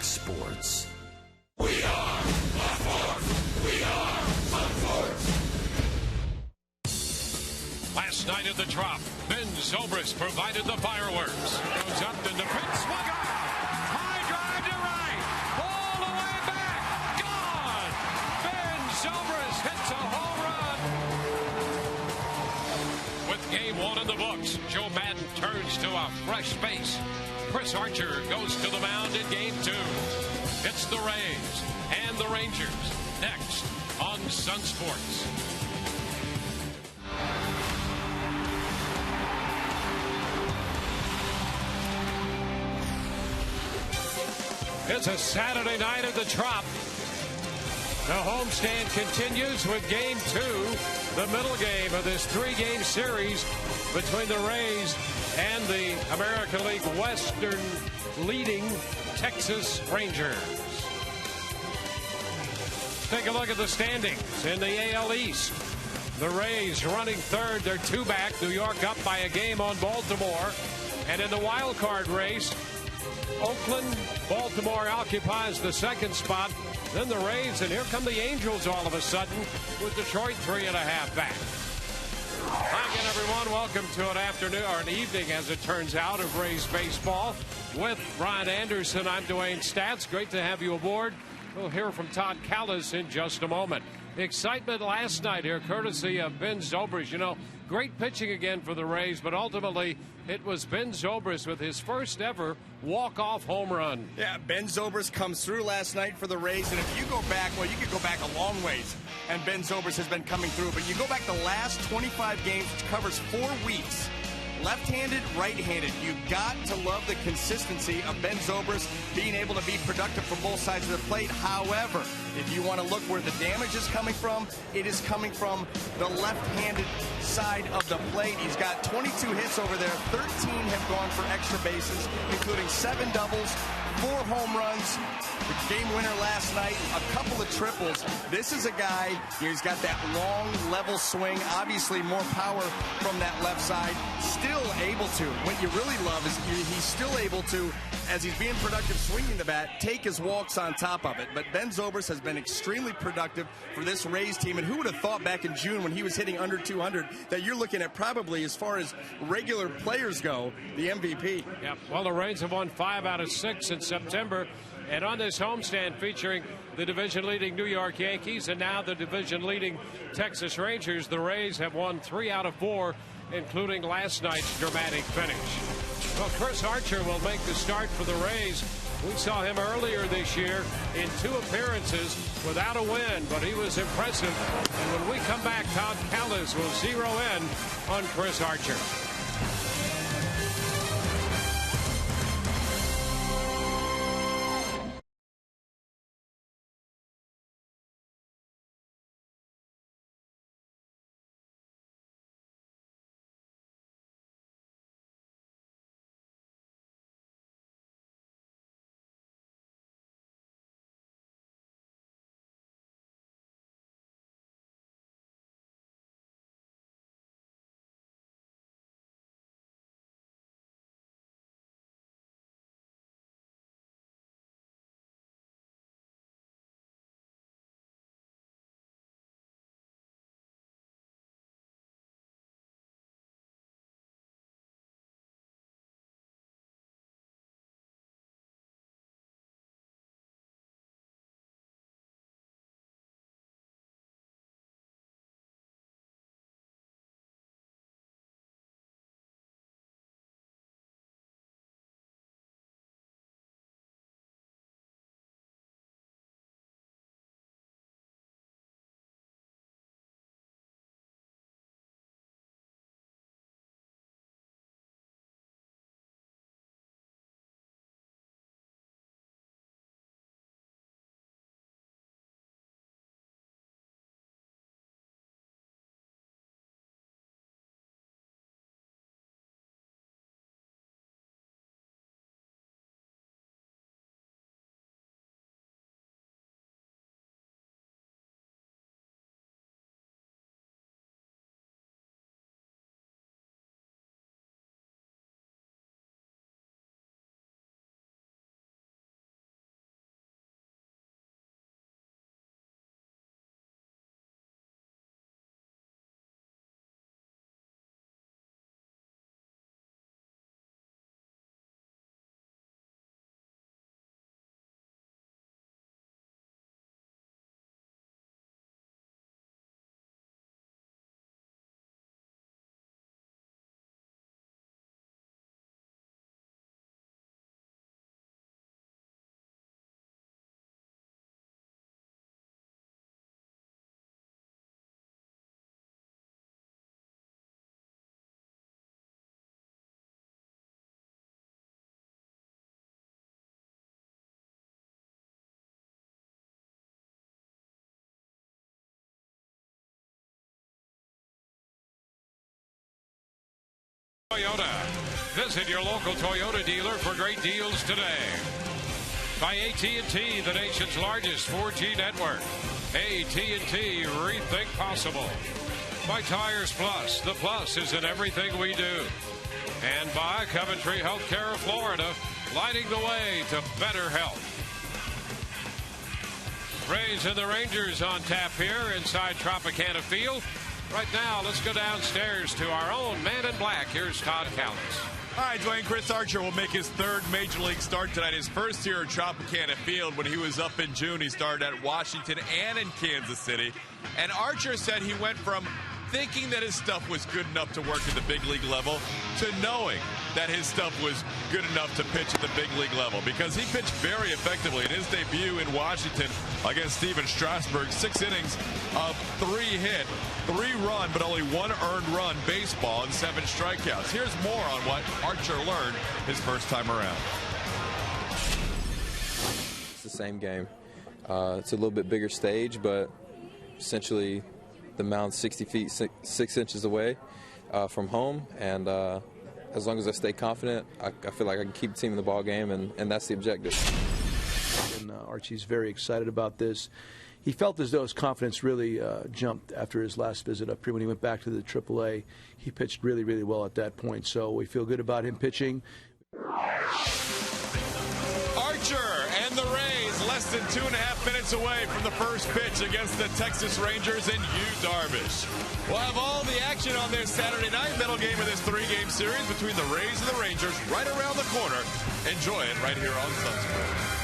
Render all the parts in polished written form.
TEX Sports. We are the Force. We are the Force. Last night at the Trop, Ben Zobrist provided the fireworks. Goes up and the Prince swung on. High drive to right. All the way back. Gone. Ben Zobrist hits a home run. With game one in the books, Joe Madden turns to a fresh base. Chris Archer goes to the mound in game two. It's the Rays and the Rangers next on Sun Sports. It's a Saturday night at the Trop. The homestand continues with game two, the middle game of this three-game series between the Rays and the American League Western leading Texas Rangers. Take a look at the standings in the AL East. The Rays running third. They're two back. New York up by a game on Baltimore. And in the wild card race, Oakland, Baltimore occupies the second spot. Then the Rays, and here come the Angels all of a sudden with Detroit 3.5 back. Hi again, everyone. Welcome to an afternoon, or an evening, as it turns out, of Rays baseball with Brian Anderson. I'm Dwayne Stats. Great to have you aboard. We'll hear from Todd Callis in just a moment. The excitement last night here, courtesy of Ben Zobrist. You know, great pitching again for the Rays, but ultimately it was Ben Zobrist with his first ever walk-off home run. Yeah, Ben Zobrist comes through last night for the Rays, and if you go back, well, you could go back a long ways, and Ben Zobrist has been coming through, but you go back the last 25 games, which covers 4 weeks, left-handed, right-handed. You've got to love the consistency of Ben Zobrist being able to be productive from both sides of the plate. However, if you want to look where the damage is coming from, it is coming from the left-handed side of the plate. He's got 22 hits over there. 13 have gone for extra bases, including 7 doubles, 4 home runs, the game winner last night, a couple of triples. This is a guy, he's got that long, level swing, obviously more power from that left side, still able to. What you really love is he's still able to, as he's being productive swinging the bat, take his walks on top of it. But Ben Zobrist has been extremely productive for this Rays team, and who would have thought back in June when he was hitting under 200 that you're looking at probably, as far as regular players go, the MVP. Yeah, well, the Rays have won 5 out of 6 in September, and on this homestand featuring the division-leading New York Yankees and now the division-leading Texas Rangers, the Rays have won 3 out of 4, including last night's dramatic finish. Well, Chris Archer will make the start for the Rays. We saw him earlier this year in 2 appearances without a win, but he was impressive. And when we come back, Todd Callis will zero in on Chris Archer. Toyota. Visit your local Toyota dealer for great deals today. By AT&T, the nation's largest 4G network. AT&T, rethink possible. By Tires Plus, the plus is in everything we do. And by Coventry Healthcare of Florida, lighting the way to better health. Rays and the Rangers on tap here inside Tropicana Field. Right now, let's go downstairs to our own man in black. Here's Todd Callens. All right, Dwayne, Chris Archer will make his third Major League start tonight. His first here at Tropicana Field. When he was up in June, he started at Washington and in Kansas City. And Archer said he went from thinking that his stuff was good enough to work at the big league level to knowing that his stuff was good enough to pitch at the big league level, because he pitched very effectively in his debut in Washington against Steven Strasburg. 6 innings of 3 hit, 3 run, but only 1 earned run baseball and 7 strikeouts. Here's more on what Archer learned his first time around. It's the same game. It's a little bit bigger stage, but essentially the mound's 60 feet, 6 inches away from home, and as long as I stay confident, I feel like I can keep the team in the ball game, and that's the objective. And Archie's very excited about this. He felt as though his confidence really jumped after his last visit up here when he went back to the AAA. He pitched really, really well at that point, so we feel good about him pitching. Archer and the Rays less than 2.5 minutes away from the first pitch against the Texas Rangers and Yu Darvish. We'll have all the action on this Saturday night, middle game of this 3-game series between the Rays and the Rangers right around the corner. Enjoy it right here on Sunsport.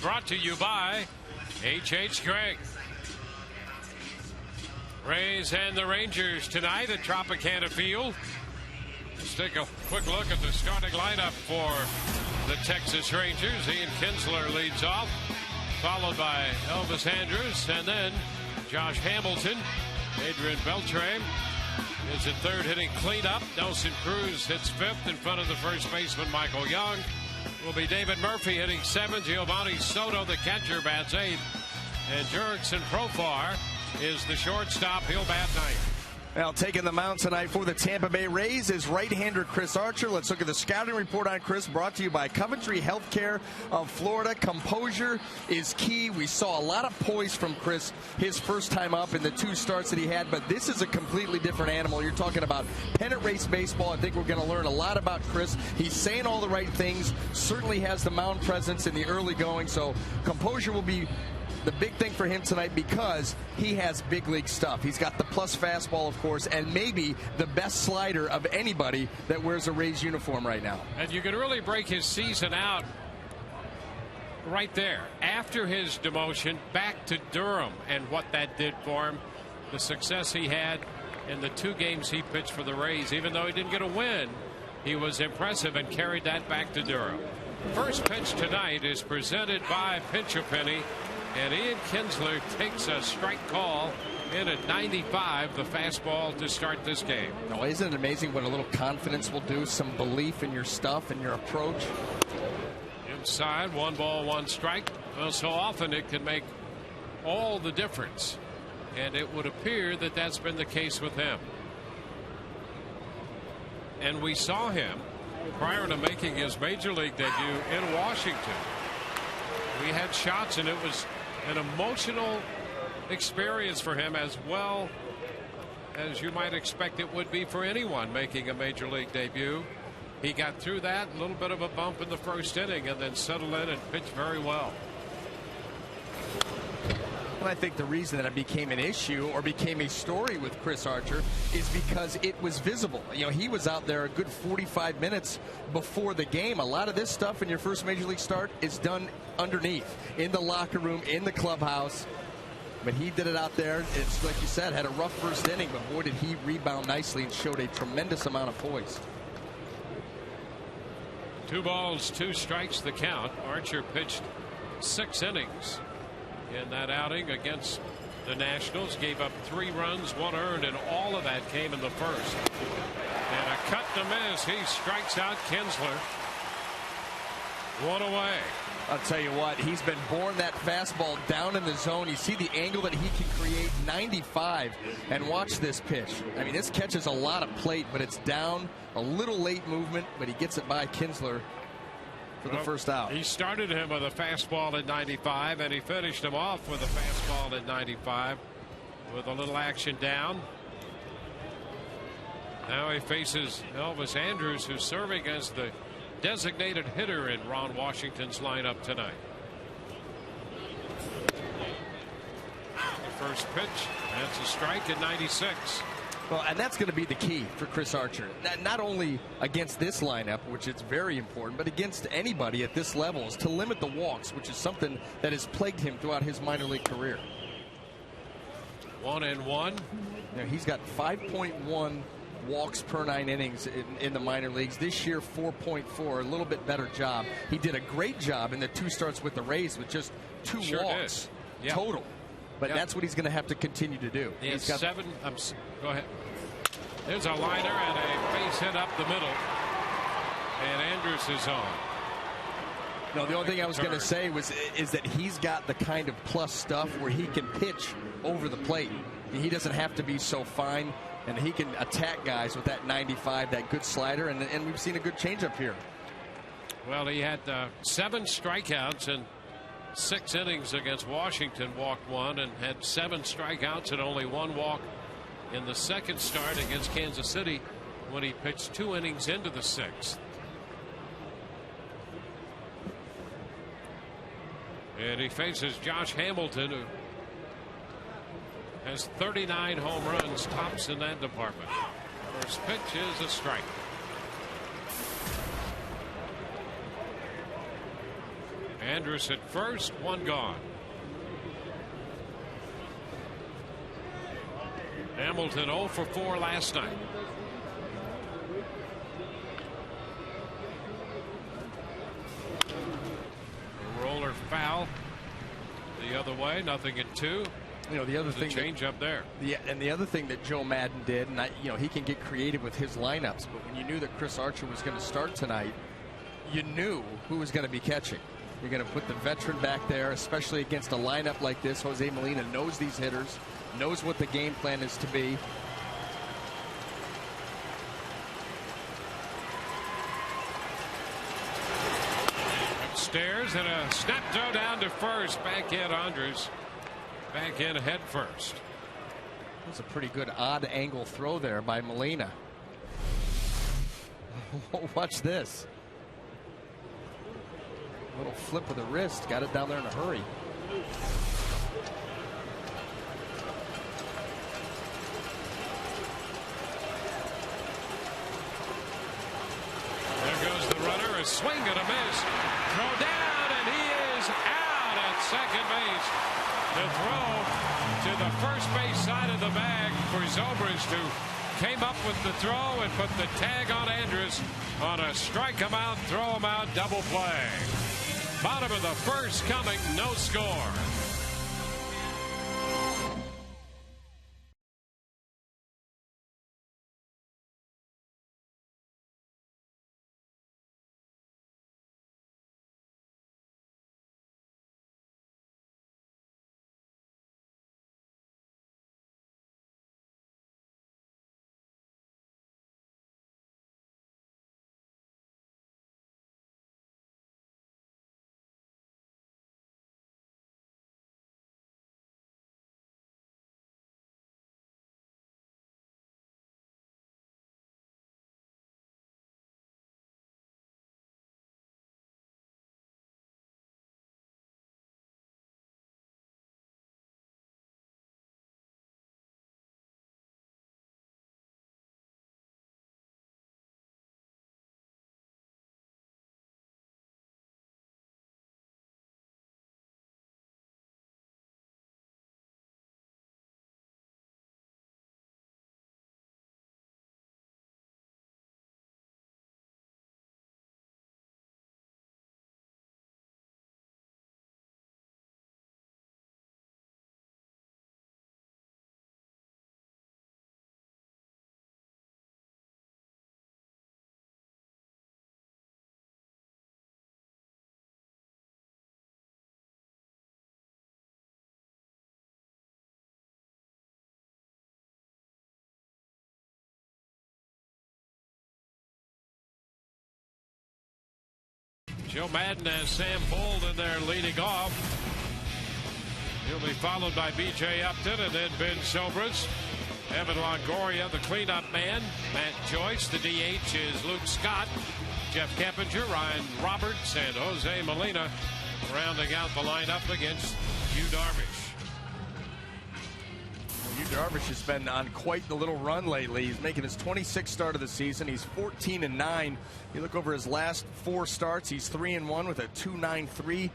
Brought to you by H.H. Gregg. Rays and the Rangers tonight at Tropicana Field. Let's take a quick look at the starting lineup for the Texas Rangers. Ian Kinsler leads off, followed by Elvis Andrus, and then Josh Hamilton. Adrian Beltre is at third, hitting cleanup. Nelson Cruz hits fifth in front of the first baseman Michael Young. Will be David Murphy hitting seventh. Giovanni Soto, the catcher, bats eighth. And Jurickson Profar is the shortstop. He'll bat ninth. Now taking the mound tonight for the Tampa Bay Rays is right-hander Chris Archer. Let's look at the scouting report on Chris, brought to you by Coventry Healthcare of Florida. Composure is key. We saw a lot of poise from Chris his first time up in the 2 starts that he had, but this is a completely different animal. You're talking about pennant race baseball. I think we're going to learn a lot about Chris. He's saying all the right things, certainly has the mound presence in the early going, so composure will be the big thing for him tonight because he has big league stuff. He's got the plus fastball, of course, and maybe the best slider of anybody that wears a Rays uniform right now. And you can really break his season out right there. After his demotion, back to Durham and what that did for him, the success he had in the 2 games he pitched for the Rays. Even though he didn't get a win, he was impressive and carried that back to Durham. First pitch tonight is presented by Pinch-A-Penny. And Ian Kinsler takes a strike call in at 95, the fastball to start this game. Now, isn't it amazing what a little confidence will do? Some belief in your stuff and your approach. Inside, 1 ball, 1 strike. Well, so often it can make all the difference. And it would appear that that's been the case with him. And we saw him prior to making his major league debut in Washington. We had shots, and it was an emotional experience for him, as well as you might expect it would be for anyone making a major league debut. He got through that, a little bit of a bump in the first inning, and then settled in and pitched very well. And I think the reason that it became an issue or became a story with Chris Archer is because it was visible. You know, he was out there a good 45 minutes before the game. A lot of this stuff in your first major league start is done underneath, in the locker room, in the clubhouse. But he did it out there. It's like you said, had a rough first inning, but boy, did he rebound nicely and showed a tremendous amount of poise. 2 balls, 2 strikes the count. Archer pitched 6 innings in that outing against the Nationals. Gave up 3 runs, 1 earned, and all of that came in the first. And a cut to miss. He strikes out Kinsler. 1 away. I'll tell you what, he's been born that fastball down in the zone. You see the angle that he can create, 95, and watch this pitch. I mean, this catches a lot of plate, but it's down, a little late movement, but he gets it by Kinsler for the first out. He started him with a fastball at 95, and he finished him off with a fastball at 95 with a little action down. Now he faces Elvis Andrus, who's serving as the designated hitter in Ron Washington's lineup tonight. The first pitch, that's a strike at 96. Well, and that's going to be the key for Chris Archer. Not only against this lineup, which is very important, but against anybody at this level, is to limit the walks, which is something that has plagued him throughout his minor league career. 1-1. Now, he's got 5.1 walks per 9 innings in the minor leagues. This year, 4.4, a little bit better job. He did a great job in the 2 starts with the Rays with just 2 walks total. But that's what he's going to have to continue to do. He's got 7. Go ahead. There's a liner and a base hit up the middle. And Andrus is on. No, the only thing I was going to say is that he's got the kind of plus stuff where he can pitch over the plate. He doesn't have to be so fine, and he can attack guys with that 95, that good slider, and we've seen a good changeup here. Well, he had 7 strikeouts in 6 innings against Washington, walked 1, and had 7 strikeouts and only 1 walk in the second start against Kansas City when he pitched 2 innings into the 6th. And he faces Josh Hamilton, who has 39 home runs, tops in that department. First pitch is a strike. Andrus at first, 1 gone. Hamilton 0 for 4 last night. A roller foul the other way, 0-2. You know, the other thing, change up there. And the other thing that Joe Madden did, and he can get creative with his lineups, but when you knew that Chris Archer was going to start tonight, you knew who was going to be catching. You're going to put the veteran back there, especially against a lineup like this. Jose Molina knows these hitters, knows what the game plan is to be. stairs and a snap throw down to first. Backhand Andres. Back in head first. That's a pretty good odd angle throw there by Molina. Watch this. Little flip of the wrist. Got it down there in a hurry. There goes the runner. A swing and a miss. Throw down, and he is out at second base. The throw to the first base side of the bag for Zobrist, who came up with the throw and put the tag on Andrus on a strike him out, throw him out, double play. Bottom of the first coming, no score. Joe Madden has Sam Fuld in there leading off. He'll be followed by B.J. Upton and then Ben Zobrist. Evan Longoria, the cleanup man. Matt Joyce. The DH is Luke Scott. Jeff Keppinger, Ryan Roberts, and Jose Molina rounding out the lineup against Yu Darvish. Yu Darvish has been on quite the little run lately. He's making his 26th start of the season. He's 14-9. You look over his last 4 starts, he's 3-1 with a 2.93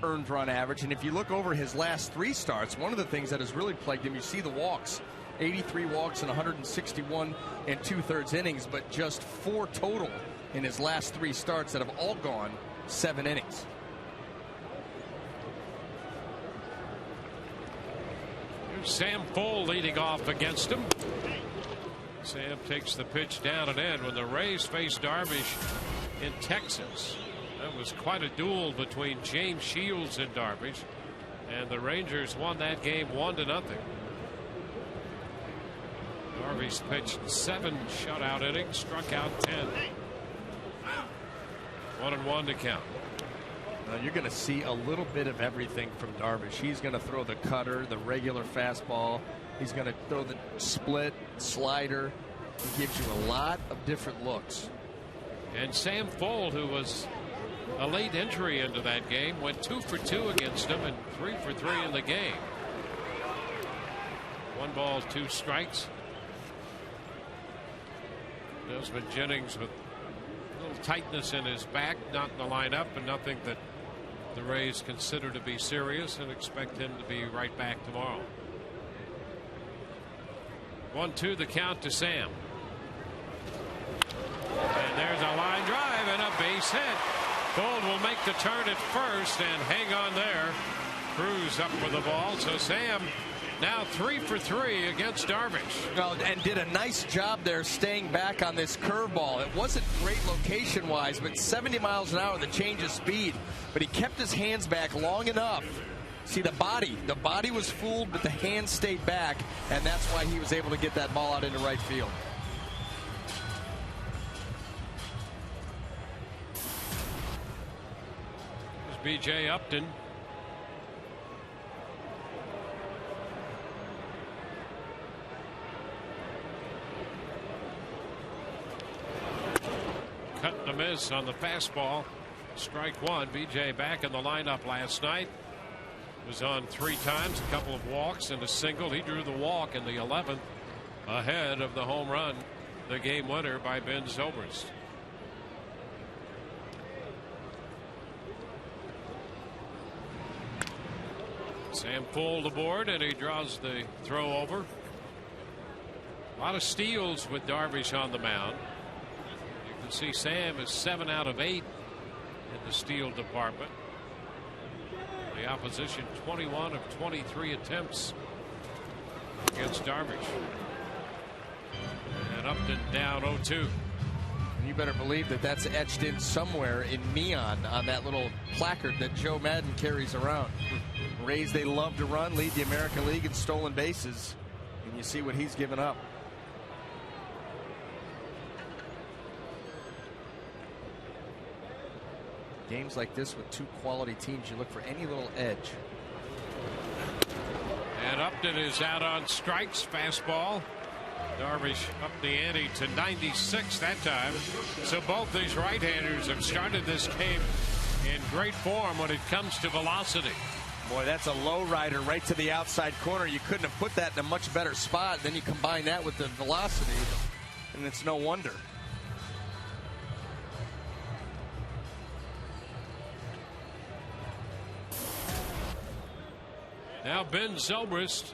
earned run average. And if you look over his last 3 starts, one of the things that has really plagued him, you see the walks. 83 walks in 161 and 2/3 innings, but just 4 total in his last 3 starts that have all gone 7 innings. Sam Fuld leading off against him. Sam takes the pitch down and in. When the Rays faced Darvish in Texas, that was quite a duel between James Shields and Darvish, and the Rangers won that game 1-0. Darvish pitched 7 shutout innings, struck out 10. 1-1 to count. You're going to see a little bit of everything from Darvish. He's going to throw the cutter, the regular fastball. He's going to throw the split, slider. He gives you a lot of different looks. And Sam Fuld, who was a late entry into that game, went 2 for 2 against him and 3 for 3 in the game. 1 ball, 2 strikes. Desmond Jennings with a little tightness in his back, not in the lineup, and nothing that the Rays consider to be serious, and expect him to be right back tomorrow. 1-2 the count to Sam. And there's a line drive and a base hit. Fuld will make the turn at first and hang on there. Cruz up for the ball. So Sam now 3 for 3 against Darvish. Well, and did a nice job there staying back on this curveball. It wasn't great location wise, but 70 miles an hour, the change of speed. But he kept his hands back long enough. See the body was fooled, but the hands stayed back, and that's why he was able to get that ball out into right field. B.J. Upton. Cut and a miss on the fastball. Strike one. B.J. back in the lineup last night. Was on 3 times, a couple of walks and a single. He drew the walk in the 11th ahead of the home run, the game winner by Ben Zobrist. Sam pulled aboard and he draws the throw over. A lot of steals with Darvish on the mound. You can see Sam is 7 out of 8 in the steal department. The opposition 21 of 23 attempts against Darvish. And Upton down 0-2. You better believe that that's etched in somewhere in neon on that little placard that Joe Madden carries around. Rays, they love to run, lead the American League in stolen bases. And you see what he's given up. Games like this with 2 quality teams, you look for any little edge. And Upton is out on strikes. Fastball. Darvish up the ante to 96 that time. So both these right-handers have started this game in great form when it comes to velocity. Boy, that's a low rider right to the outside corner. You couldn't have put that in a much better spot. Then you combine that with the velocity, and it's no wonder. Now Ben Zobrist.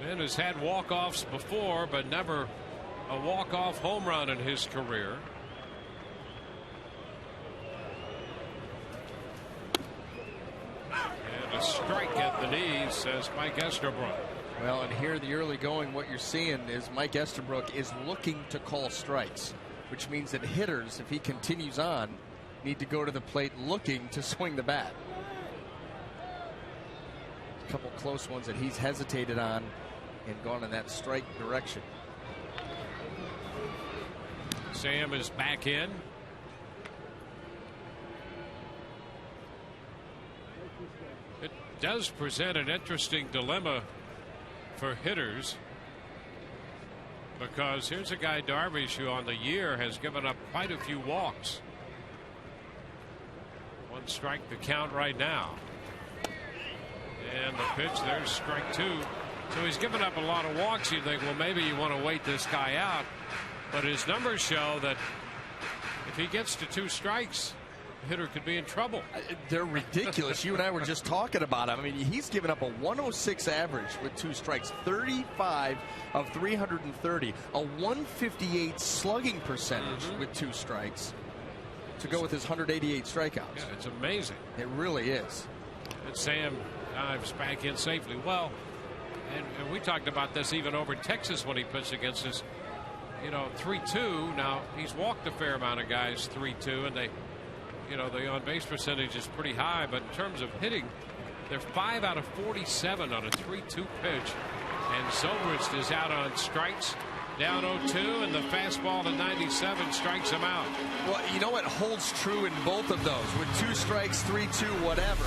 Ben has had walk-offs before, but never a walk-off home run in his career. And a strike at the knees, says Mike Estabrook. Well, and here the early going, what you're seeing is Mike Estabrook is looking to call strikes, which means that hitters, if he continues on, need to go to the plate looking to swing the bat. A couple close ones that he's hesitated on and gone in that strike direction. Sam is back in. It does present an interesting dilemma for hitters, because here's a guy, Darvish, who on the year has given up quite a few walks. 1 strike the count right now. And the pitch, there's strike 2. So he's given up a lot of walks. You think, well, maybe you want to wait this guy out. But his numbers show that if he gets to 2 strikes, the hitter could be in trouble. They're ridiculous. You and I were just talking about him. I mean, he's given up a 106 average with 2 strikes, 35 of 330, a 158 slugging percentage with 2 strikes to go with his 188 strikeouts. Yeah, it's amazing. It really is. And Sam dives back in safely. Well, and we talked about this even over Texas when he pitched against us. You know, 3-2. Now, he's walked a fair amount of guys 3-2, and they, you know, the on-base percentage is pretty high. But in terms of hitting, they're 5 out of 47 on a 3-2 pitch. And Zobrist is out on strikes. Down 0-2, and the fastball to 97 strikes him out. Well, you know what holds true in both of those, with 2 strikes, 3-2, whatever,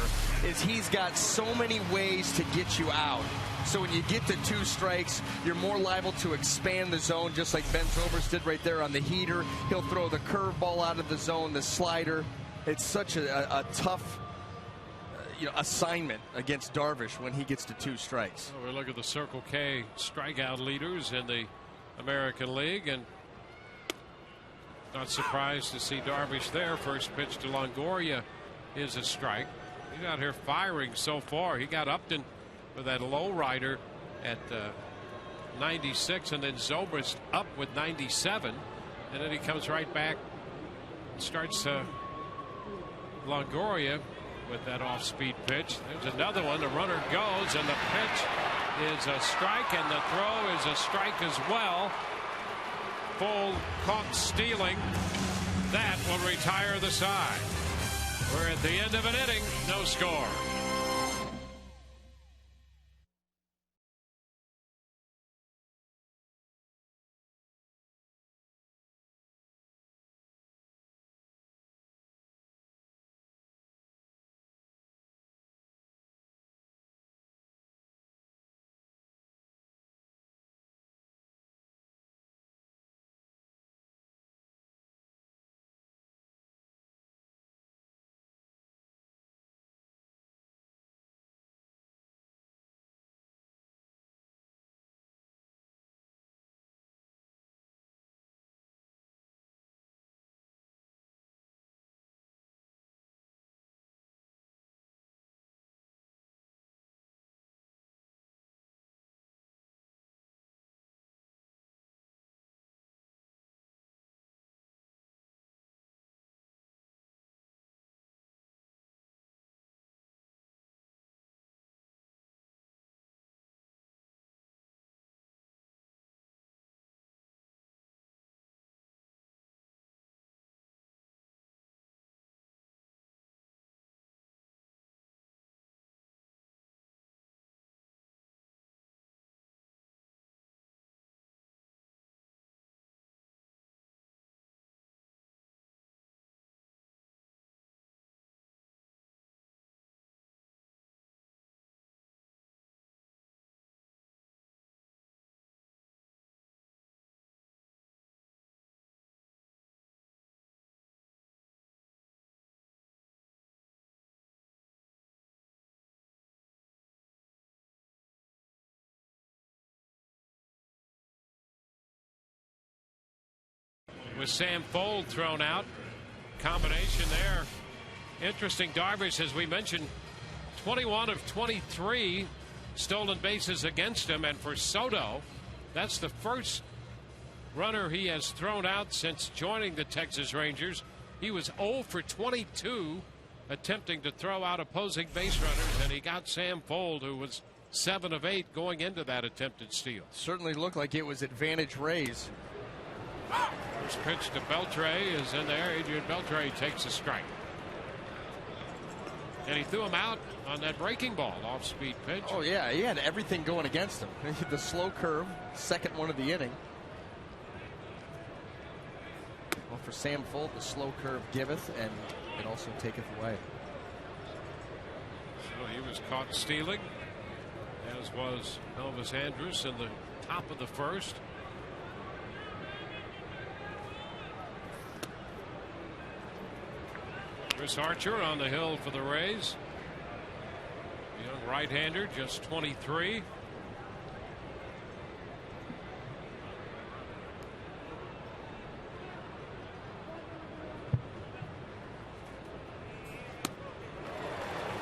is he's got so many ways to get you out. So when you get to 2 strikes, you're more liable to expand the zone, just like Ben Zobrist did right there on the heater. He'll throw the curveball out of the zone, the slider. It's such a tough assignment against Darvish when he gets to 2 strikes. Well, we look at the Circle K strikeout leaders in the American League, and not surprised to see Darvish there. First pitch to Longoria is a strike. He's out here firing so far. He got Upton with that low rider at 96, and then Zobrist up with 97, and then he comes right back and starts Longoria with that off-speed pitch. There's another one. The runner goes, and the pitch is a strike, and the throw is a strike as well. Full caught stealing. That will retire the side. We're at the end of an inning. No score. with Sam Fold thrown out. Combination there. Interesting. Darvish, as we mentioned, 21 of 23 stolen bases against him. And for Soto, that's the first runner he has thrown out since joining the Texas Rangers. He was 0 for 22 attempting to throw out opposing base runners, and he got Sam Fold, who was 7 of 8 going into that attempted steal. Certainly looked like it was advantage Rays. First pitch to Beltre is in there. Adrian Beltre takes a strike. And he threw him out on that breaking ball, off-speed pitch. Oh, yeah, he had everything going against him. The slow curve, second one of the inning. Well, for Sam Fold, the slow curve giveth, and it also taketh away. So he was caught stealing, as was Elvis Andrus in the top of the first. Chris Archer on the hill for the Rays. Young right-hander, just 23.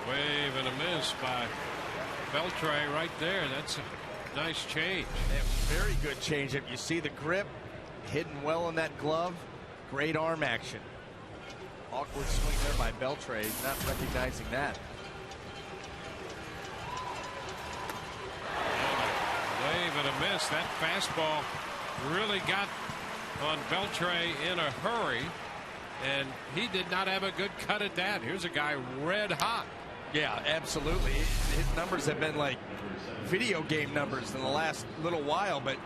Wave and a miss by Beltre right there. That's a nice change. Very good changeup. You see the grip hidden well in that glove. Great arm action. Awkward swing there by Beltre. Not recognizing that. Wave and a miss. That fastball really got on Beltre in a hurry, and he did not have a good cut at that. Here's a guy red hot. Yeah, absolutely. His numbers have been like video game numbers in the last little while, but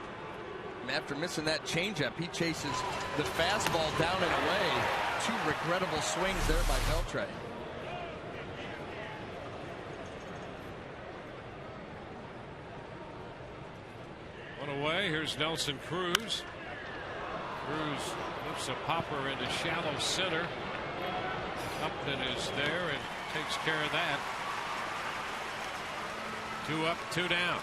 after missing that changeup, he chases the fastball down and away. 2 regrettable swings there by Beltre. One away. Here's Nelson Cruz. Cruz lifts a popper into shallow center. Upton is there and takes care of that. 2 up, 2 down.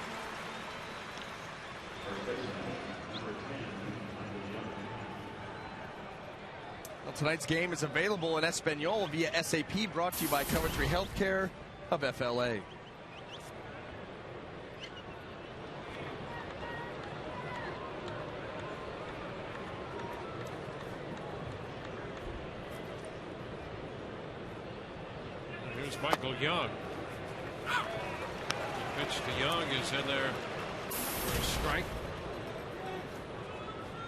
Well, tonight's game is available in Espanol via SAP, brought to you by Coventry Healthcare of FLA. Here's Michael Young. The pitch to Young is in there for a strike.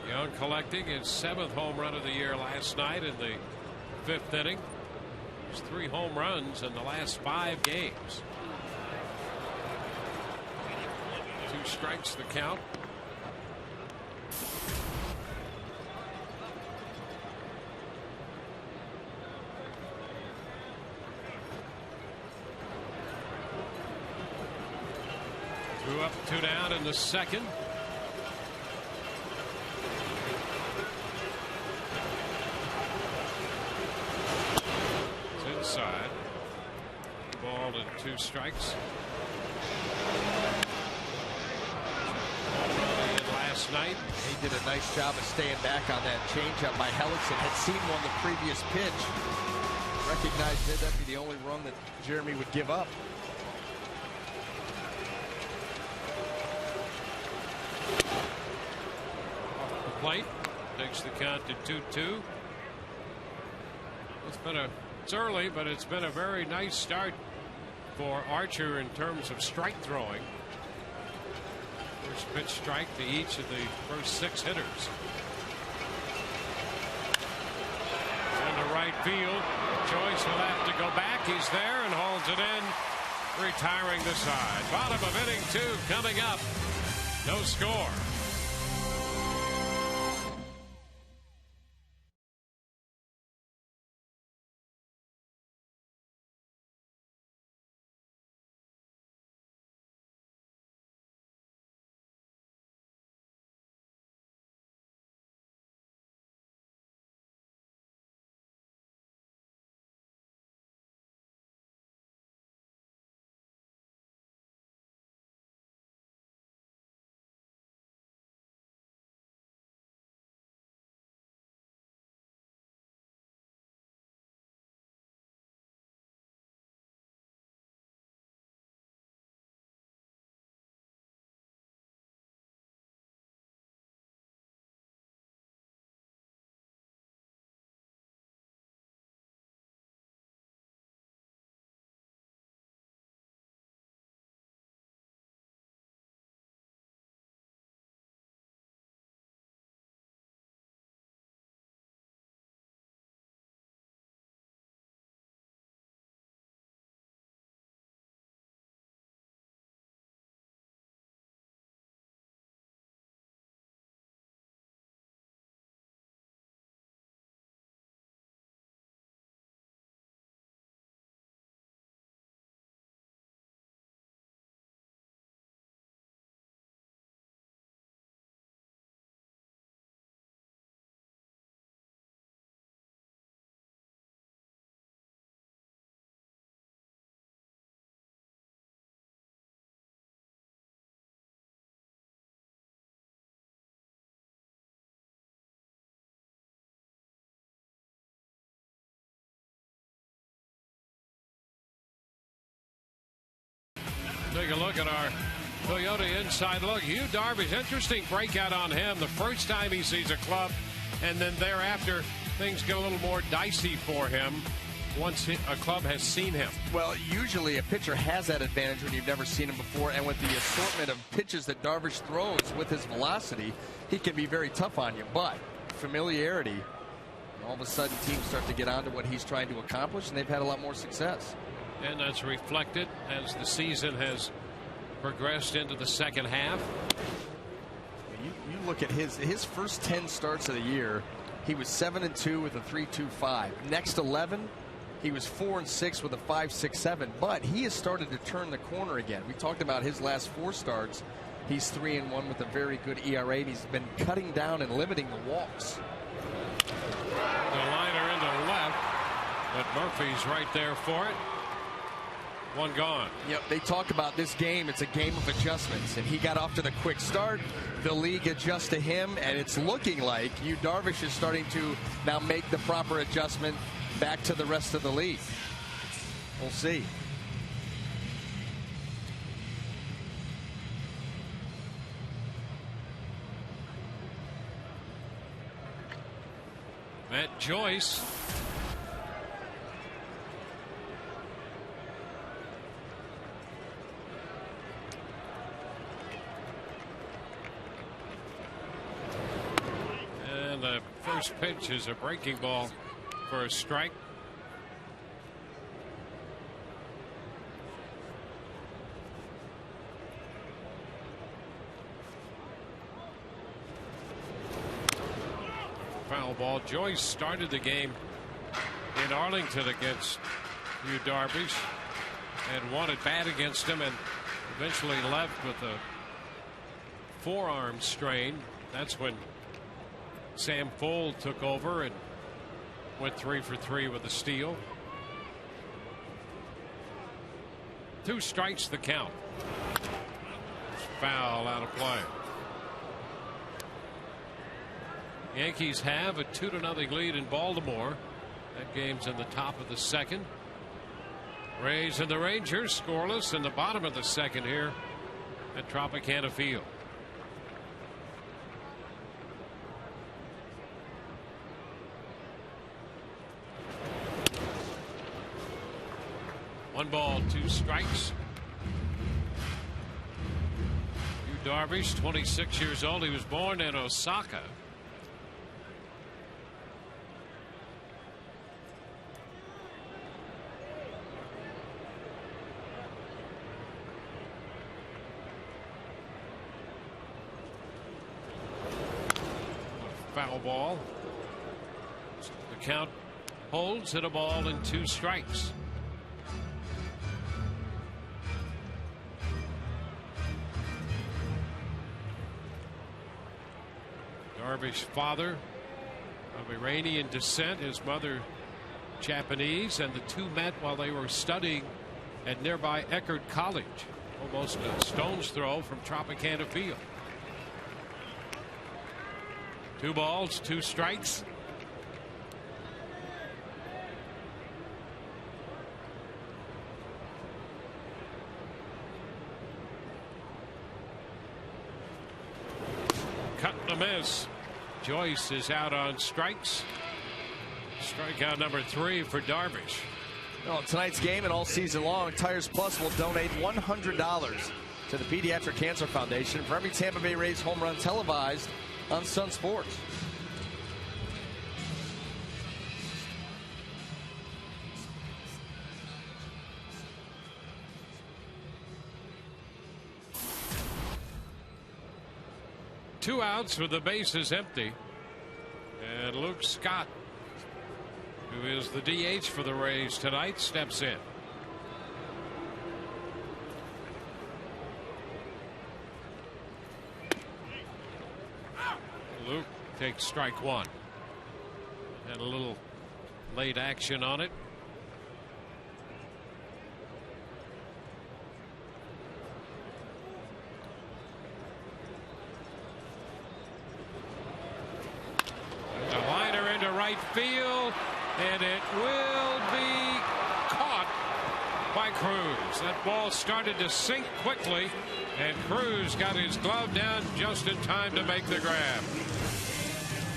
Young collecting his 7th home run of the year last night in the 5th inning. There's 3 home runs in the last 5 games. 2 strikes the count. Two up, 2 down in the second. It's inside. Ball and 2 strikes. Last night. He did a nice job of staying back on that changeup by Hellickson. Had seen one the previous pitch. Recognized it. That'd be the only run that Jeremy would give up. Off the plate. Takes the count to 2-2. It's early, but it's been a very nice start for Archer in terms of strike throwing. First pitch strike to each of the first 6 hitters. Into right field. Joyce will have to go back. He's there and holds it in, retiring the side. Bottom of inning 2 coming up. No score. take a look at our Toyota Inside Look. Yu Darvish, interesting breakout on him. The first time he sees a club, and then thereafter things get a little more dicey for him once a club has seen him. Well, usually a pitcher has that advantage when you've never seen him before, and with the assortment of pitches that Darvish throws with his velocity, he can be very tough on you. But familiarity, all of a sudden teams start to get onto what he's trying to accomplish, and they've had a lot more success. And that's reflected as the season has progressed into the second half. You look at his first 10 starts of the year, he was 7-2 with a 3.25. Next 11, he was 4-6 with a 5.67. But he has started to turn the corner again. We talked about his last 4 starts. He's 3-1 with a very good ERA, and he's been cutting down and limiting the walks. The liner into left, but Murphy's right there for it. One gone. Yep, they talk about this game. It's a game of adjustments, and he got off to the quick start. The league adjusts to him, and it's looking like Yu Darvish is starting to now make the proper adjustment back to the rest of the league. We'll see. Matt Joyce. And the first pitch is a breaking ball for a strike. Foul ball. Joyce started the game in Arlington against Yu Darvish and won at bat against him, and eventually left with a forearm strain. That's when Sam Fuld took over and went 3 for 3 with a steal. 2 strikes the count. Foul out of play. Yankees have a 2-0 lead in Baltimore. That game's in the top of the second. Rays and the Rangers scoreless in the bottom of the second here at Tropicana Field. One ball, 2 strikes. Yu Darvish, 26 years old. He was born in Osaka. Foul ball. The count holds at a ball and 2 strikes. Darvish, father of Iranian descent, his mother Japanese, and the 2 met while they were studying at nearby Eckerd College, almost a stone's throw from Tropicana Field. 2 balls, 2 strikes. Cut and a miss. Joyce is out on strikes. Strikeout number 3 for Darvish. Well, tonight's game and all season long, Tires Plus will donate $100 to the Pediatric Cancer Foundation for every Tampa Bay Rays home run televised on Sun Sports. Two outs with the bases empty, and Luke Scott, who is the DH for the Rays tonight, steps in. Luke takes strike 1. Had a little late action on it. A liner into right field, and it will be caught by Cruz. That ball started to sink quickly, and Cruz got his glove down just in time to make the grab.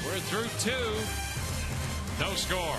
We're through 2. No score.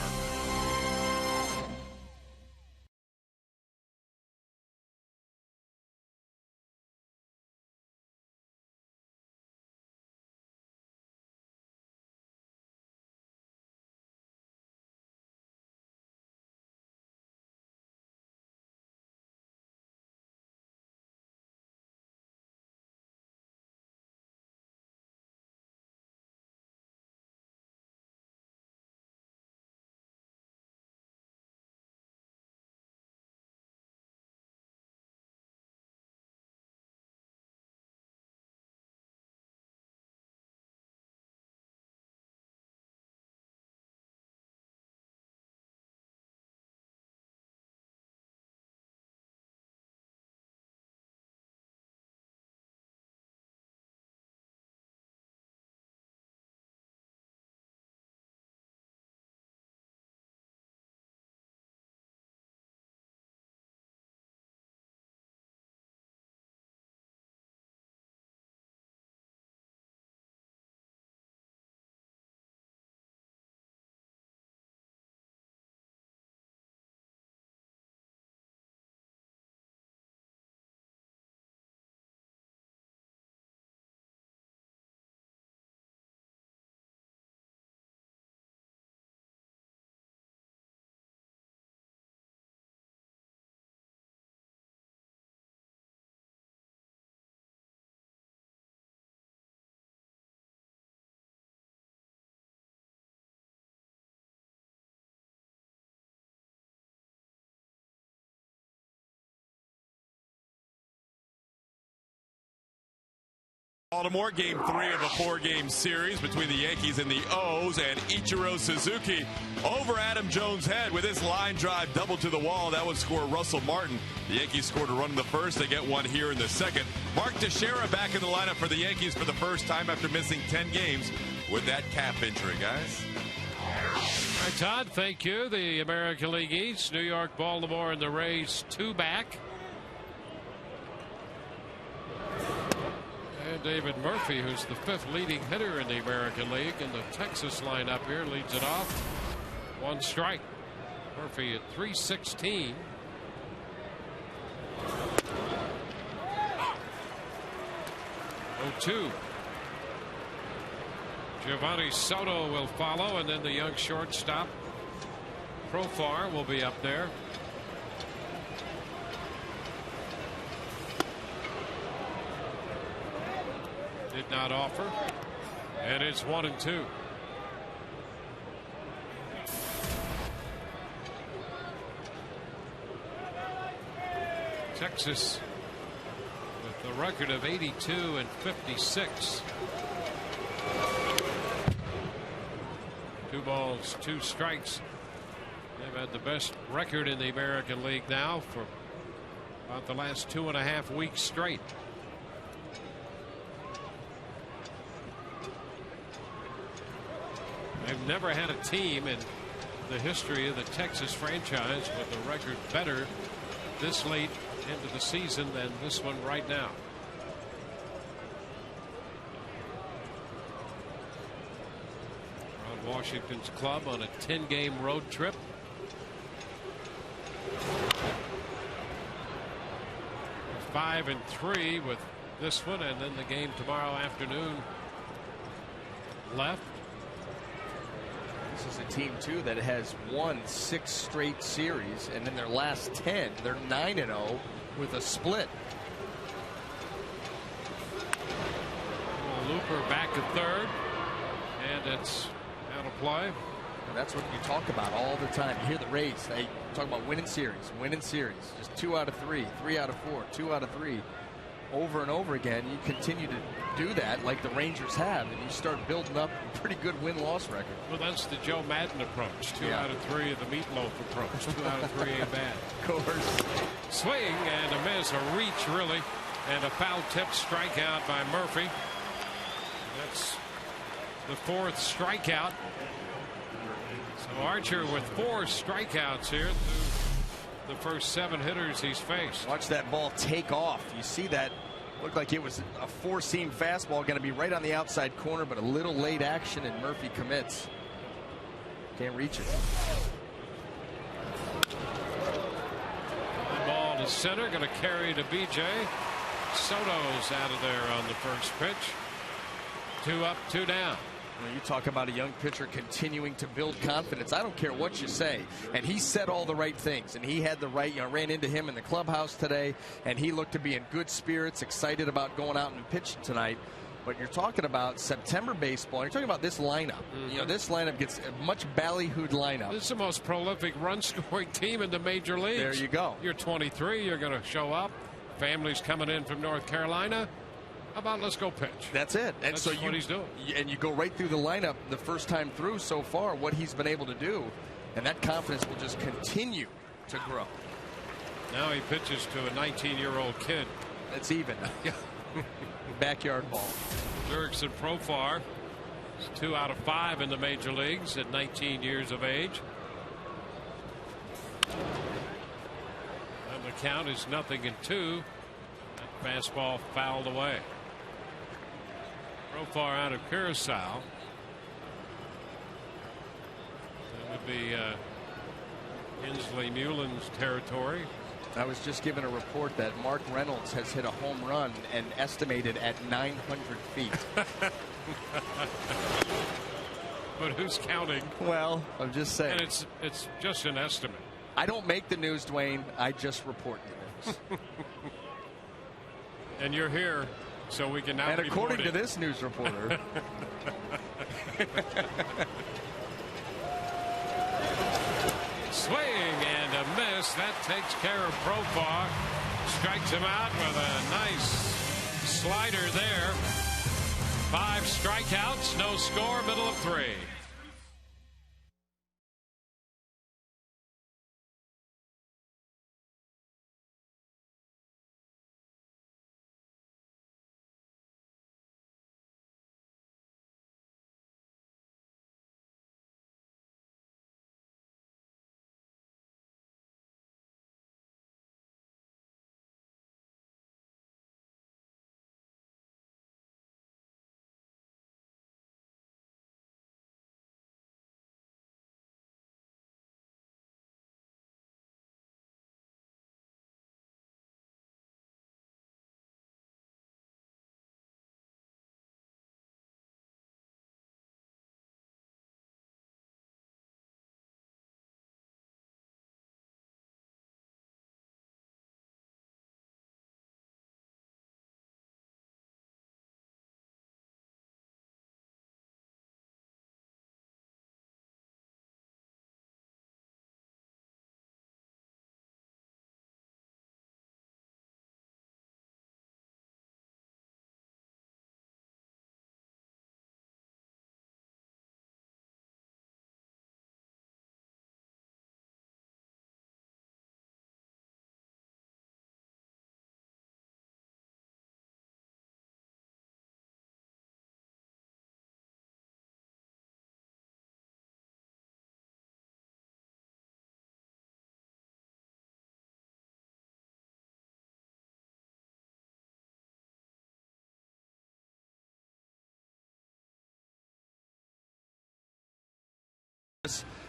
Baltimore, game 3 of a 4-game series between the Yankees and the O's, and Ichiro Suzuki over Adam Jones' head with his line drive double to the wall. That would score Russell Martin. The Yankees scored a run in the first. They get one here in the second. Mark Teixeira back in the lineup for the Yankees for the first time after missing 10 games with that calf injury, guys. All right, Todd, thank you. The American League East, New York, Baltimore, and the Rays 2 back. And David Murphy, who's the 5th leading hitter in the American League in the Texas lineup here, leads it off. 1 strike. Murphy at .316. Oh, 2. Giovanni Soto will follow, and then the young shortstop Profar will be up there. Did not offer, and it's 1-2. Texas with a record of 82-56. 2 balls, 2 strikes. They've had the best record in the American League now for about the last 2.5 weeks straight. They've never had a team in the history of the Texas franchise with a record better this late into the season than this one right now. Ron Washington's club on a 10-game road trip. They're 5-3 with this one, and then the game tomorrow afternoon left. This is a team, too, that has won 6 straight series, and in their last 10, they're 9-0 with a split. Looper back at third, and it's out of play. And that's what you talk about all the time. You hear the Rays, they talk about winning series. Just 2 out of 3, 3 out of 4, 2 out of 3. Over and over again, you continue to do that like the Rangers have, and you start building up a pretty good win-loss record. Well, that's the Joe Madden approach. 2 out of 3 of the meatloaf approach. 2 out of 3 ain't bad. Of course. Swing and a miss, a reach really, and a foul tip strikeout by Murphy. That's the 4th strikeout. So Archer with 4 strikeouts here through the first 7 hitters he's faced. Watch that ball take off. You see that? Looked like it was a 4-seam fastball, going to be right on the outside corner, but a little late action, and Murphy commits. Can't reach it. Fly ball to center, going to carry to BJ. Soto's out of there on the first pitch. 2 up, 2 down. Well, you talk about a young pitcher continuing to build confidence. I don't care what you say. And he said all the right things. And he had the right, ran into him in the clubhouse today. And he looked to be in good spirits, excited about going out and pitching tonight. But you're talking about September baseball. You're talking about this lineup. This lineup gets a much ballyhooed lineup. This is the most prolific run-scoring team in the major leagues. There you go. You're 23. You're going to show up. Family's coming in from North Carolina. How about let's go pitch? That's it. And That's so what he's doing. And you go right through the lineup the first time through so far, what he's been able to do. And that confidence will just continue to grow. Now he pitches to a 19-year-old kid. That's even. Backyard ball. Jurickson Profar is 2 out of 5 in the major leagues at 19 years of age. And the count is 0-2. That fastball fouled away. Profar out of Curacao. That would be Hensley Mulin's territory. I was just given a report that Mark Reynolds has hit a home run and estimated at 900 feet. But who's counting? Well, I'm just saying. And it's just an estimate. I don't make the news, Dwayne. I just report the news. And you're here, so we can now. And according to this news reporter. Swing and a miss. That takes care of Profar. Strikes him out with a nice slider there. 5 strikeouts, no score, middle of 3.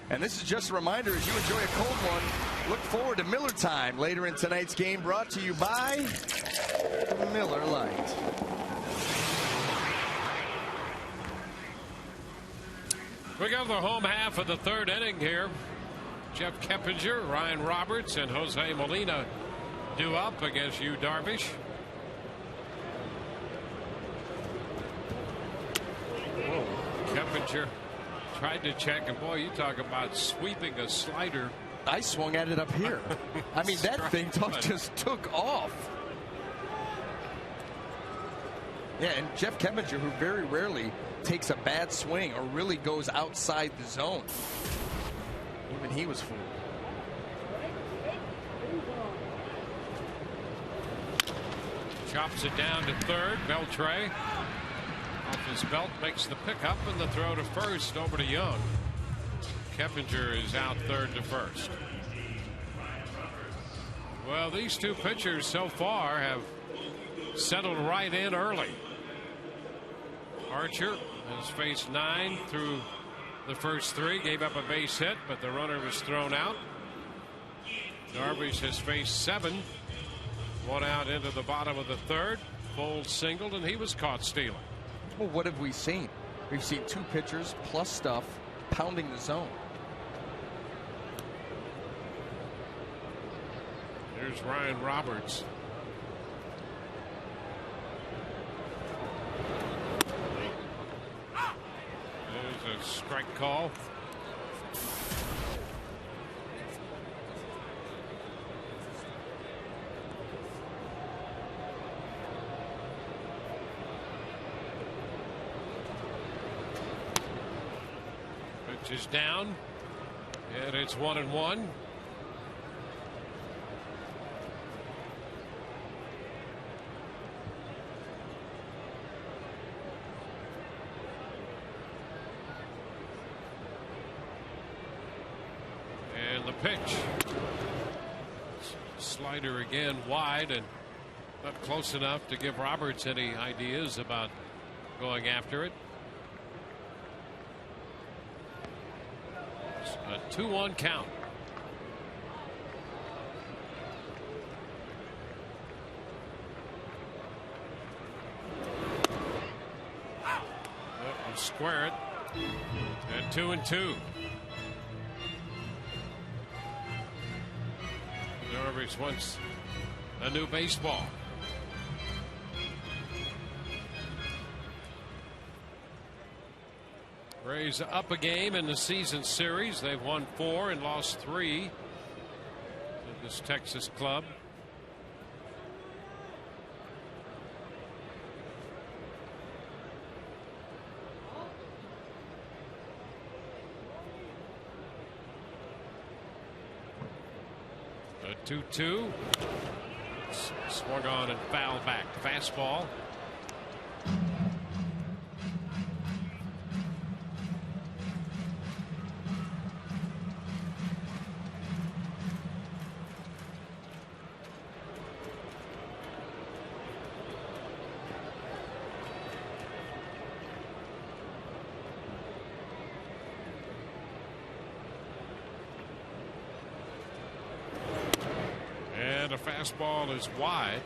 And this is just a reminder, as you enjoy a cold one, look forward to Miller Time later in tonight's game, brought to you by Miller Lite. We got the home half of the 3rd inning here. Jeff Keppinger, Ryan Roberts, and Jose Molina due up against Yu Darvish. Whoa. Keppinger tried to check, and boy, you talk about sweeping a slider. I swung at it up here. I mean, that thing just took off. Yeah, and Jeff Keppinger, who very rarely takes a bad swing or really goes outside the zone. Even he was fooled. Chops it down to 3rd. Beltre off his belt makes the pickup, and the throw to 1st over to Young. Keppinger is out 3rd to 1st. Well, these two pitchers so far have settled right in early. Archer has faced 9 through the first 3, gave up a base hit, but the runner was thrown out. Darvish has faced 7, 1 out into the bottom of the 3rd. Fold singled, and he was caught stealing. Well, what have we seen? We've seen 2 pitchers plus stuff pounding the zone. Here's Ryan Roberts. There's a strike call. Pitch is down, and it's 1-1. The pitch. Slider again wide and not close enough to give Roberts any ideas about going after it. It's a 2-1 count. You square it. And 2-2. Darvish wants a new baseball. Rays up a game in the season series. They've won 4 and lost 3 to this Texas club. A 2-2. Swung on and fouled back. Fastball. The fastball is wide.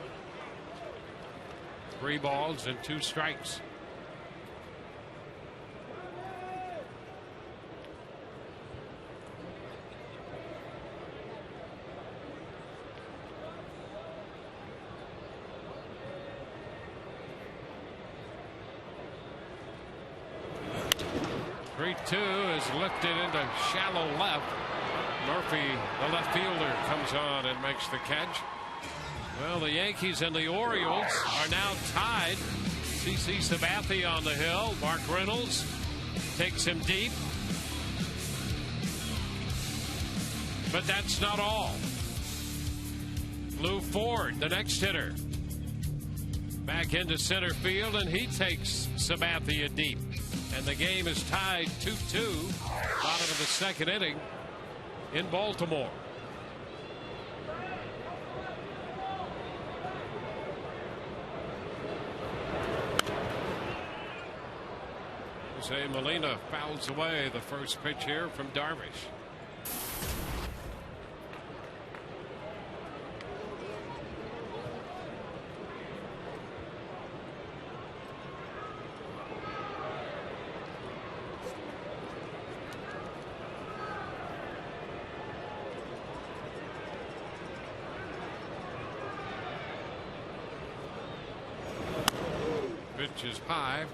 3 balls and 2 strikes. Three-two is lifted into shallow left. Murphy, the left fielder, comes on and makes the catch. Well, the Yankees and the Orioles are now tied. CC Sabathia on the hill. Mark Reynolds takes him deep. But that's not all. Lou Ford, the next hitter, back into center field, and he takes Sabathia deep. And the game is tied 2-2, bottom of the 2nd inning in Baltimore. Jose Molina fouls away the first pitch here from Darvish. Pitch is high.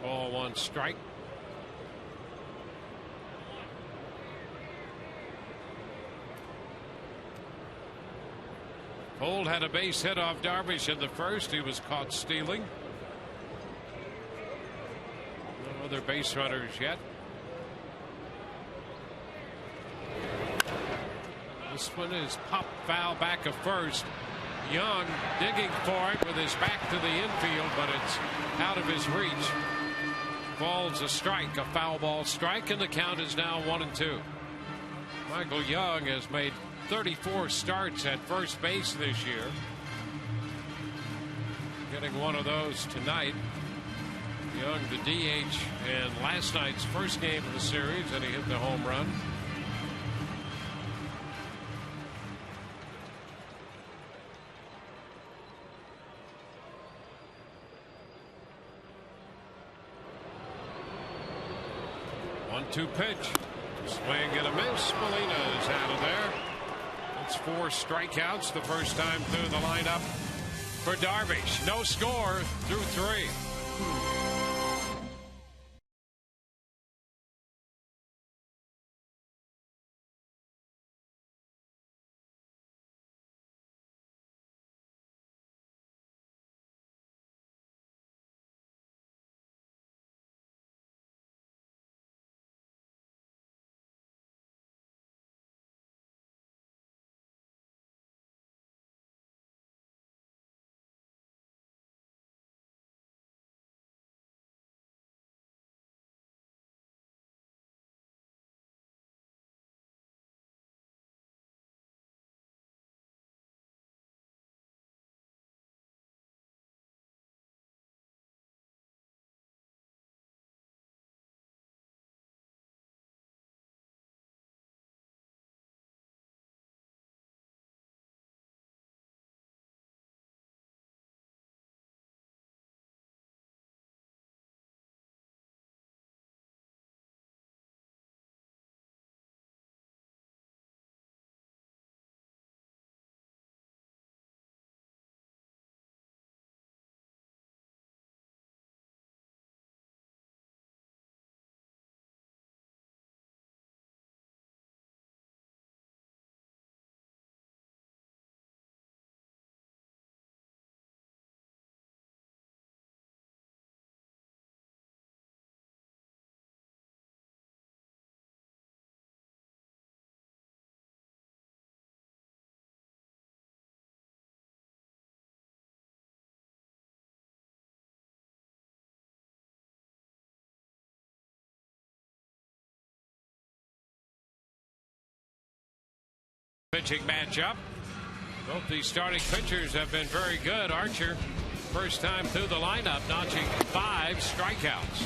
Ball 1 strike. Holt had a base hit off Darvish in the first. He was caught stealing. No other base runners yet. This one is popped foul back of first. Young digging for it with his back to the infield, but it's out of his reach. Falls a strike, a foul ball strike, and the count is now 1-2. Michael Young has made 34 starts at first base this year. Getting one of those tonight. Young, the DH, in last night's first game of the series, and he hit the home run. One-two pitch. Swing and a miss. Molina is out of there. It's 4 strikeouts the first time through the lineup for Darvish. No score through 3. Pitching matchup. Both these starting pitchers have been very good. Archer, first time through the lineup, notching 5 strikeouts.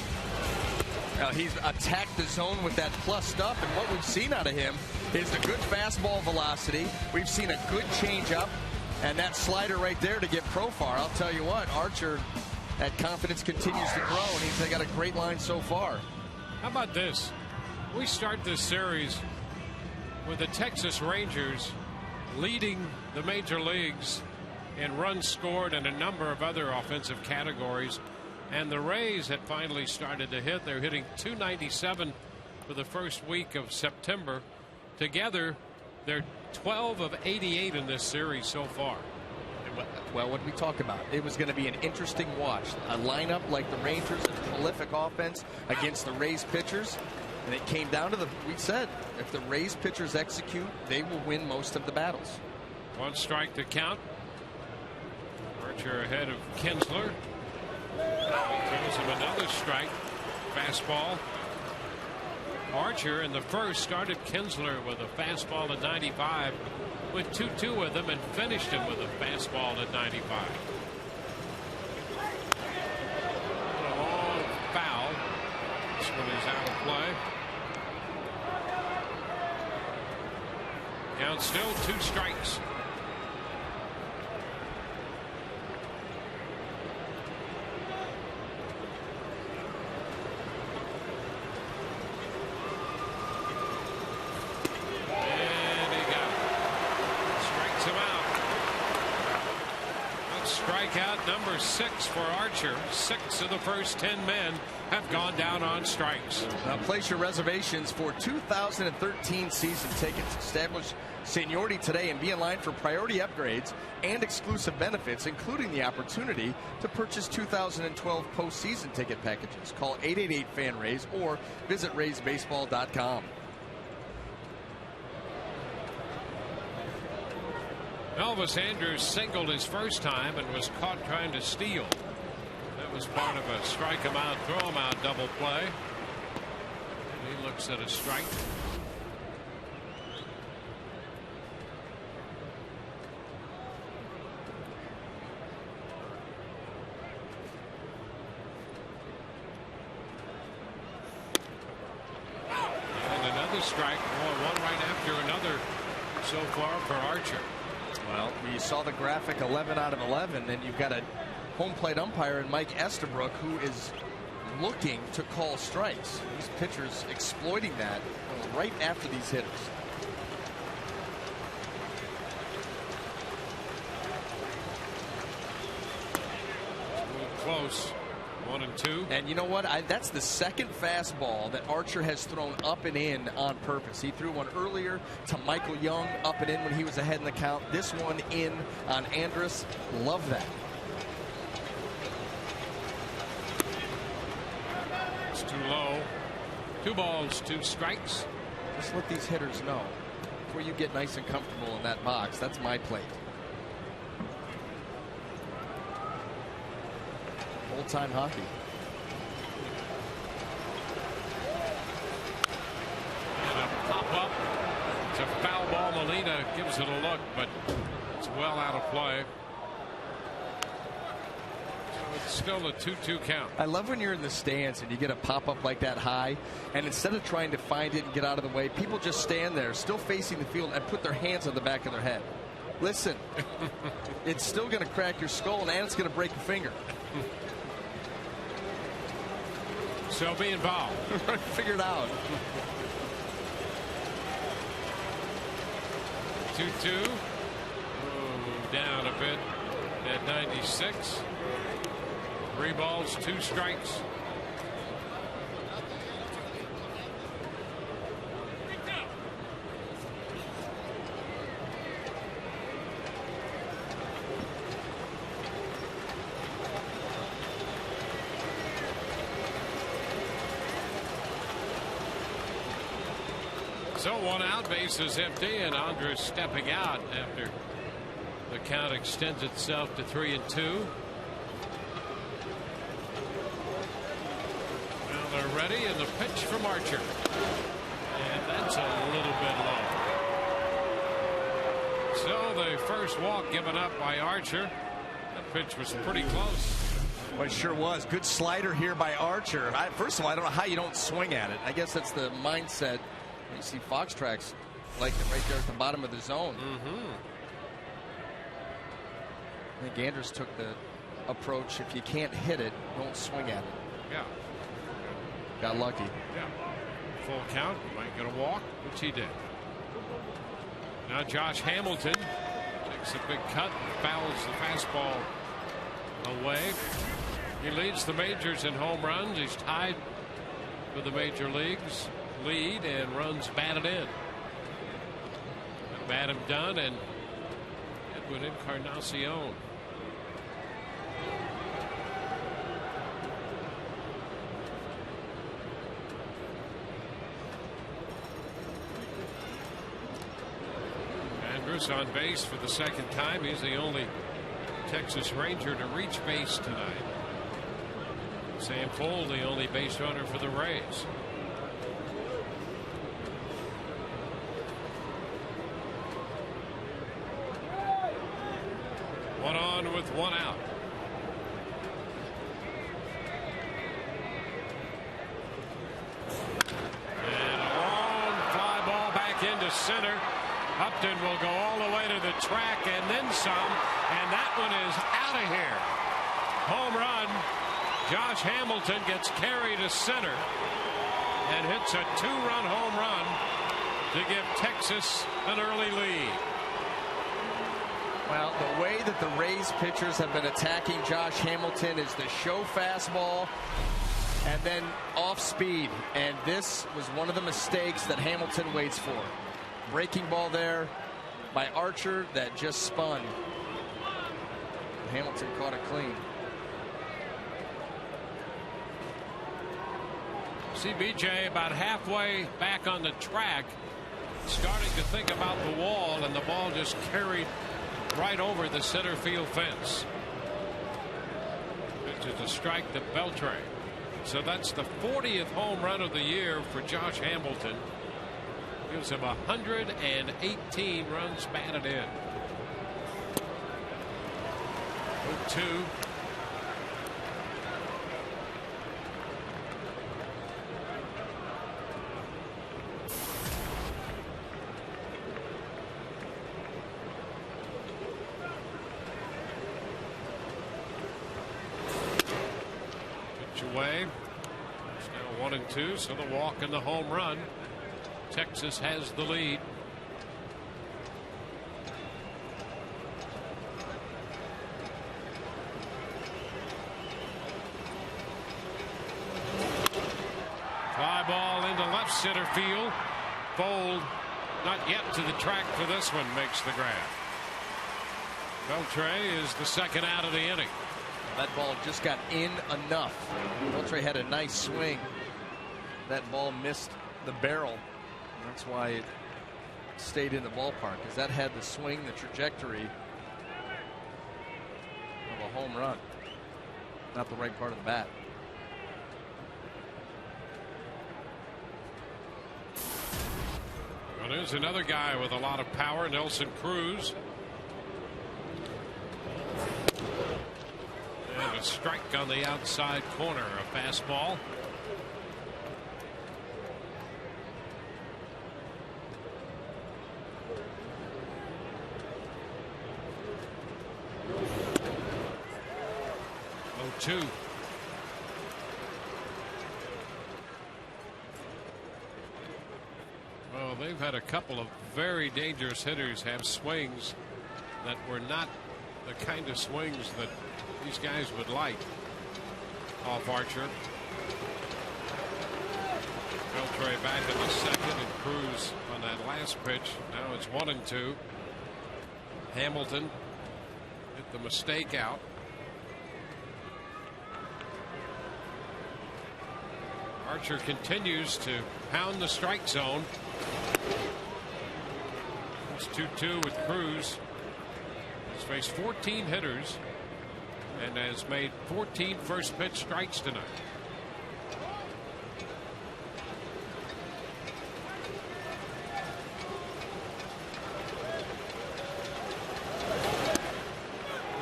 He's attacked the zone with that plus stuff, and what we've seen out of him is the good fastball velocity. We've seen a good changeup, and that slider right there to get profile. I'll tell you what, Archer, that confidence continues to grow, and he's got a great line so far. How about this? We start this series with the Texas Rangers leading the major leagues in runs scored and a number of other offensive categories. And the Rays had finally started to hit. They're hitting .297 for the first week of September. Together, they're 12 of 88 in this series so far. Well, what did we talk about? It was going to be an interesting watch. A lineup like the Rangers, a prolific offense against the Rays pitchers. And it came down to we said, if the Rays pitchers execute, they will win most of the battles. 1 strike to count. Archer ahead of Kinsler. Throws him another strike. Fastball. Archer in the first started Kinsler with a fastball at 95. Went 2-2 with him and finished him with a fastball at 95. A long foul. This one is out of play. Count still 2 strikes. Strikeout number 6 for Archer. 6 of the first 10 men have gone down on strikes. Now place your reservations for 2013 season tickets. Establish seniority today and be in line for priority upgrades and exclusive benefits, including the opportunity to purchase 2012 postseason ticket packages. Call 888-FAN-RAYS or visit RaysBaseball.com. Elvis Andrus singled his first time and was caught trying to steal. That was part of a strike him out, throw him out double play. And he looks at a strike. the strike. One right after another so far for Archer. Well, you saw the graphic 11 out of 11, and you've got a home plate umpire in Mike Estabrook who is looking to call strikes. These pitchers exploiting that right after these hitters. Close. 1-2. And you know what? That's the second fastball that Archer has thrown up and in on purpose. He threw one earlier to Michael Young up and in when he was ahead in the count. This one in on Andrus. Love that. It's too low. 2 balls, 2 strikes. Just let these hitters know before you get nice and comfortable in that box. That's my plate. Old-time hockey. And a pop-up. It's a foul ball. Molina gives it a look, but it's well out of play. So it's still a 2-2 count. I love when you're in the stands and you get a pop-up like that high, and instead of trying to find it and get out of the way, people just stand there, still facing the field, and put their hands on the back of their head. Listen, it's still going to crack your skull, and it's going to break your finger. So be involved. Figure it out. 2-2. Down a bit at 96. 3 balls, 2 strikes. So 1 out, base is empty, and Andrus stepping out after the count extends itself to 3-2. Well, they're ready, and the pitch from Archer. And that's a little bit low. So the first walk given up by Archer. That pitch was pretty close. Well, it sure was. Good slider here by Archer. First of all, I don't know how you don't swing at it. I guess that's the mindset. You see Fox Tracks like it right there at the bottom of the zone. I think Andrus took the approach, if you can't hit it, don't swing at it. Yeah. Got lucky. Yeah. Full count. Might get a walk, which he did. Now Josh Hamilton takes a big cut and fouls the fastball away. He leads the majors in home runs. He's tied for the major leagues lead and runs batted in. Bat him done, and Edwin Encarnacion. Andrus on base for the second time. He's the only Texas Ranger to reach base tonight. Sam Fuld, the only base runner for the Rays. One on with 1 out. And a long fly ball back into center. Upton will go all the way to the track and then some, and that one is out of here. Home run. Josh Hamilton gets carried to center and hits a 2-run home run to give Texas an early lead. Well, the way that the Rays pitchers have been attacking Josh Hamilton is the show fastball and then off speed. And this was one of the mistakes that Hamilton waits for. Breaking ball there by Archer that just spun. Hamilton caught it clean. CBJ about halfway back on the track, starting to think about the wall, and the ball just carried right over the center field fence. Which is a strike to Beltre. So that's the 40th home run of the year for Josh Hamilton. Gives him 118 runs batted in. 0-2. Pitch away. It's now 1-2, so the walk and the home run. Texas has the lead. Fly ball into left center field. Fold not yet to the track for this one. Makes the grab. Beltre is the second out of the inning. That ball just got in enough. Beltre had a nice swing. That ball missed the barrel. That's why it stayed in the ballpark, because that had the swing, the trajectory of a home run. Not the right part of the bat. Well, there's another guy with a lot of power, Nelson Cruz. And a strike on the outside corner, a fastball. Two. Well, they've had a couple of very dangerous hitters have swings that were not the kind of swings that these guys would like off Archer. Beltre back in the second, and Cruz on that last pitch. Now it's 1-2. Hamilton hit the mistake out. Archer continues to pound the strike zone. It's 2-2 with Cruz. He's faced 14 hitters and has made 14 first pitch strikes tonight.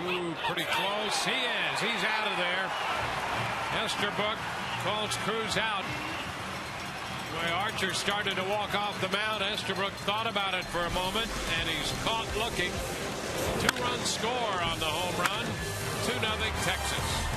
Ooh, pretty close. He is. He's out of there. Esterbrook calls Cruz out. The way Archer started to walk off the mound, Esterbrook thought about it for a moment, and he's caught looking. 2-run score on the home run. 2-0 Texas.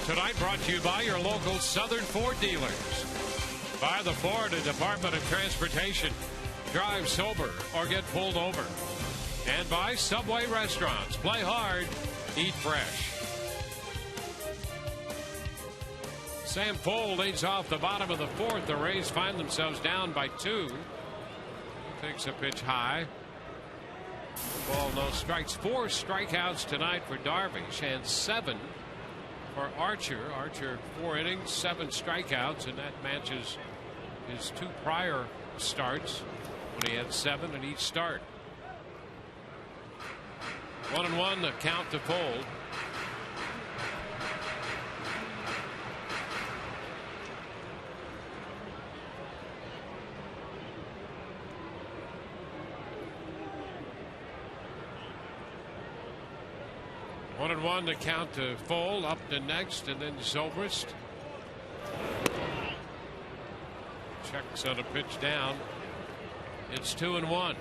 Tonight brought to you by your local Southern Ford dealers. By the Florida Department of Transportation. Drive sober or get pulled over. And by Subway Restaurants. Play hard, eat fresh. Sam Fole leads off the bottom of the fourth. The Rays find themselves down by 2. Takes a pitch high. Ball, no strikes. 4 strikeouts tonight for Darvish and 7 for Archer. Archer 4 innings, 7 strikeouts, and that matches his 2 prior starts when he had 7 in each start. 1-1 the count to Fold. 1-1 to count to full. Upton next, and then Zobrist. Checks on a pitch down. It's 2-1.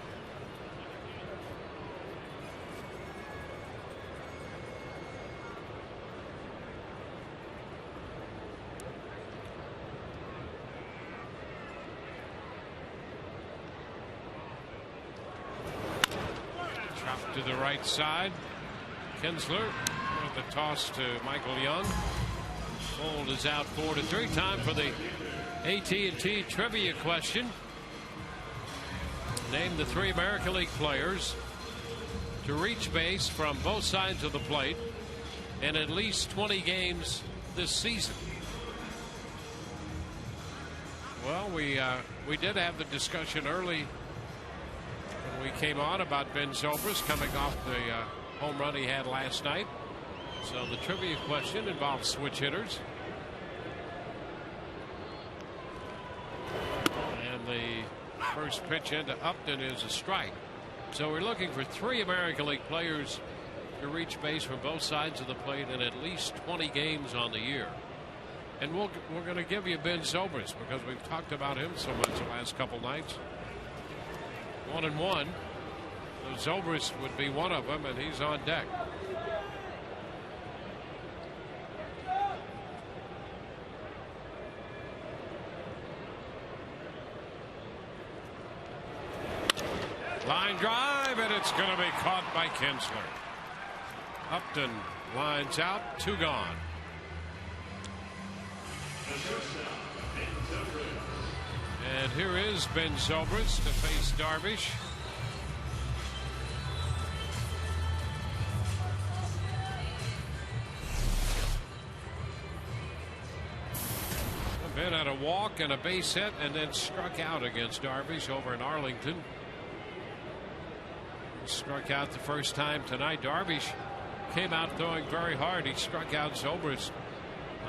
Chop to the right side. Kinsler with the toss to Michael Young. Fold is out 4-3. Time for the AT&T trivia question. Name the 3 American League players to reach base from both sides of the plate in at least 20 games this season. Well, we did have the discussion early when we came on about Ben Zobrist coming off the home run he had last night. So the trivia question involves switch hitters. And the first pitch into Upton is a strike. So we're looking for 3 American League players to reach base from both sides of the plate in at least 20 games on the year. And we're going to give you Ben Zobrist because we've talked about him so much the last couple nights. 1-1. So Zobrist would be one of them, and he's on deck. Line drive, and it's going to be caught by Kinsler. Upton lines out, 2 gone. And here is Ben Zobrist to face Darvish. Ben had a walk and a base hit and then struck out against Darvish over in Arlington. Struck out the first time tonight. Darvish came out throwing very hard. He struck out Zobrist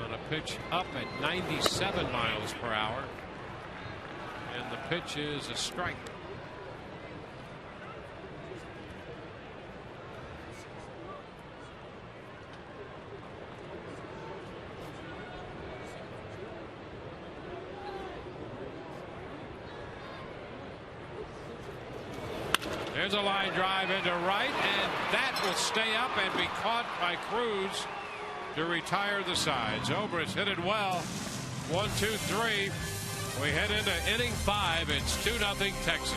on a pitch up at 97 miles per hour. And the pitch is a strike. There's a line drive into right, and that will stay up and be caught by Cruz to retire the side. Zobrist hit it well. 1, 2, 3. We head into inning 5. It's 2-0 Texas.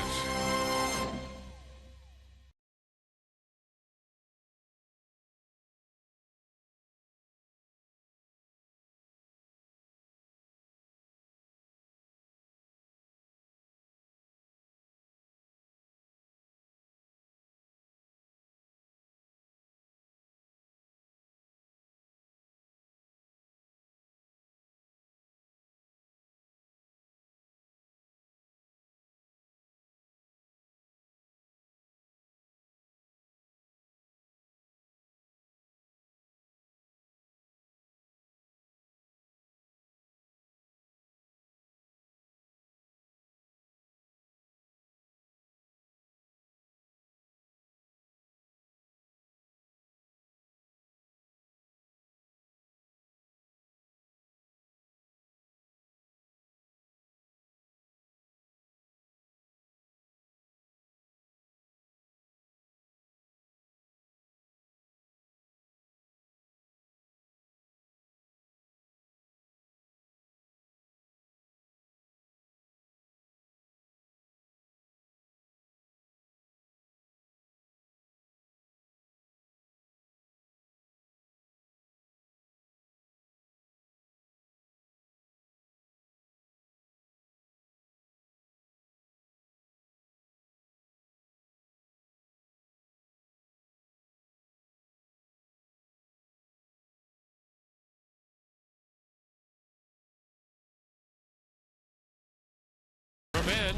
Men,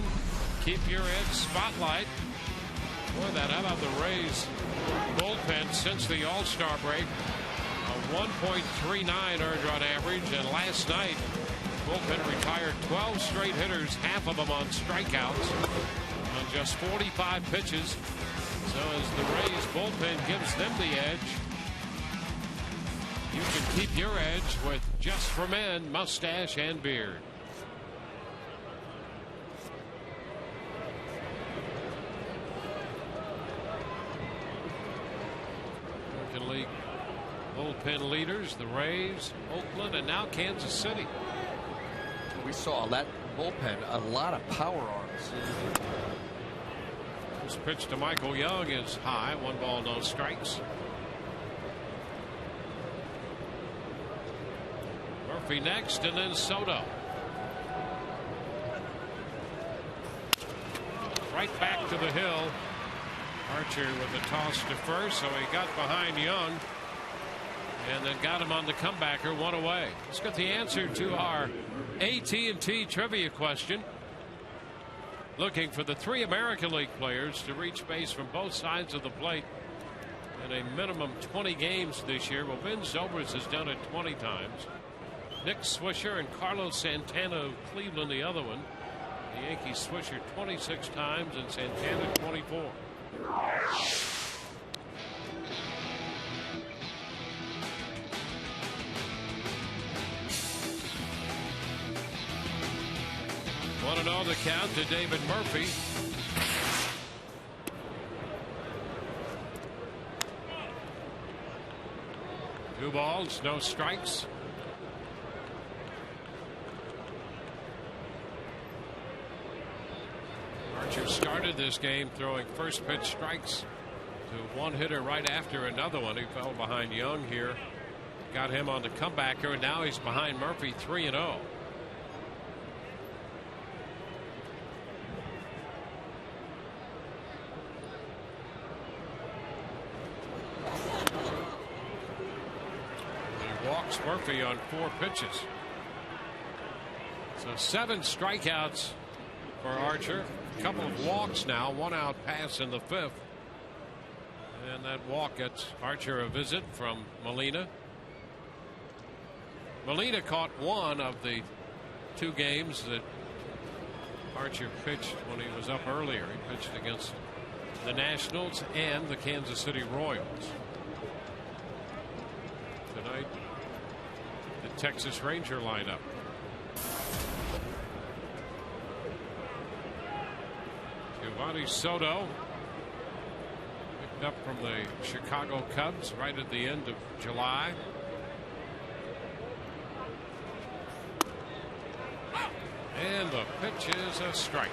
keep your edge spotlight. Boy, how about the Rays bullpen since the All-Star break? A 1.39 earned run average, and last night bullpen retired 12 straight hitters, half of them on strikeouts on just 45 pitches. So as the Rays bullpen gives them the edge, You can keep your edge with Just for Men mustache and beard. American League bullpen leaders, the Rays, Oakland, and now Kansas City. We saw that bullpen, a lot of power arms. This pitch to Michael Young is high. 1 ball, no strikes. Murphy next, and then Soto. Right back to the hill. Archer with a toss to first, so he got behind Young and then got him on the comebacker, 1 away. Let's get the answer to our AT&T trivia question. Looking for the 3 American League players to reach base from both sides of the plate in a minimum 20 games this year. Well, Ben Zobrist has done it 20 times. Nick Swisher and Carlos Santana of Cleveland, the other one. The Yankees Swisher 26 times and Santana 24. Want to know the count to David Murphy. Two balls, no strikes. Archer started this game throwing first pitch strikes to one hitter right after another one. He fell behind Young here. Got him on the comebacker, and now he's behind Murphy 3-0. He walks Murphy on 4 pitches. So 7 strikeouts for Archer. A couple of walks now, 1 out pass in the 5th. And that walk gets Archer a visit from Molina. Molina caught 1 of the 2 games that Archer pitched when he was up earlier. He pitched against the Nationals and the Kansas City Royals. Tonight, the Texas Ranger lineup. Giovanni Soto, picked up from the Chicago Cubs right at the end of July. And the pitch is a strike.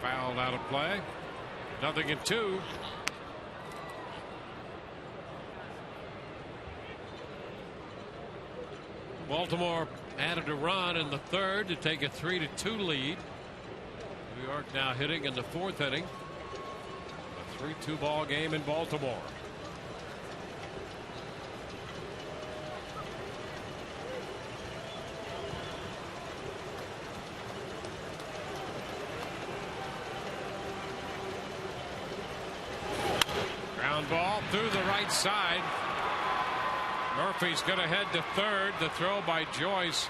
Fouled out of play. 0-2. Baltimore added a run in the 3rd to take a 3-2 lead. New York now hitting in the 4th inning. A 3-2 ball game in Baltimore. Ground ball through the right side. Murphy's going to head to 3rd. The throw by Joyce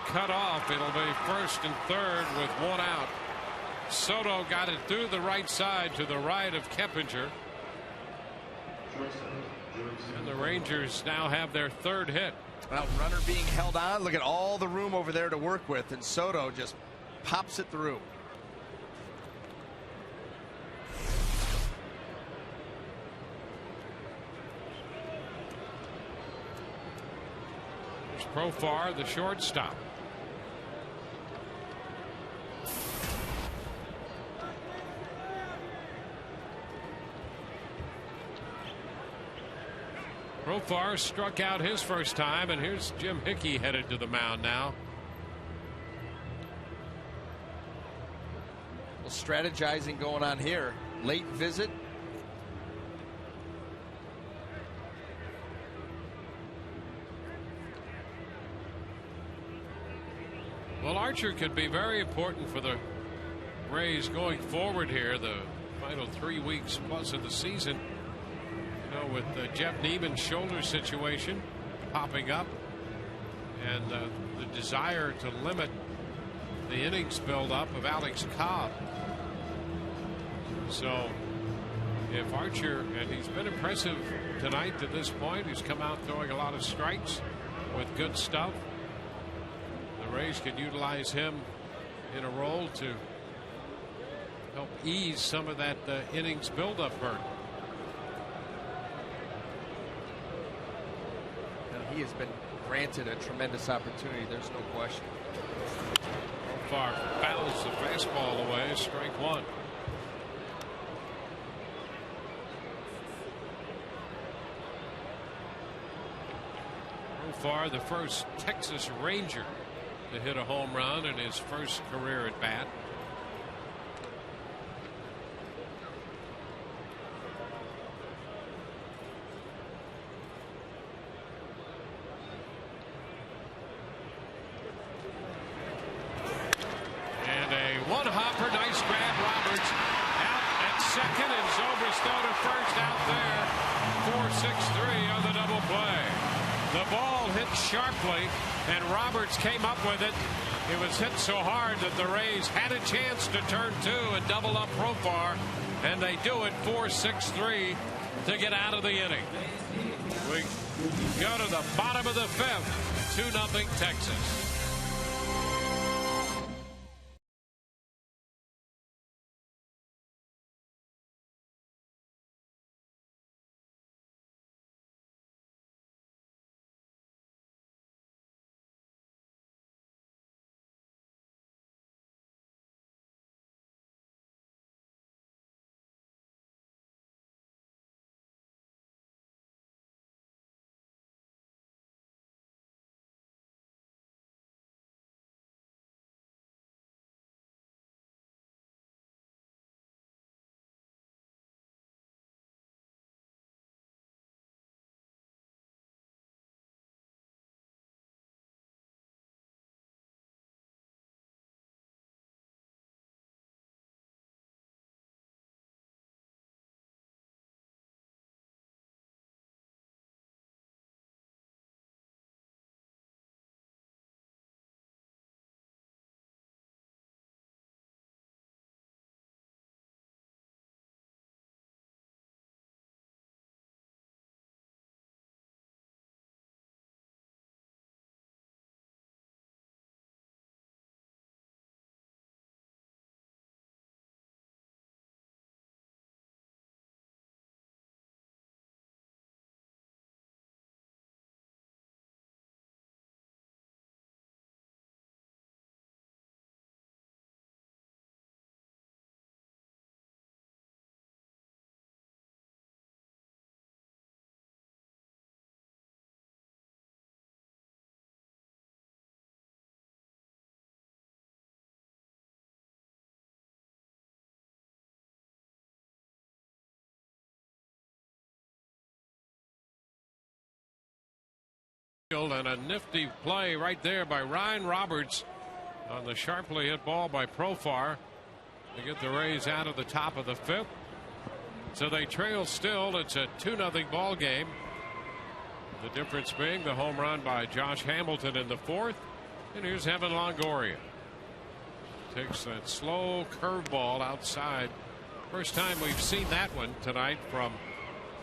cut off. It'll be 1st and 3rd with 1 out. Soto got it through the right side to the right of Keppinger. And the Rangers now have their 3rd hit. Well, runner being held on. Look at all the room over there to work with, and Soto just pops it through. Profar, the shortstop. Profar struck out his first time, and here's Jim Hickey headed to the mound now. Well, strategizing going on here. Late visit. Well, Archer could be very important for the Rays going forward here. The final 3 weeks plus of the season. You know, with Jeff Neiman's shoulder situation popping up and the desire to limit the innings buildup of Alex Cobb. So if Archer, and he's been impressive tonight to this point, he's come out throwing a lot of strikes with good stuff. The Rays could utilize him in a role to help ease some of that innings buildup hurt. And he has been granted a tremendous opportunity. There's no question. Far fouls the fastball away. Strike one. Far the first Texas Ranger to hit a home run in his first career at bat. And a one-hopper, nice grab. Roberts out at second, and Zobrist throw to first out there. 4-6-3 on the double play. The ball hit sharply, and Roberts came up with it. It was hit so hard that the Rays had a chance to turn two and double up Profar, and they do it 4-6-3 to get out of the inning. We go to the bottom of the fifth, 2-0 Texas. And a nifty play right there by Ryan Roberts on the sharply hit ball by Profar to get the Rays out of the top of the fifth. So they trail still. It's a 2-0 ball game. The difference being the home run by Josh Hamilton in the fourth. And here's Evan Longoria. Takes that slow curveball outside. First time we've seen that one tonight from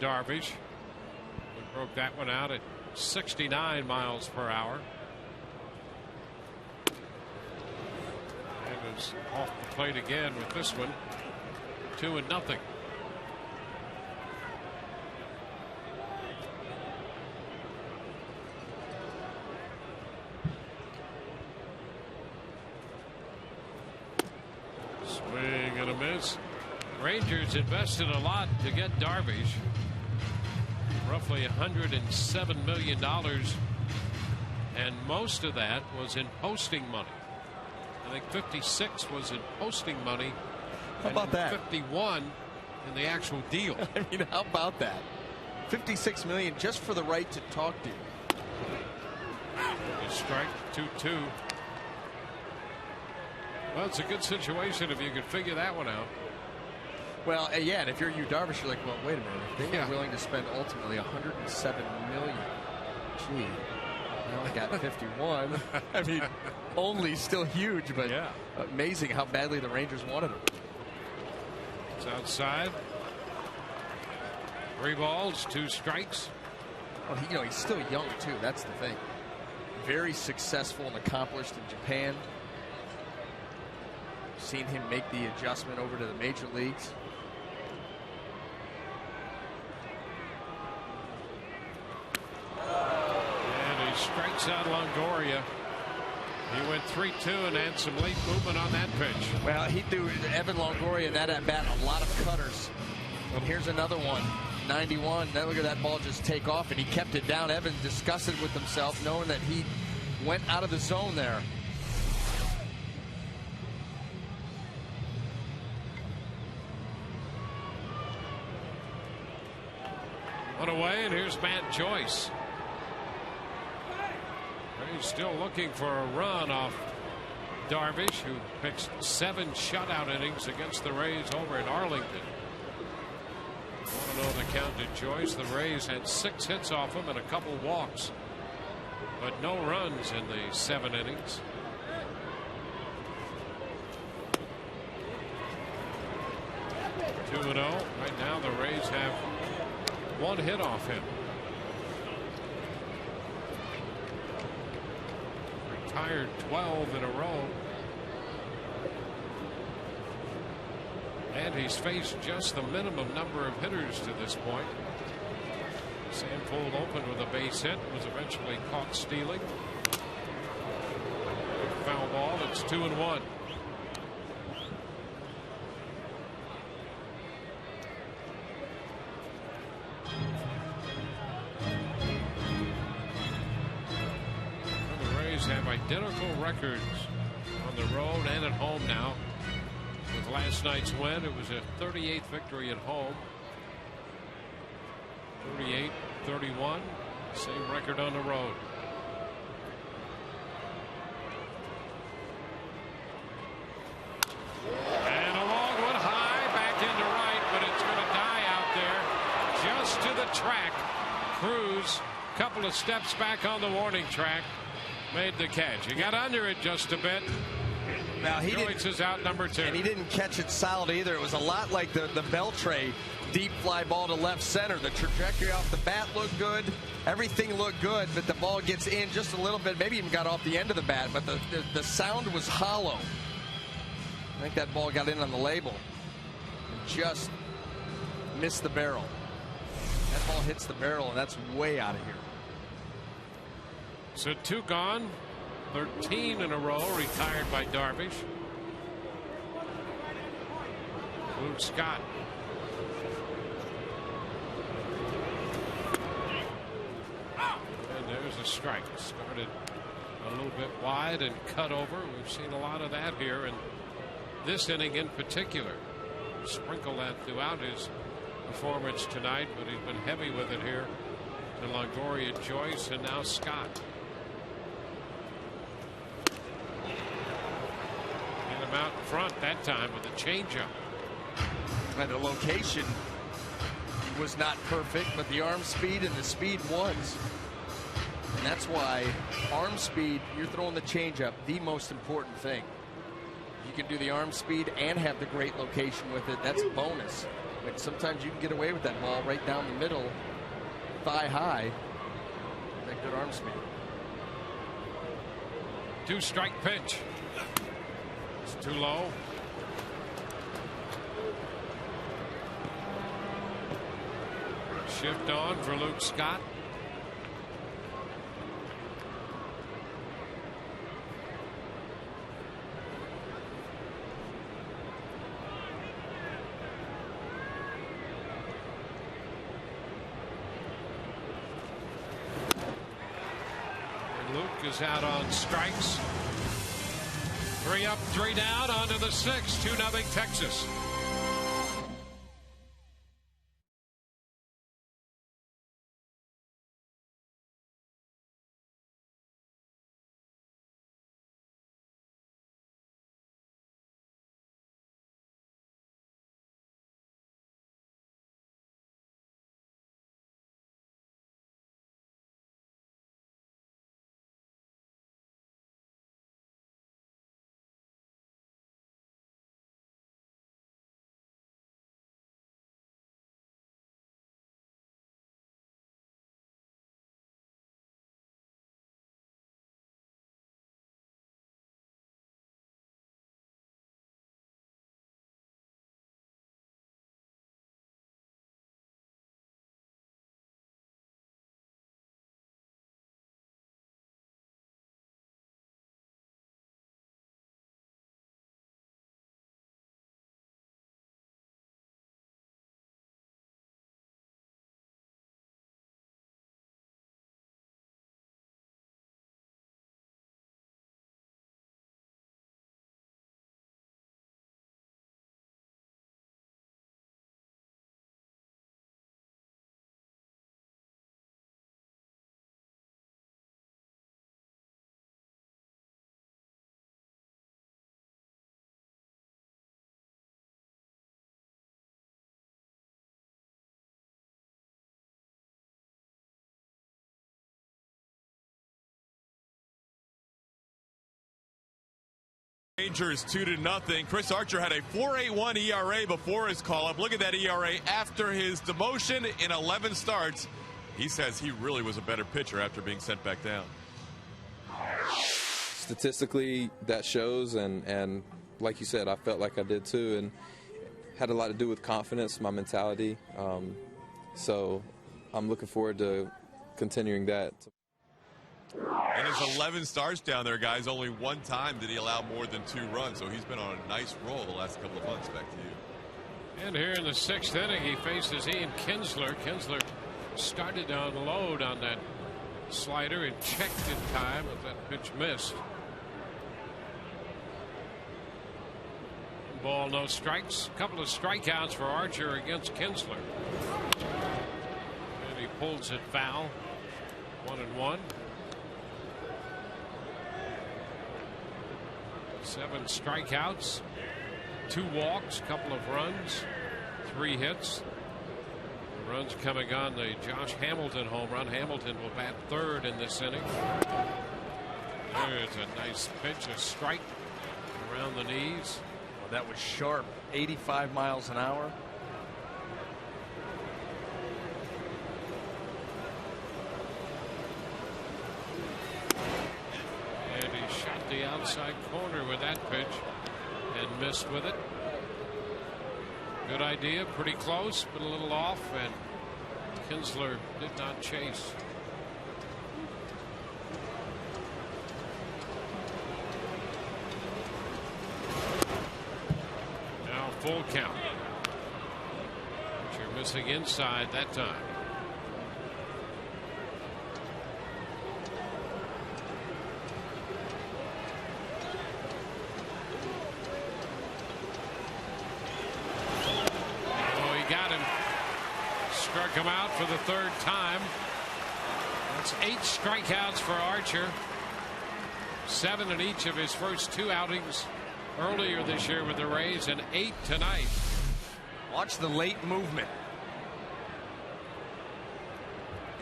Darvish. We broke that one out at 69 miles per hour. And is off the plate again with this one. 2-0. Swing and a miss. Rangers invested a lot to get Darvish. Roughly $107 million, and most of that was in posting money. I think 56 was in posting money. How about that? 51 in the actual deal. I mean, how about that? 56 million just for the right to talk to you. A strike, 2-2. Well, it's a good situation if you could figure that one out. Well, yeah, and if you're Darvish, you're like, well, wait a minute. If they were willing to spend ultimately $107 million, gee, I only got 51. I mean, only still huge, but amazing how badly the Rangers wanted him. It's outside. 3 balls, 2 strikes. Well, he's still young too. That's the thing. Very successful and accomplished in Japan. Seen him make the adjustment over to the major leagues. And he strikes out Longoria. He went 3-2 and had some late movement on that pitch. Well, he threw Evan Longoria in that at bat a lot of cutters. And here's another one. 91. Now look at that ball just take off, and he kept it down. Evan disgusted with himself, knowing that he went out of the zone there. One away, and here's Matt Joyce. He's still looking for a run off Darvish, who pitched 7 shutout innings against the Rays over in Arlington. Want to know the count to Joyce. The Rays had 6 hits off him and a couple walks, but no runs in the 7 innings. Two and 0. Right now the Rays have 1 hit off him. Retired 12 in a row. And he's faced just the minimum number of hitters to this point. Sam pulled open with a base hit, was eventually caught stealing. Foul ball. It's 2-1. The Rays have identical records on the road and at home now. With last night's win, it was a 38th victory at home. 38-31, same record on the road. And a long one high, back into right, but it's going to die out there just to the track. Cruz, couple of steps back on the warning track, made the catch. He got under it just a bit. Now Joyce is out, number 2. And he didn't catch it solid either. It was a lot like the Beltre deep fly ball to left center. The trajectory off the bat looked good. Everything looked good, but the ball gets in just a little bit. Maybe even got off the end of the bat, but the sound was hollow. I think that ball got in on the label and just missed the barrel. That ball hits the barrel, and that's way out of here. So 2 gone. 13 in a row retired by Darvish. Luke Scott. And there's a strike. Started a little bit wide and cut over. We've seen a lot of that here in this inning in particular. Sprinkle that throughout his performance tonight, but he's been heavy with it here to Longoria, Joyce, and now Scott. Out in front that time with a changeup. And the location was not perfect, but the arm speed and the speed was. And that's why arm speed, you're throwing the changeup, the most important thing. You can do the arm speed and have the great location with it. That's a bonus. But sometimes you can get away with that ball right down the middle, thigh high. That good arm speed. 2-strike pitch. It's too low. Shift on for Luke Scott. And Luke is out on strikes. 3 up, 3 down, on to the 6th. 2-0 Texas. Rangers 2-0. Chris Archer had a 4.81 ERA before his call-up. Look at that ERA after his demotion in 11 starts. He says he really was a better pitcher after being sent back down. Statistically, that shows, and like you said, I felt like I did too, and had a lot to do with confidence, my mentality. So I'm looking forward to continuing that. In his 11 starts down there, guys, only one time did he allow more than 2 runs, so he's been on a nice roll the last couple of months. Back to you. And here in the 6th inning, he faces Ian Kinsler. Kinsler started to unload on that slider and checked in time, but that pitch missed. Ball, no strikes. A couple of strikeouts for Archer against Kinsler. And he pulls it foul. 1-1. 7 strikeouts, 2 walks, couple of runs, 3 hits. The runs coming on the Josh Hamilton home run. Hamilton will bat 3rd in this inning. There's a nice pitch, a strike around the knees. Well, that was sharp. 85 miles an hour. And he shot the outside corner with that pitch and missed with it. Good idea, pretty close, but a little off, and Kinsler did not chase. Now full count. But you're missing inside that time. Struck him out for the 3rd time. That's 8 strikeouts for Archer. 7 in each of his first 2 outings earlier this year with the Rays, and 8 tonight. Watch the late movement.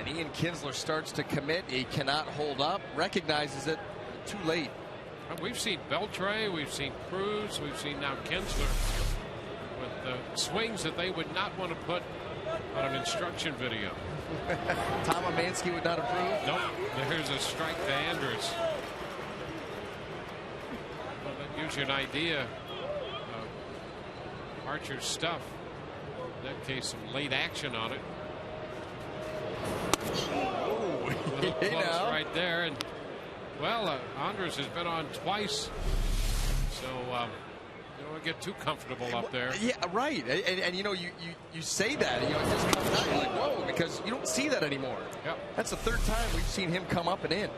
And Ian Kinsler starts to commit. He cannot hold up. Recognizes it too late. We've seen Beltre, we've seen Cruz, we've seen now Kinsler with the swings that they would not want to put on an instruction video. Tom Amansky would not approve. Nope. There's a strike to Andrus. Well, that gives you an idea of Archer's stuff. In that case, some late action on it. Oh, a little close right there. And well, Andrus has been on twice, so you don't want to get too comfortable up there. Yeah, right. And you know, you say that, and, you know, it just comes out, you're like, whoa, because you don't see that anymore. Yep. That's the 3rd time we've seen him come up and in. And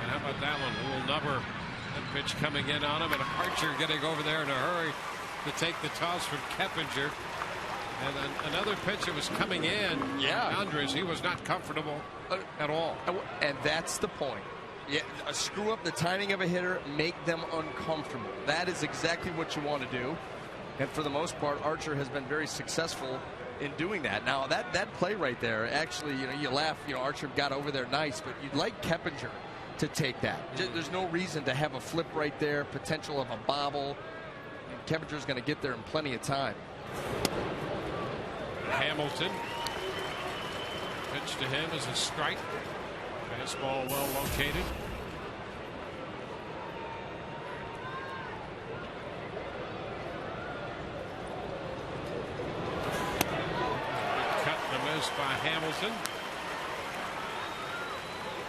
how about that one? Will Nubber, that pitch coming in on him, and Archer getting over there in a hurry to take the toss from Keppinger. And then another pitch that was coming in. Yeah. Andrus, he was not comfortable at all. And that's the point. Yeah, screw up the timing of a hitter, make them uncomfortable. That is exactly what you want to do. And for the most part, Archer has been very successful in doing that. Now, that play right there, actually, you know, you laugh, you know, Archer got over there nice, but you'd like Keppinger to take that. There's no reason to have a flip right there, potential of a bobble. Keppinger's going to get there in plenty of time. Hamilton. Pitch to him is a strike. Fastball well located. Cut and a miss by Hamilton.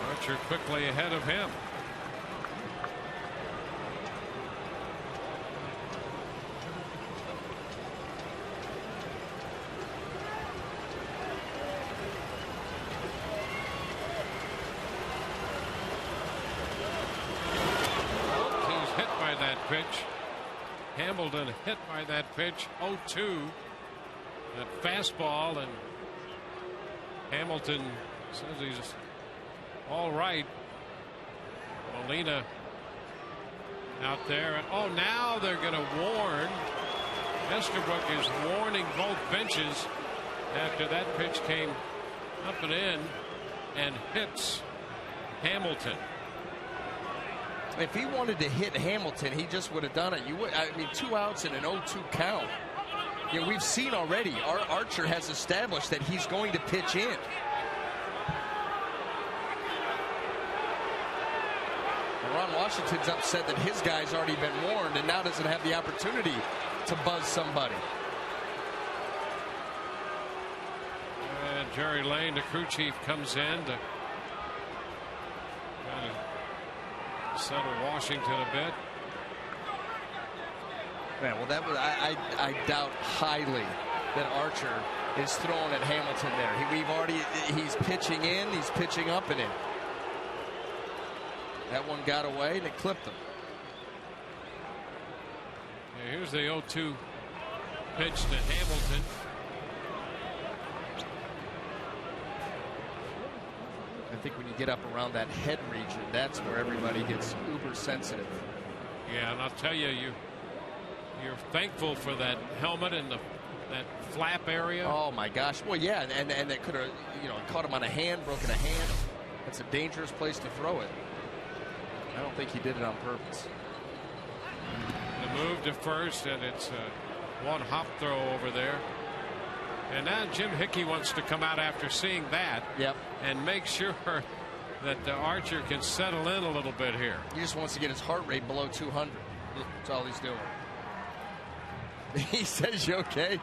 Archer quickly ahead of him. Pitch. Hamilton hit by that pitch. 0-2. That fastball, and Hamilton says he's all right. Molina out there. And oh, now they're going to warn. Estabrook is warning both benches after that pitch came up and in and hits Hamilton. If he wanted to hit Hamilton, he just would have done it. I mean, 2 outs and an 0-2 count. You know, we've seen already, Archer has established that he's going to pitch in. Ron Washington's upset that his guy's already been warned and now doesn't have the opportunity to buzz somebody. And Jerry Lane, the crew chief, comes in to kind of settle Washington a bit. Yeah, well, that was, I doubt highly that Archer is throwing at Hamilton there. He's pitching in, he's pitching up and in. That one got away and it clipped him. Yeah, here's the 0-2 pitch to Hamilton. I think when you get up around that head region, that's where everybody gets uber sensitive. Yeah, and I'll tell you, you're thankful for that helmet and that flap area. Oh my gosh! Well, yeah, and it could have, caught him on a hand, broken a hand. That's a dangerous place to throw it. I don't think he did it on purpose. The move to first, and it's a one hop throw over there. And now Jim Hickey wants to come out after seeing that. Yep. And make sure that Archer can settle in a little bit here. He just wants to get his heart rate below 200. That's all he's doing. He says, "You okay?"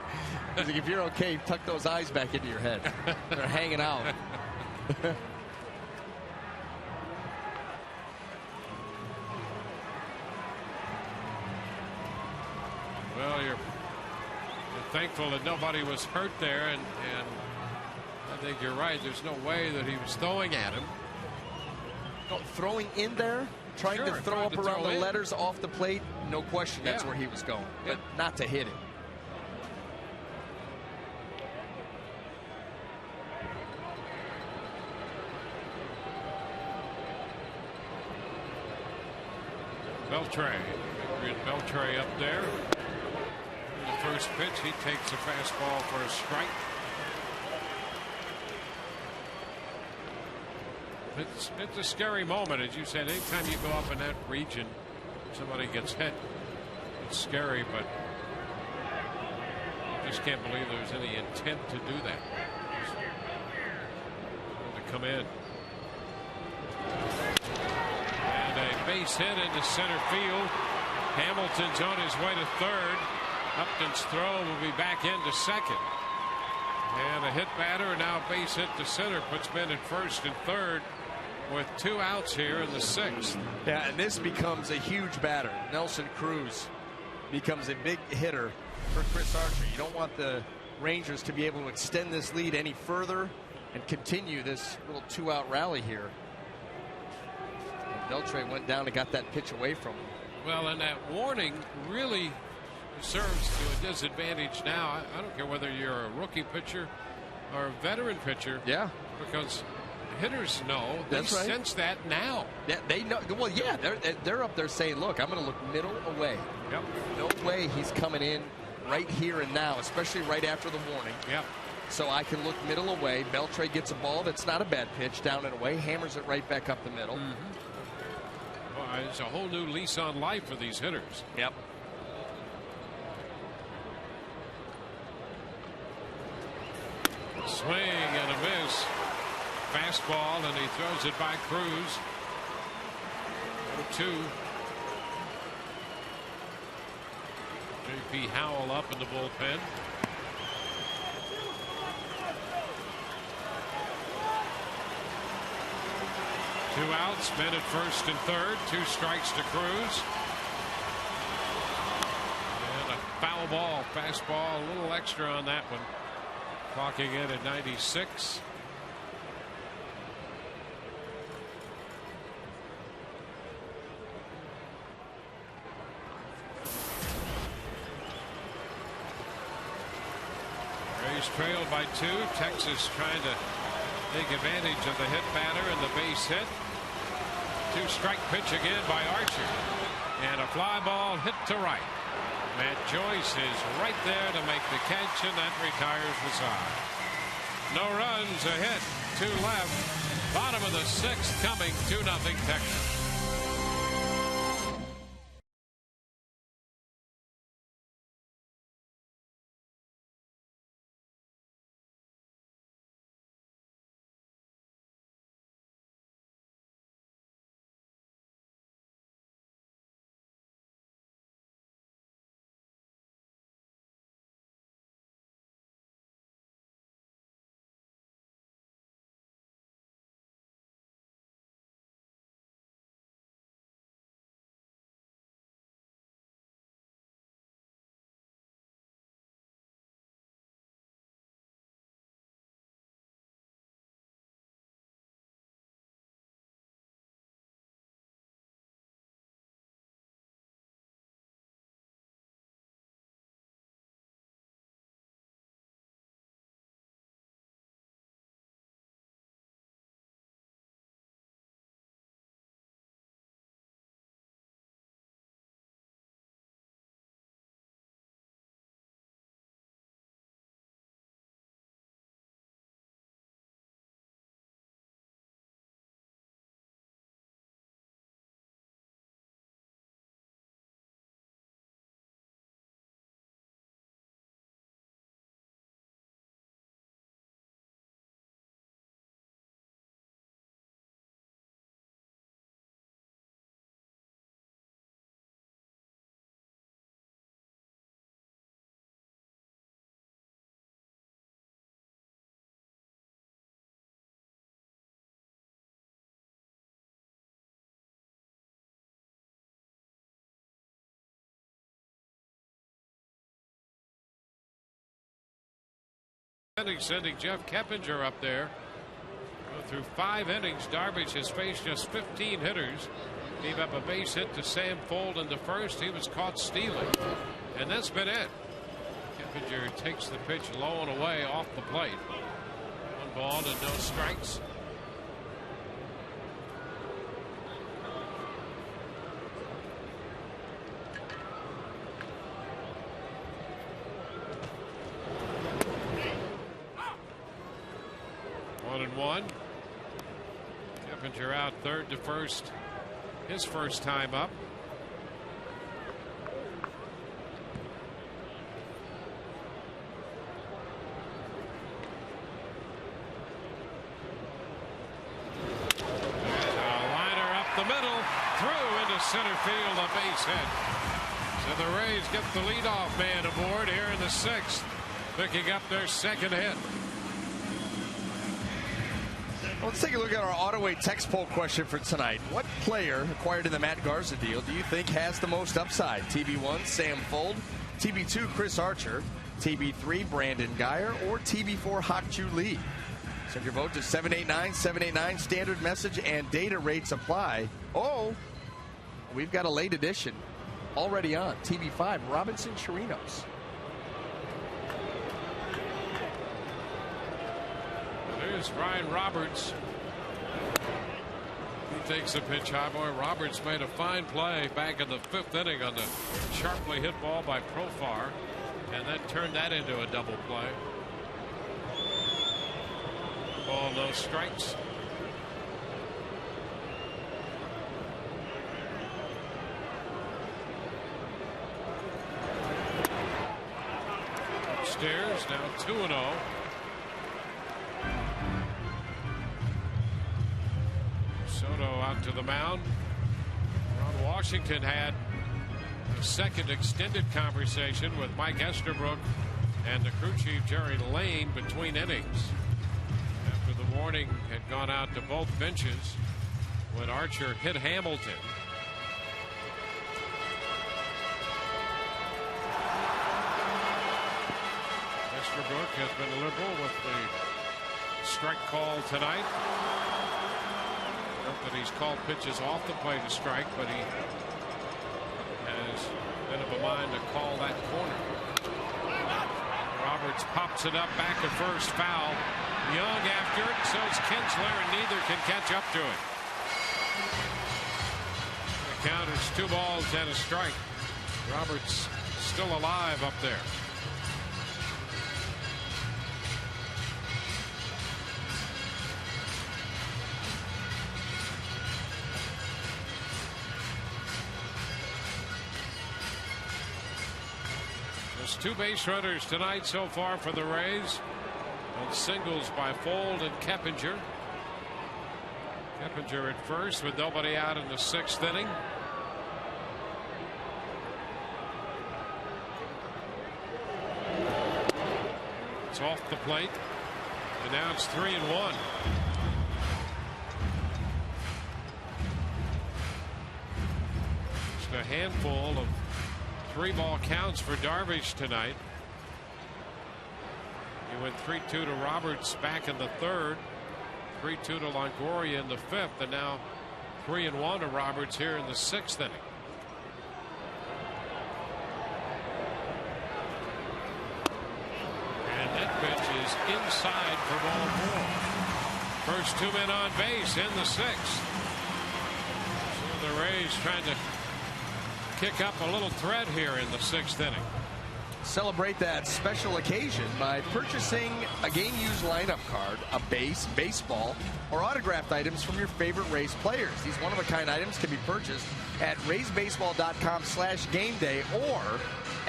He's like, "If you're okay, tuck those eyes back into your head. They're hanging out." Well, you're thankful that nobody was hurt there, and I think you're right. There's no way that he was throwing at him. Throwing in there, trying to throw up around the letters off the plate, no question that's where he was going, but not to hit him. Beltre up there. The first pitch, he takes a fastball for a strike. It's a scary moment, as you said. Anytime you go up in that region, somebody gets hit, it's scary, but I just can't believe there's any intent to do that. To come in. And a base hit into center field. Hamilton's on his way to third. Upton's throw will be back into second. And a hit batter, and now a base hit to center puts Ben at first and third with 2 outs here in the 6th. Yeah, and this becomes a huge batter. Nelson Cruz becomes a big hitter for Chris Archer. You don't want the Rangers to be able to extend this lead any further and continue this little 2-out rally here. And Beltre went down and got that pitch away from him. Well, and that warning really serves to a disadvantage now. I don't care whether you're a rookie pitcher or a veteran pitcher. Yeah. Because hitters know. That's right. They sense that now. Yeah, they know. Well, yeah, they're up there saying, "Look, I'm going to look middle away. Yep. No way he's coming in right here and now, especially right after the warning. Yep. So I can look middle away. Beltre gets a ball that's not a bad pitch down and away, hammers it right back up the middle. Well, it's a whole new lease on life for these hitters. Yep. Swing and a miss. Fastball, and he throws it by Cruz. 0-2. J.P. Howell up in the bullpen. Two outs, men at first and third. 2 strikes to Cruz. And a foul ball, fastball, a little extra on that one. Clocking in at 96. Rays trailed by 2. Texas trying to take advantage of the hit batter and the base hit. 2-strike pitch again by Archer. And a fly ball hit to right. Matt Joyce is right there to make the catch, and that retires the side. No runs, a hit, 2 left. Bottom of the 6th coming, 2-0 Texas. Sending Jeff Keppinger up there. Through 5 innings, Darvish has faced just 15 hitters. Gave up a base hit to Sam Fuld in the first. He was caught stealing, and that's been it. Keppinger takes the pitch low and away off the plate. 1 ball and no strikes. One and one. Keppinger out third to first. His first time up. Liner up the middle, through into center field, a base hit. So the Rays get the leadoff man aboard here in the 6th, picking up their 2nd hit. Well, let's take a look at our AutoWay text poll question for tonight. What player acquired in the Matt Garza deal do you think has the most upside? TB1, Sam Fuld, TB2, Chris Archer, TB3, Brandon Geyer, or TB4, Hak-Ju Lee? Send your vote to 789-789. Standard message and data rates apply. Oh, we've got a late edition already on. TB5, Robinson Chirinos. There's Ryan Roberts. He takes a pitch high. Boy, Roberts made a fine play back in the 5th inning on the sharply hit ball by Profar, and that turned that into a double play. Ball, no strikes. Upstairs, now 2-0. Soto out to the mound. Ron Washington had a second extended conversation with Mike Estabrook and the crew chief Jerry Lane between innings, after the warning had gone out to both benches when Archer hit Hamilton. Estabrook has been liberal with the strike call tonight. That he's called pitches off the plate to strike, but he has been of a mind to call that corner. Roberts pops it up back at first, foul. Young after it, so is Kinsler, and neither can catch up to it. The count is 2 balls and a strike. Roberts still alive up there. There's 2 base runners tonight so far for the Rays, and singles by Fuld and Keppinger. Keppinger at first with nobody out in the 6th inning. It's off the plate, and now it's 3-1. Just a handful of 3-ball counts for Darvish tonight. He went 3-2 to Roberts back in the 3rd, 3-2 to Longoria in the 5th, and now 3-1 to Roberts here in the 6th inning. And that pitch is inside for ball 4. First 2 men on base in the 6th. So the Rays trying to kick up a little thread here in the 6th inning. Celebrate that special occasion by purchasing a game-used lineup card, a base, baseball, or autographed items from your favorite Rays players. These one-of-a-kind items can be purchased at RaysBaseball.com/gameday or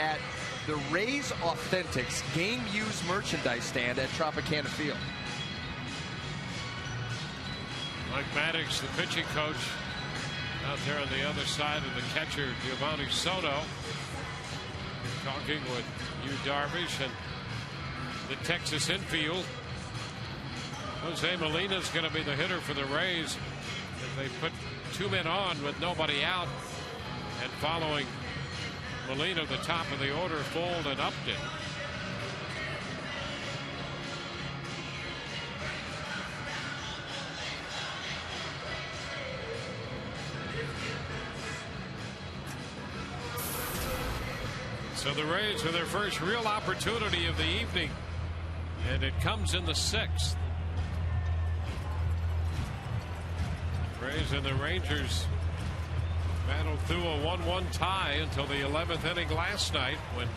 at the Rays Authentics game-used merchandise stand at Tropicana Field. Mike Maddox, the pitching coach, out there on the other side of the catcher, Giovanni Soto, talking with Yu Darvish and the Texas infield. Jose Molina's going to be the hitter for the Rays as they put 2 men on with nobody out, and following Molina, the top of the order, Fuld and Upton. So the Rays with their first real opportunity of the evening, and it comes in the 6th. Rays and the Rangers battled through a 1-1 tie until the 11th inning last night when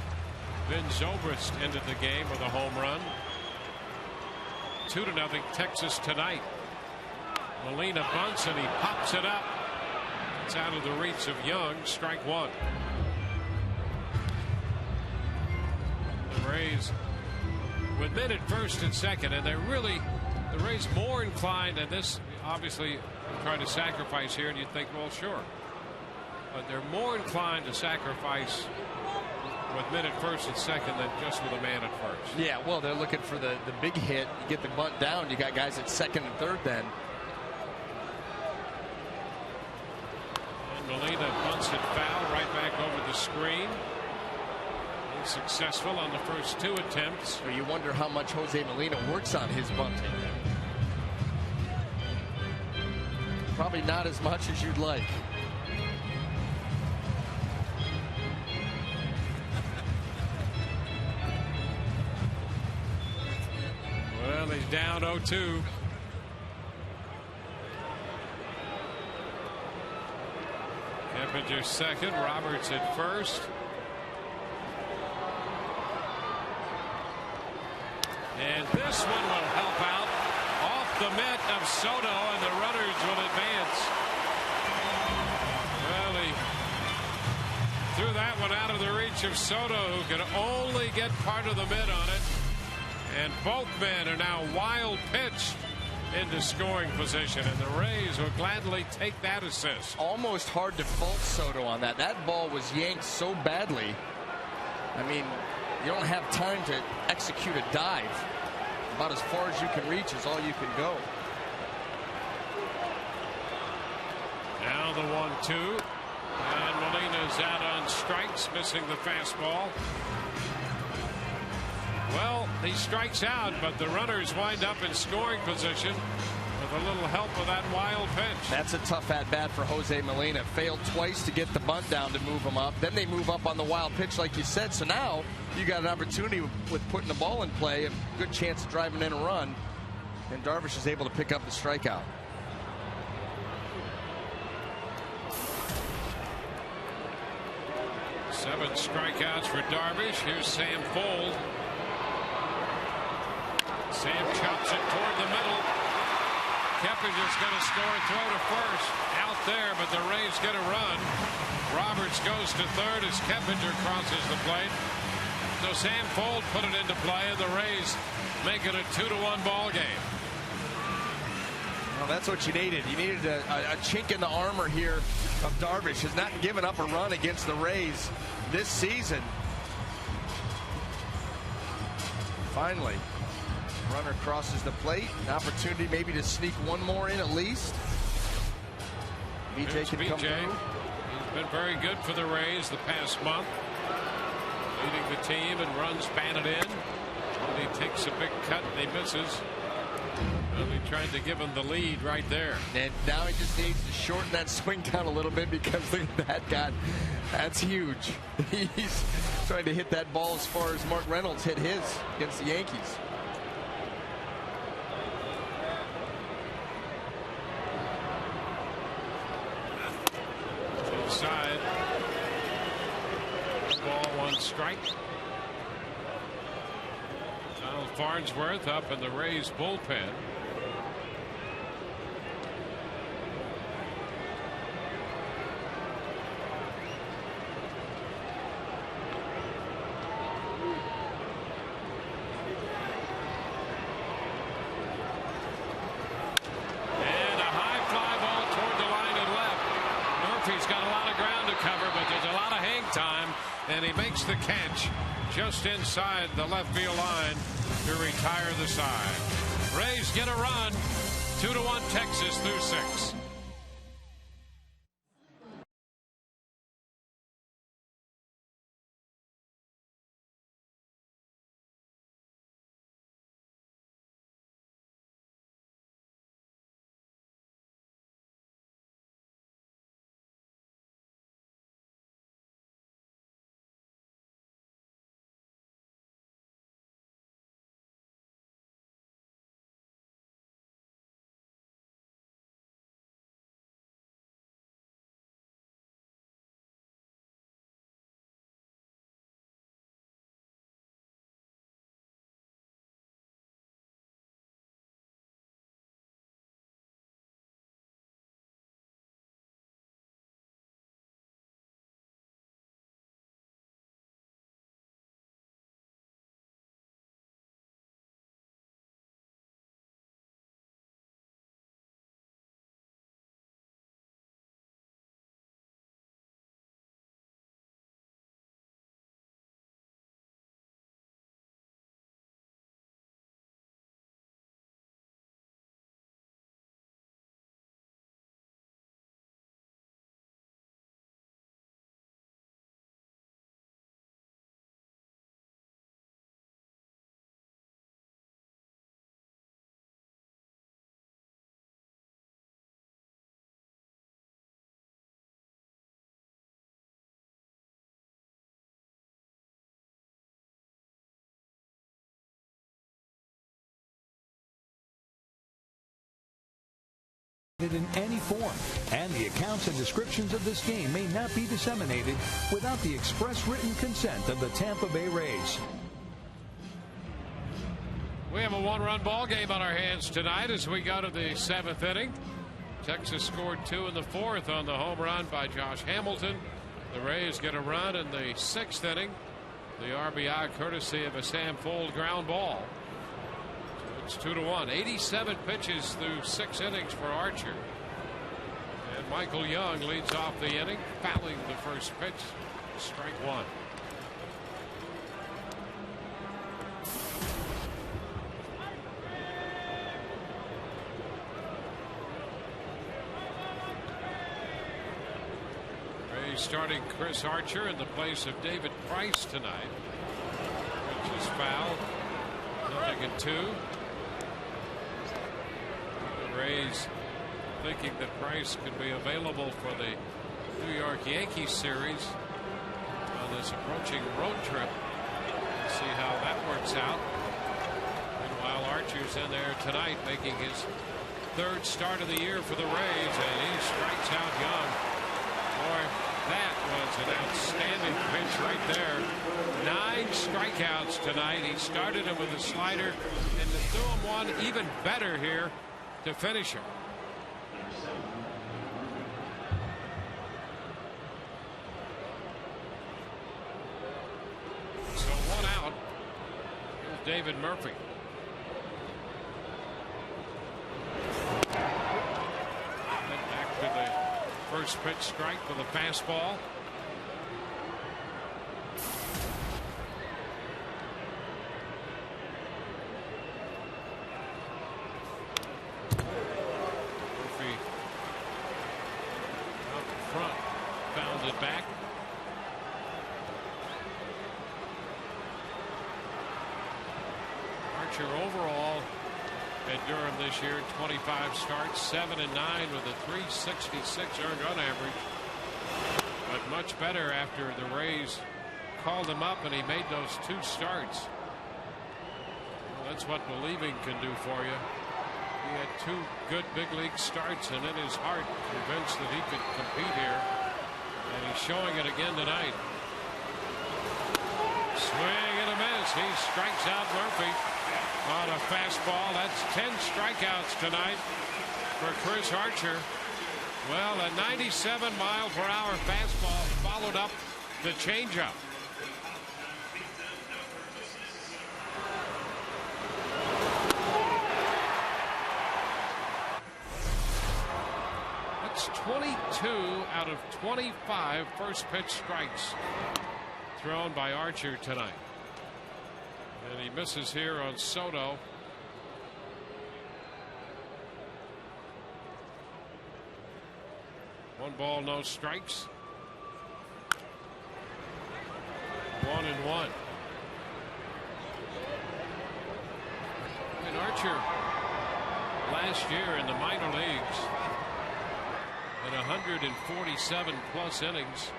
Ben Zobrist ended the game with a home run. 2-0 Texas tonight. Molina bunts and he pops it up. It's out of the reach of Young. Strike one. The Rays with men at first and second, and they're really the Rays more inclined, and this obviously trying to sacrifice here, and you'd think, well, sure, but they're more inclined to sacrifice with men at first and second than just with a man at first. Yeah, well, they're looking for the big hit. You get the bunt down, you got guys at second and third then. And Molina bunts it foul right back over the screen. Successful on the first 2 attempts. So you wonder how much Jose Molina works on his bunting. Probably not as much as you'd like. Well, he's down 0-2. Keppinger second, Roberts at first. And this one will help out off the mitt of Soto, and the runners will advance. Well, he threw that one out of the reach of Soto, who could only get part of the mitt on it. And both men are now wild pitched into scoring position, and the Rays will gladly take that assist. Almost hard to fault Soto on that. That ball was yanked so badly. I mean, you don't have time to execute a dive. About as far as you can reach is all you can go. Now the 1-2. And Molina's out on strikes, missing the fastball. Well, he strikes out, but the runners wind up in scoring position with a little help of that wild pitch. That's a tough at-bat for Jose Molina. Failed twice to get the bunt down to move him up. Then they move up on the wild pitch like you said. So now you got an opportunity with putting the ball in play, a good chance of driving in a run. And Darvish is able to pick up the strikeout. Seven strikeouts for Darvish. Here's Sam Fuld. Sam chops it toward the middle. Keppinger's going to score, throw to first. Out there, but the Rays get a run. Roberts goes to third as Keppinger crosses the plate. So Sam Fuld put it into play, and the Rays make it a 2-1 ball game. Well, that's what you needed. You needed a chink in the armor here of Darvish. Has not given up a run against the Rays this season. Finally, runner crosses the plate. An opportunity maybe to sneak one more in at least. BJ can come through. He's been very good for the Rays the past month, leading the team and runs batted in. And he takes a big cut and he misses. Well, he tried to give him the lead right there. And now he just needs to shorten that swing down a little bit, because look at that guy. That's huge. He's trying to hit that ball as far as Mark Reynolds hit his against the Yankees. Inside. Ball, one strike. Donald Farnsworth up in the Rays bullpen. And he makes the catch just inside the left field line to retire the side. Rays get a run. 2-1 Texas through 6. in any form, and the accounts and descriptions of this game may not be disseminated without the express written consent of the Tampa Bay Rays. We have a one-run ball game on our hands tonight as we go to the 7th inning. Texas scored 2 in the 4th on the home run by Josh Hamilton. The Rays get a run in the 6th inning. The RBI courtesy of a Sam Fuld ground ball. So it's 2-1. 87 pitches through 6 innings for Archer. And Michael Young leads off the inning, fouling the first pitch. Strike 1. Starting Chris Archer in the place of David Price tonight, which is foul. 0-2. The Rays thinking that Price could be available for the New York Yankees series on this approaching road trip. Let's see how that works out. Meanwhile, Archer's in there tonight making his 3rd start of the year for the Rays, and he strikes out Young. Boy, that was an outstanding pitch right there. 9 strikeouts tonight. He started him with a slider and threw him one even better here to finish him. So 1 out. Here's David Murphy. Back to the first pitch strike with a fastball. Murphy out in front, fouled it back. Archer overall at Durham this year, 25 starts, 7-9 with a 366 earned run average. But much better after the Rays called him up and he made those 2 starts. Well, that's what believing can do for you. He had 2 good big league starts, and in his heart convinced that he could compete here. And he's showing it again tonight. Swing and a miss. He strikes out Murphy on a fastball. That's 10 strikeouts tonight for Chris Archer. Well, a 97-mile-per-hour fastball followed up the changeup. That's 22 out of 25 first pitch strikes thrown by Archer tonight. And he misses here on Soto. One ball, no strikes. 1-1. And Archer last year in the minor leagues in 147 plus innings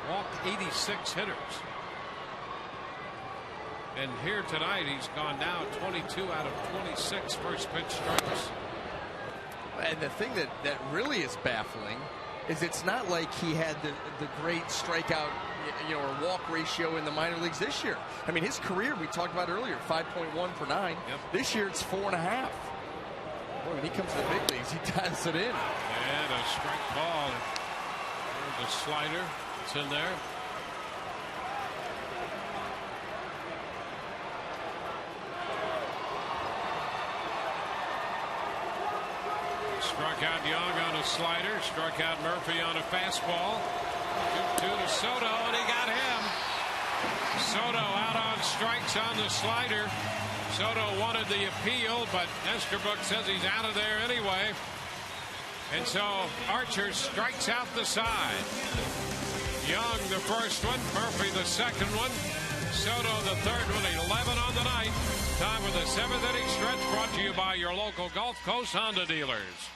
walked 86 hitters. And here tonight he's gone now 22 out of 26 first pitch strikes. And the thing that really is baffling is it's not like he had the great strikeout, or walk ratio in the minor leagues this year. I mean, his career, we talked about earlier, 5.1 per 9. Yep. This year it's 4.5. Boy, when he comes to the big leagues, he dials it in. And a strike ball. There's a slider. It's in there. Struck out Young on a slider. Struck out Murphy on a fastball. 2-2 to Soto, and he got him. Soto out on strikes on the slider. Soto wanted the appeal, but Estabrook says he's out of there anyway. And so Archer strikes out the side. Young the first one, Murphy the second one, Soto the third one. 11 on the night. Time for the 7th inning stretch, brought to you by your local Gulf Coast Honda dealers.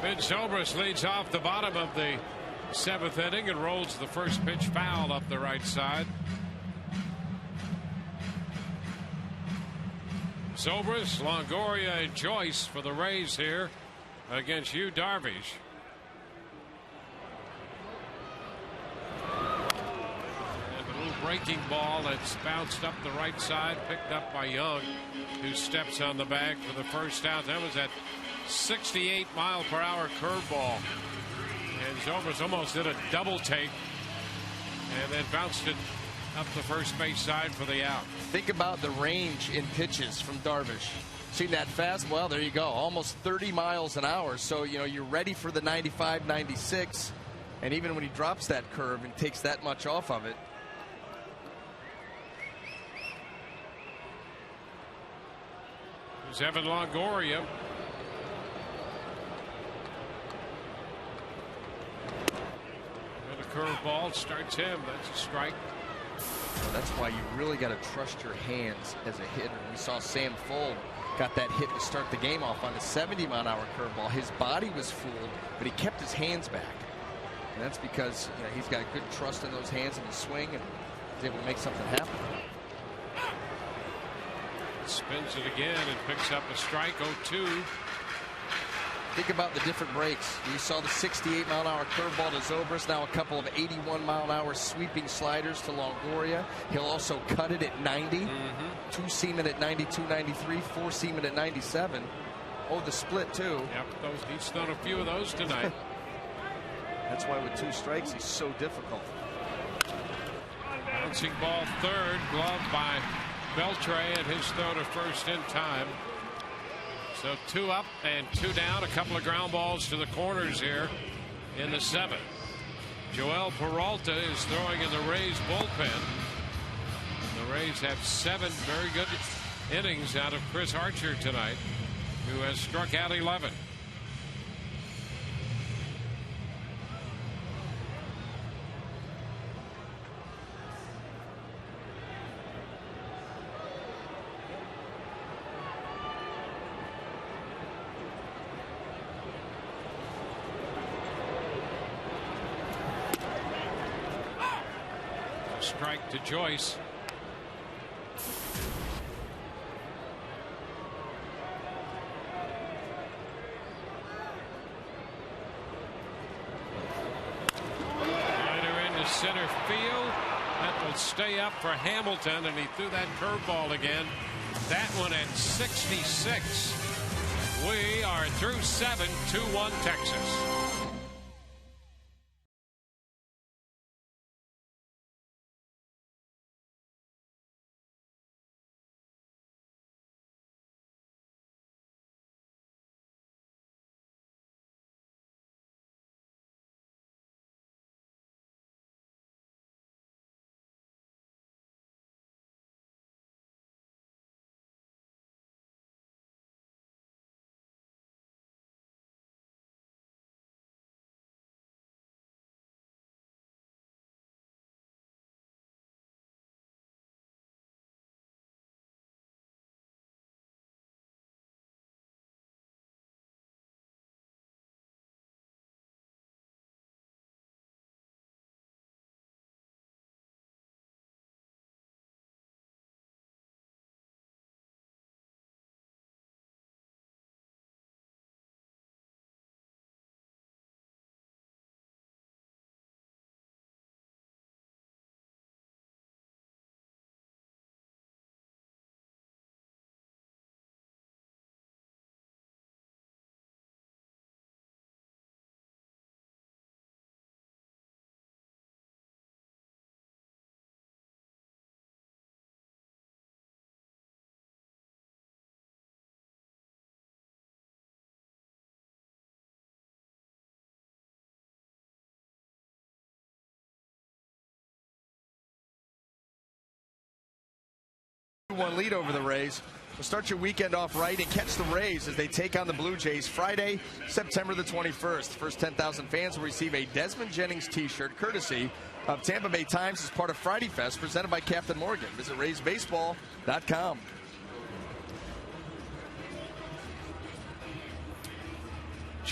Ben Zobrist leads off the bottom of the 7th inning and rolls the first pitch foul up the right side. Zobrist, Longoria, and Joyce for the Rays here against Yu Darvish. And a little breaking ball that's bounced up the right side, picked up by Young, who steps on the bag for the first out. That was that 68-mile-per-hour curveball. And Zobrist almost did a double take and then bounced it up the first base side for the out. Think about the range in pitches from Darvish. Seen that fast? Well, there you go. Almost 30 miles an hour. So, you know, you're ready for the 95, 96. And even when he drops that curve and takes that much off of it. There's Evan Longoria. And a curveball starts him. That's a strike. That's why you really got to trust your hands as a hitter. We saw Sam Fold got that hit to start the game off on a 70-mile-an-hour curveball. His body was fooled, but he kept his hands back. And that's because he's got good trust in those hands in the swing and is able to make something happen. Spins it again and picks up a strike. 0-2. Think about the different breaks. You saw the 68-mile-an-hour curveball to Zobrist. Now a couple of 81-mile-an-hour sweeping sliders to Longoria. He'll also cut it at 90. Two seamen at 92, 93. Four seamen at 97. Oh, the split too. Yep, he's done a few of those tonight. That's why with 2 strikes he's so difficult. Bouncing ball third, gloved by Beltre, and his throw to first in time. So 2 up and 2 down. A couple of ground balls to the corners here in the 7th. Joel Peralta is throwing in the Rays bullpen. The Rays have 7 very good innings out of Chris Archer tonight, who has struck out 11. Strike to Joyce. Liner into center field. That will stay up for Hamilton, and he threw that curveball again. That one at 66. We are through 7, 2-1 Texas. One lead over the Rays. We'll start your weekend off right and catch the Rays as they take on the Blue Jays Friday, September the 21st. First 10,000 fans will receive a Desmond Jennings t-shirt courtesy of Tampa Bay Times as part of Friday Fest presented by Captain Morgan. Visit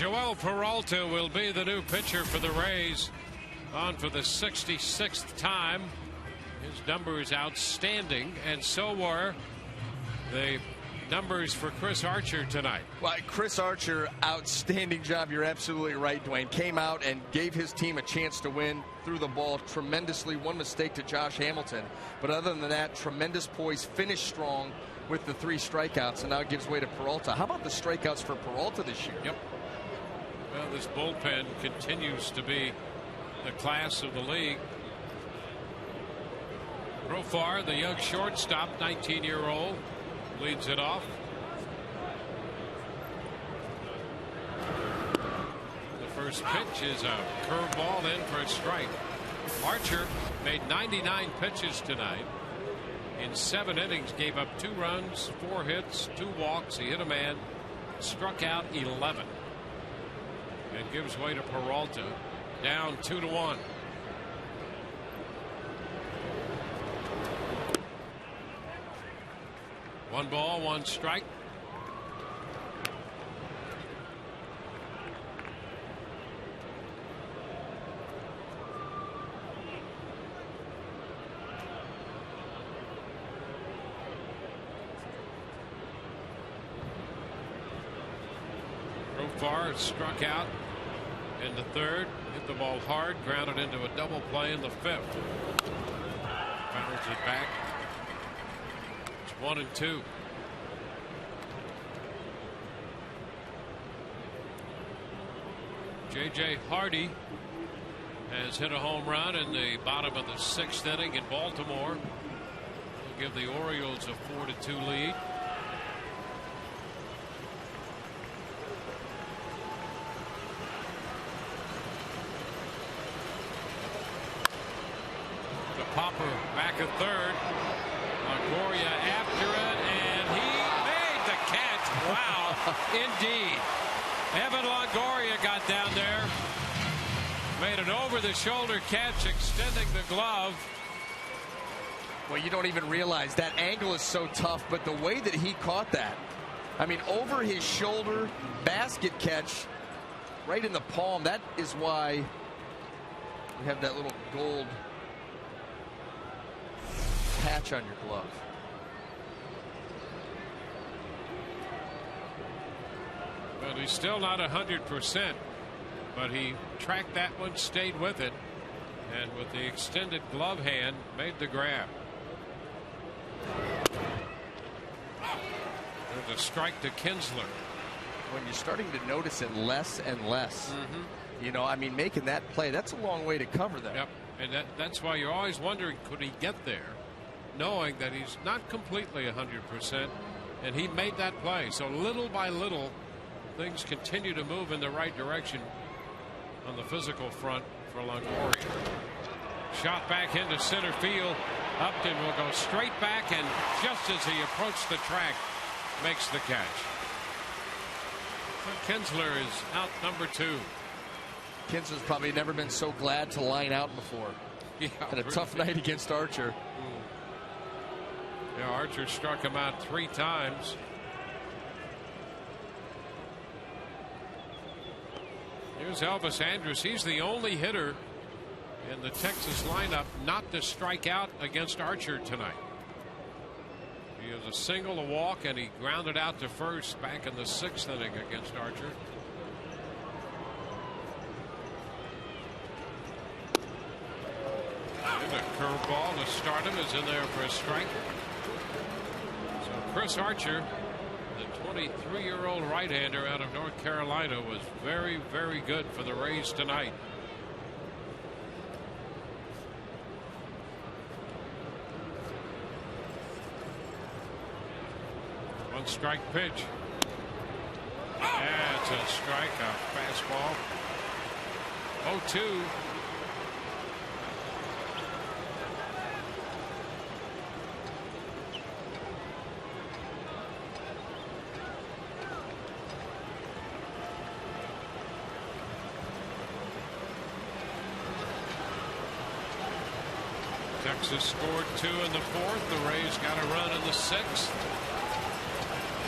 Joel Peralta will be the new pitcher for the Rays, on for the 66th time. His numbers outstanding, and so were the numbers for Chris Archer tonight. Well, Chris Archer, outstanding job. You're absolutely right, Dwayne. Came out and gave his team a chance to win, threw the ball tremendously. One mistake to Josh Hamilton. But other than that, tremendous poise, finished strong with the 3 strikeouts, and now gives way to Peralta. How about the strikeouts for Peralta this year? Yep. Well, this bullpen continues to be the class of the league. Profar, the young shortstop, 19-year-old, leads it off. The first pitch is a curveball in for a strike. Archer made 99 pitches tonight. In 7 innings, gave up 2 runs, 4 hits, 2 walks. He hit a man, struck out 11. And gives way to Peralta, down 2-1. One ball, 1 strike. Profar struck out in the 3rd, hit the ball hard, grounded into a double play in the 5th. Fouls it back. 1-2. J.J. Hardy has hit a home run in the bottom of the 6th inning in Baltimore. Will give the Orioles a 4-2 lead. The popper back at 3rd. Longoria after it, and he made the catch. Wow, indeed. Evan Longoria got down there, made an over-the-shoulder catch, extending the glove. Well, you don't even realize that angle is so tough, but the way that he caught that, I mean, over his shoulder, basket catch, right in the palm. That is why you have that little gold patch on your glove. Well, he's still not 100%, but he tracked that one, stayed with it, and with the extended glove hand, made the grab. There's a strike to Kinsler. When you're starting to notice it less and less, you know, I mean, making that play, that's a long way to cover that. Yep, and that's why you're always wondering, could he get there? Knowing that he's not completely 100%, and he made that play. So little by little, things continue to move in the right direction on the physical front for Longoria. Shot back into center field. Upton will go straight back, and just as he approached the track, makes the catch. Kinsler is out number 2. Kinsler's probably never been so glad to line out before. Yeah, had a tough night against Archer. Yeah, Archer struck him out 3 times. Here's Elvis Andrus. He's the only hitter in the Texas lineup not to strike out against Archer tonight. He has a single, a walk, and he grounded out to first back in the 6th inning against Archer. And a curveball to start him is in there for a strike. So Chris Archer, the 23-year-old right-hander out of North Carolina, was very, very good for the Rays tonight. One strike pitch. That's a strike, a fastball. 0-2. Texas scored 2 in the 4th. The Rays got a run in the 6th.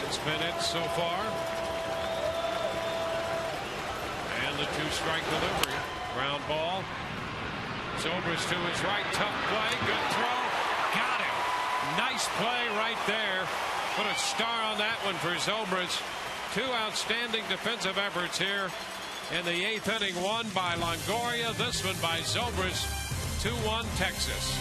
It's been it so far. the 2-strike delivery. Ground ball. Zobrist to his right. Tough play. Good throw. Got him. Nice play right there. Put a star on that one for Zobrist. 2 outstanding defensive efforts here in the 8th inning. One by Longoria. This one by Zobrist. 2-1 Texas.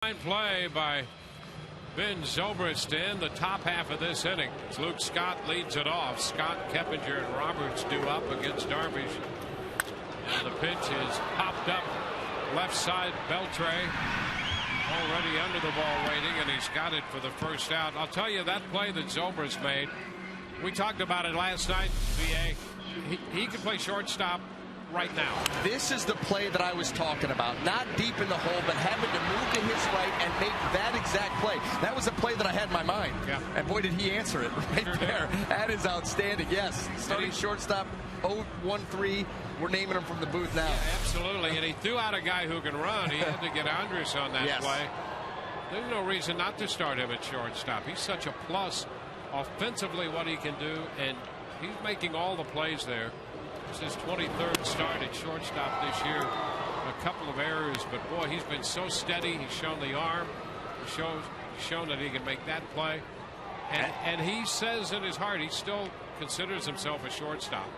Fine play by Ben Zobrist in the top half of this inning. Luke Scott leads it off. Scott, Keppinger, and Roberts do up against Darvish. And the pitch is popped up left side. Beltre already under the ball waiting, and he's got it for the first out. I'll tell you, that play that Zobrist made, we talked about it last night. He can play shortstop right now. This is the play that I was talking about. Not deep in the hole, but having to move to his right and make that exact play. That was a play that I had in my mind. Yeah. And boy, did he answer it right there. That is outstanding. Yes. Starting shortstop, 0-1-3. We're naming him from the booth now. Yeah, absolutely. And he threw out a guy who can run. He had to get Andrus on that play. There's no reason not to start him at shortstop. He's such a plus offensively, what he can do, and he's making all the plays there. It's his 23rd start at shortstop this year. A couple of errors, but boy, he's been so steady. He's shown the arm. He's shown that he can make that play. And he says in his heart he still considers himself a shortstop.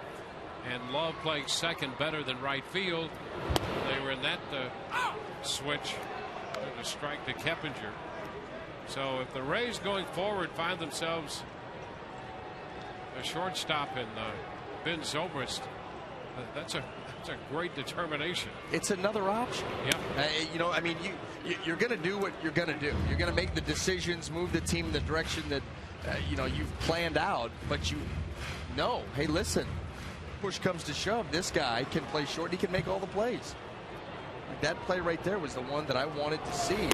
And Love playing second better than right field. They were in that switch to strike to Keppinger. So if the Rays going forward find themselves a shortstop in Ben Zobrist, that's a great determination. It's another option. Yeah. You know, I mean, you're going to do what you're going to do. You're going to make the decisions, move the team in the direction that you know you've planned out. But you know, hey, listen, push comes to shove, this guy can play short. He can make all the plays. Like that play right there was the one that I wanted to see.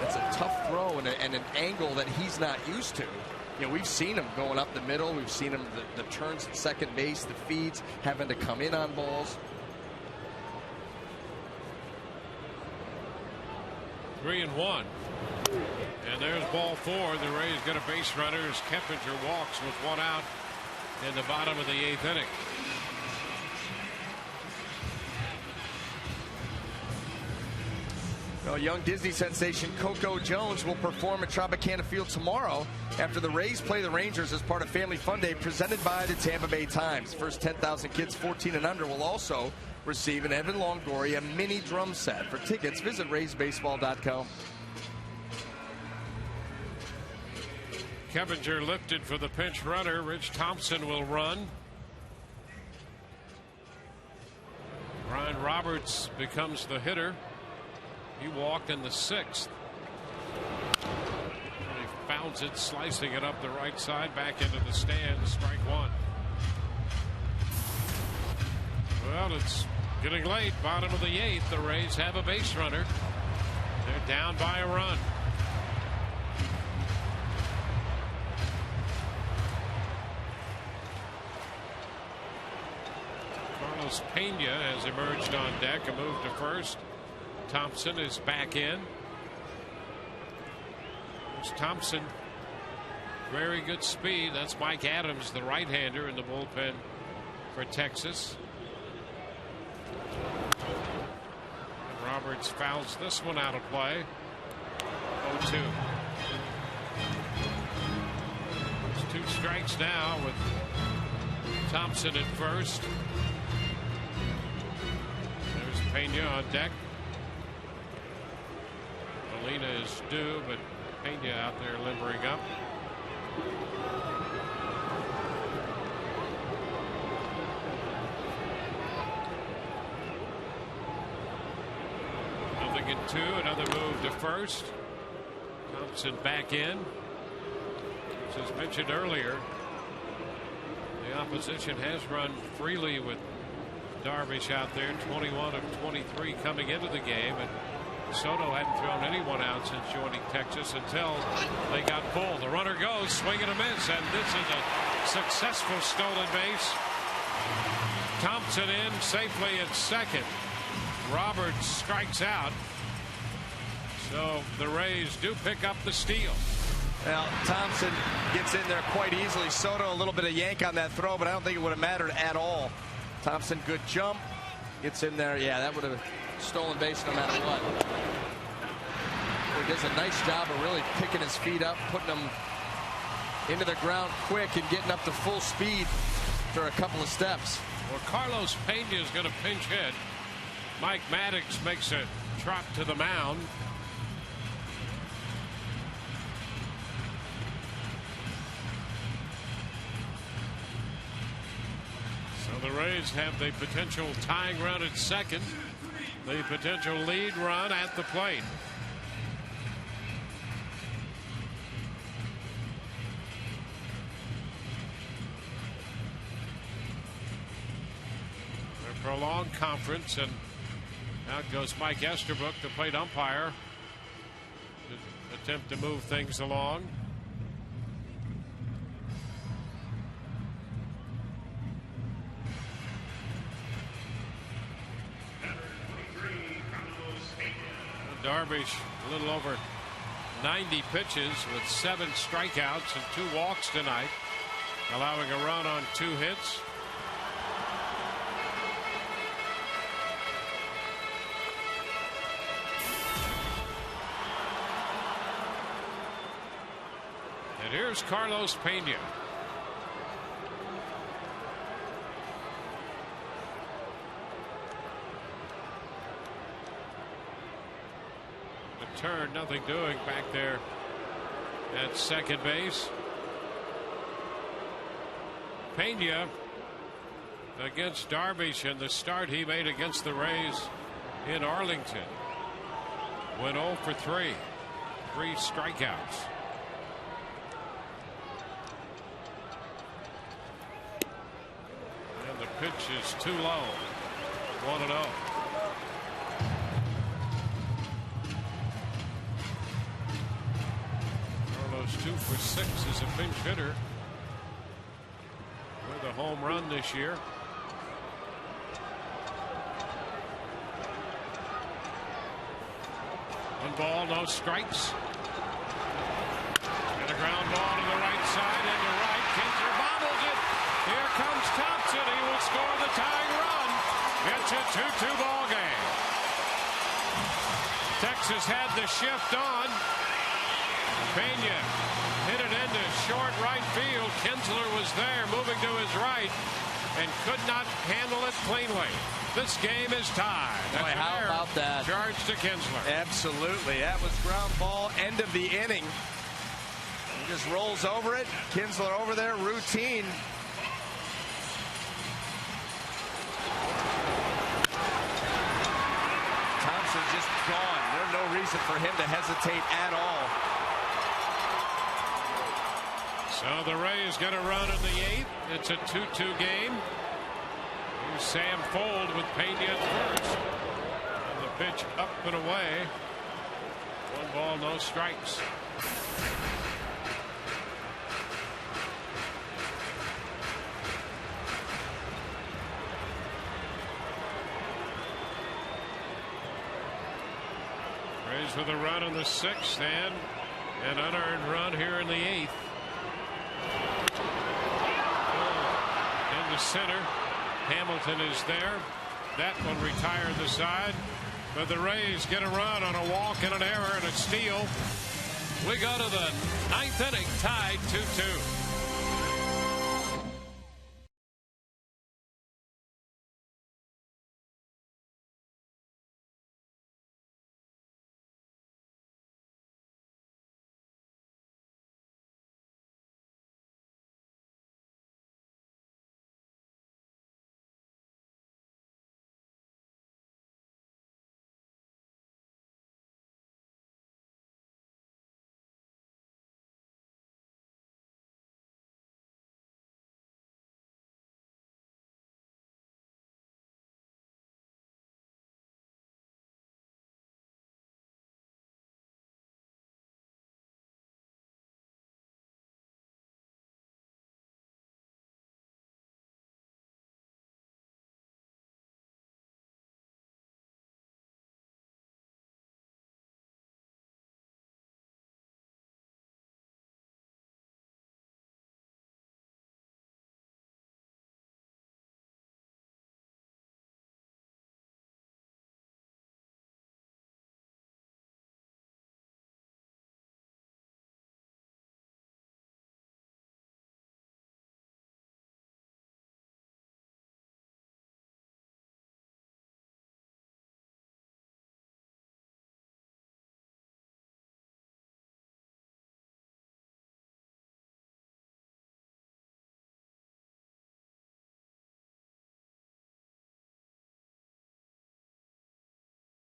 That's a tough throw and an angle that he's not used to. You know, we've seen him going up the middle. We've seen him the turns at second base, the feeds, having to come in on balls. 3-1. And there's ball 4. The Rays get a base runner as Keppinger walks with one out in the bottom of the 8th inning. Well, young Disney sensation Coco Jones will perform at Tropicana Field tomorrow after the Rays play the Rangers as part of Family Fun Day presented by the Tampa Bay Times. First 10,000 kids 14 and under will also receive an Evan Longoria mini drum set. For tickets, visit RaysBaseball.com. Keppinger lifted for the pinch runner. Rich Thompson will run. Ryan Roberts becomes the hitter. He walked in the 6th. And he fouls it, slicing it up the right side, back into the stands. Strike one. Well, it's getting late. Bottom of the 8th. The Rays have a base runner. They're down by a run. Carlos Pena has emerged on deck. A move to first. Thompson is back in. There's Thompson. Very good speed. That's Mike Adams, the right-hander in the bullpen for Texas. And Roberts fouls this one out of play. 0-2. There's 2 strikes now with Thompson at first. There's Pena on deck. Molina is due, but Pena out there limbering up. Nothing in 2. Another move to first. Thompson back in. As mentioned earlier, the opposition has run freely with Darvish out there. 21 of 23 coming into the game, and Soto hadn't thrown anyone out since joining Texas until they got pulled. The runner goes, swing and a miss, and this is a successful stolen base. Thompson in safely at second. Roberts strikes out. So the Rays do pick up the steal. Well, Thompson gets in there quite easily. Soto a little bit of yank on that throw, but I don't think it would have mattered at all. Thompson, good jump, gets in there. Yeah, that would have stolen base no matter what. He does a nice job of really picking his feet up, putting them into the ground quick and getting up to full speed for a couple of steps. Well, Carlos Pena is going to pinch hit. Mike Maddox makes a trot to the mound. So the Rays have the potential tying run at second. The potential lead run at the plate. A prolonged conference, and out goes Mike Esterbrook, the plate umpire, to attempt to move things along. Darvish a little over 90 pitches with 7 strikeouts and 2 walks tonight, allowing a run on 2 hits. And here's Carlos Pena. Turn, nothing doing back there at second base. Pena against Darvish in the start he made against the Rays in Arlington. Went 0 for 3. 3 strikeouts. And the pitch is too low. 1-0. Carlos 2 for 6 as a pinch hitter with a home run this year. One ball, no strikes. And a ground ball to the right side and to right. Kinsler bobbles it. Here comes Thompson. He will score the tying run. It's a 2-2 ball game. Texas had the shift on. Pena hit it into short right field. Kinsler was there, moving to his right, and could not handle it cleanly. This game is tied. Boy, how about that? Charge to Kinsler. Absolutely. That was ground ball, end of the inning. He just rolls over it. Kinsler over there, routine. Thompson just gone. reason for him to hesitate at all. So the Rays get a run in the 8th. It's a 2-2 game. Here's Sam Fold with Pena at first. And the pitch up and away. 1 ball, no strikes. Rays with a run in the 6th and an unearned run here in the 8th. Into center. Hamilton is there. That one retired the side. But the Rays get a run on a walk and an error and a steal. We go to the 9th inning, tied 2-2.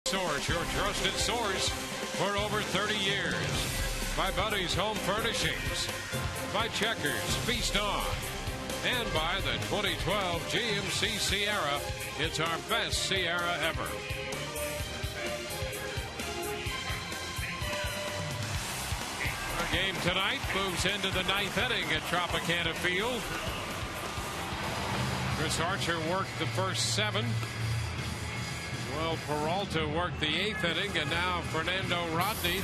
Source, your trusted source for over 30 years. By Buddy's Home Furnishings, by Checkers, Feast On, and by the 2012 GMC Sierra. It's our best Sierra ever. Our game tonight moves into the 9th inning at Tropicana Field. Chris Archer worked the first 7. Well, Peralta worked the 8th inning, and now Fernando Rodney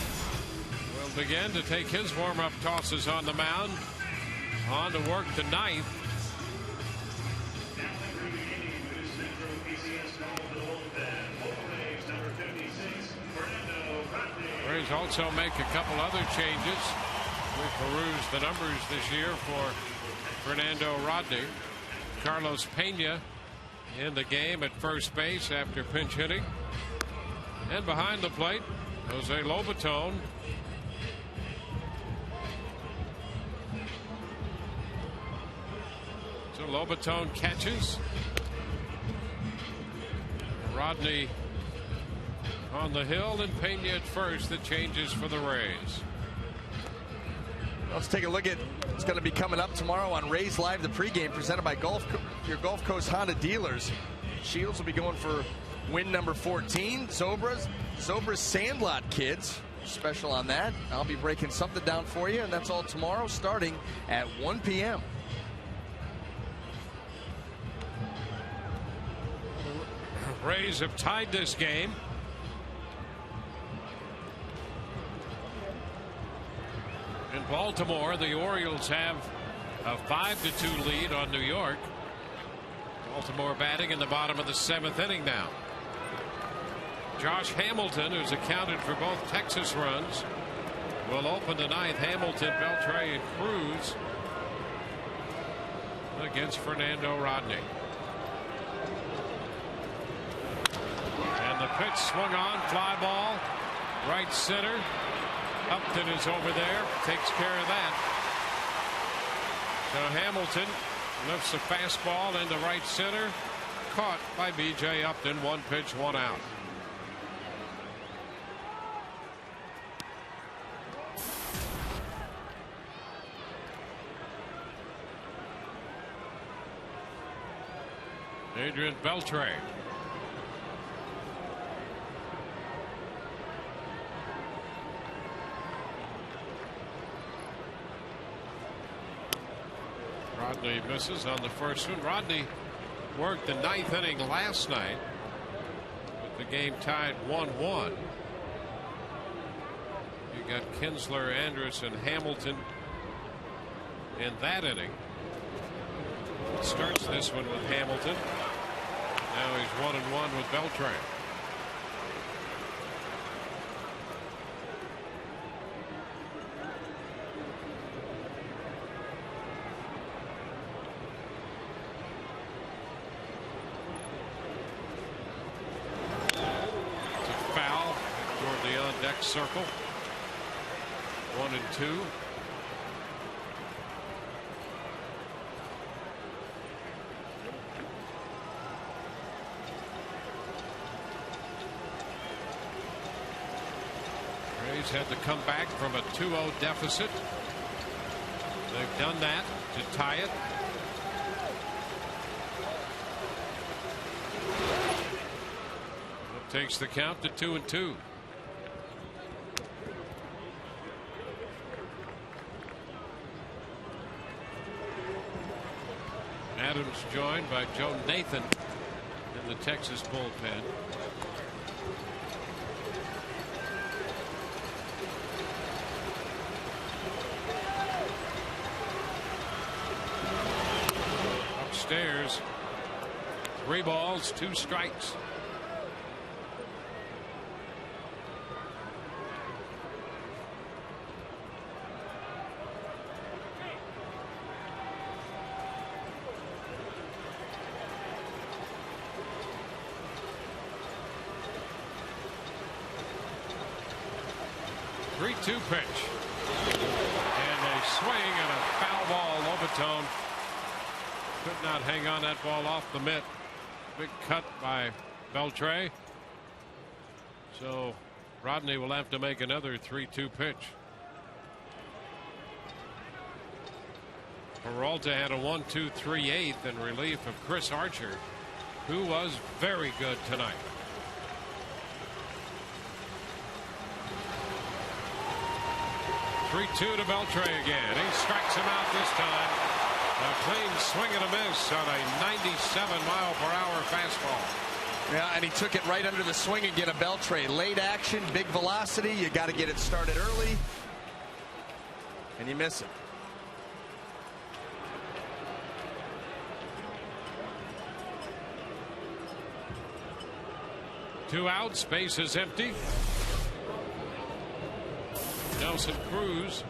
will begin to take his warm-up tosses on the mound. On to work the 9th. Rays also make a couple other changes. We peruse the numbers this year for Fernando Rodney. Carlos Pena in the game at first base after pinch hitting. And behind the plate, Jose Lobaton. So Lobaton catches. Rodney on the hill and Pena at first. The changes for the Rays. Let's take a look at what's going to be coming up tomorrow on Rays Live, the pregame presented by your Gulf Coast Honda dealers. Shields will be going for win number 14. Zobra's Sandlot Kids, special on that. I'll be breaking something down for you, and that's all tomorrow starting at 1 p.m. Rays have tied this game. In Baltimore, the Orioles have a 5-2 lead on New York. Baltimore batting in the bottom of the 7th inning now. Josh Hamilton, who's accounted for both Texas runs, will open the 9th. Hamilton, Beltre, and Cruz against Fernando Rodney. And the pitch swung on, fly ball, right center. Upton is over there, takes care of that. So Hamilton lifts a fastball into right center, caught by B.J. Upton. 1 pitch, 1 out. Adrian Beltre. Rodney misses on the first one. Rodney worked the 9th inning last night with the game tied 1-1. You got Kinsler, Anderson, Hamilton in that inning. Starts this one with Hamilton. Now he's 1-1 with Beltran. It's a foul toward the on-deck circle. 1-2. Rays had to come back from a 2-0 deficit. They've done that to tie it. That takes the count to 2-2. Adams joined by Joe Nathan in the Texas bullpen. Upstairs, 3 balls, 2 strikes. Two pitch, and a swing and a foul ball. Overtone could not hang on that ball off the mitt. Big cut by Beltre. So Rodney will have to make another 3-2 pitch. Peralta had a 1-2-3-8 in relief of Chris Archer, who was very good tonight. 3-2 to Beltre again. He strikes him out this time. A clean swing and a miss on a 97-mile-per-hour fastball. Yeah, and he took it right under the swing again of Beltre. Late action, big velocity. You got to get it started early, and you miss it. Two outs, base is empty. Nelson Cruz.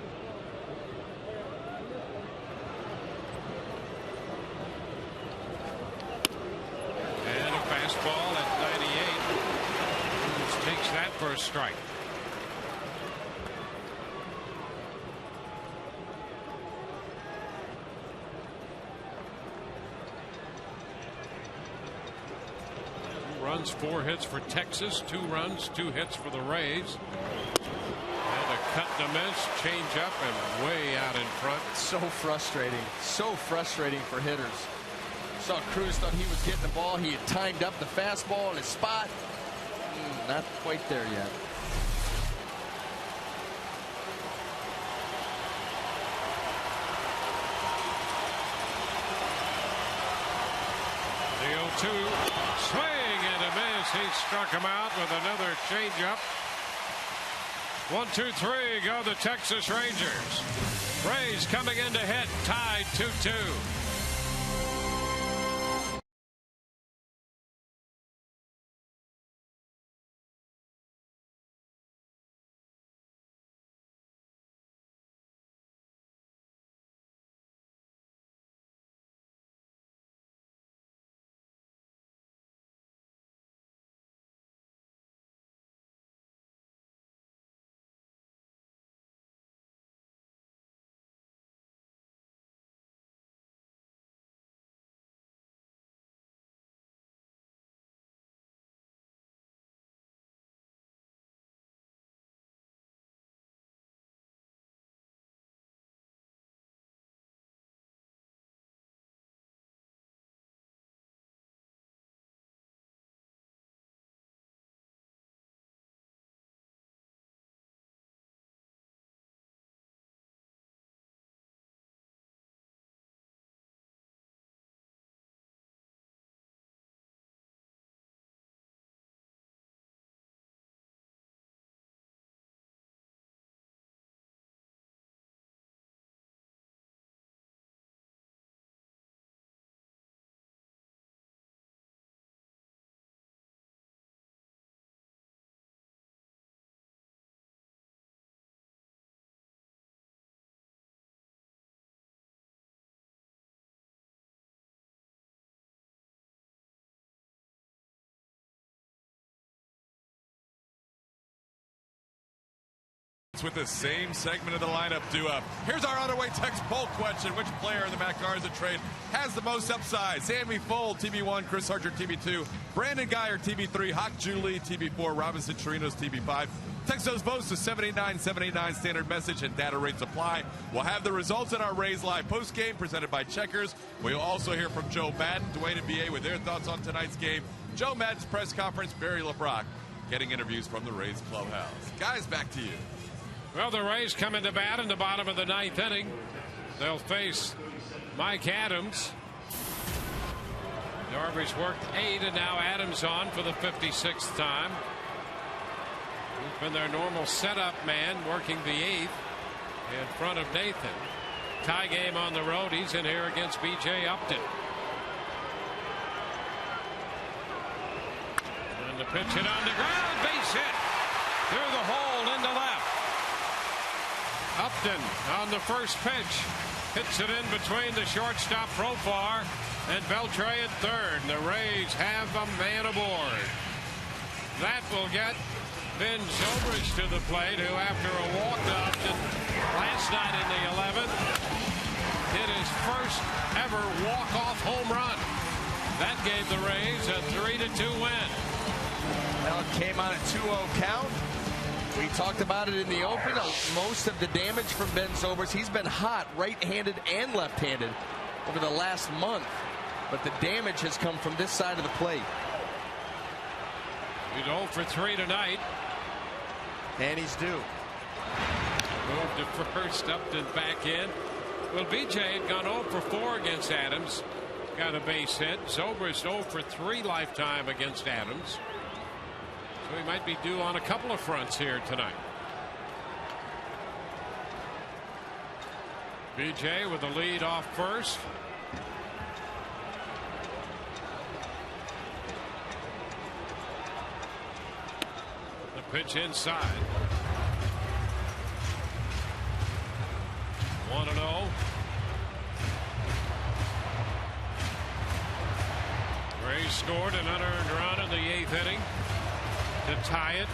And a fastball at 98. Cruz takes that for a strike. Runs, 4 hits for Texas, 2 runs, 2 hits for the Rays. Cut to miss, change up, and way out in front. So frustrating for hitters. Saw Cruz thought he was getting the ball. He had timed up the fastball in his spot. Not quite there yet. The 0-2 swing and a miss. He struck him out with another changeup. 1-2-3 go the Texas Rangers. Rays coming in to hit, tied 2-2. starts with the same segment of the lineup due up. Here's our underway text poll question. Which player in the Matt Garza trade has the most upside? Sammy Fold, TB1, Chris Archer, TB2, Brandon Geyer, TB3, Hawk Julie, TB4, Robinson Chirinos, TB5. Text those votes to 789-789 standard message and data rates apply. We'll have the results in our Rays Live postgame presented by Checkers. We'll also hear from Joe Madden, Dwayne and BA with their thoughts on tonight's game. Joe Madden's press conference, Barry LeBrock getting interviews from the Rays clubhouse. Guys, back to you. Well, the Rays come into bat in the bottom of the ninth inning. They'll face Mike Adams. Darvish worked 8, and now Adams on for the 56th time. He's been their normal setup man, working the 8th in front of Nathan. Tie game on the road. He's in here against B.J. Upton. And the pitch hit on the ground. Base hit through the hole into left. Upton on the first pitch. Hits it in between the shortstop Profar and Beltre at third. The Rays have a man aboard. That will get Ben Zobrist to the plate, who after a walk to Upton last night in the 11th hit his first ever walk-off home run. That gave the Rays a 3-2 win. Well, it came on a 2-0 count. We talked about it in the open. Most of the damage from Ben Zobrist. He's been hot right-handed and left-handed over the last month, but the damage has come from this side of the plate. He's 0 for 3 tonight. And he's due. Moved to first, Upton back in. Well, BJ had gone 0 for 4 against Adams. Got a base hit. Zobrist 0 for 3 lifetime against Adams. So he might be due on a couple of fronts here tonight. BJ with the lead off first. Pitch inside. 1-0. Rays scored an unearned run in the 8th inning to tie it.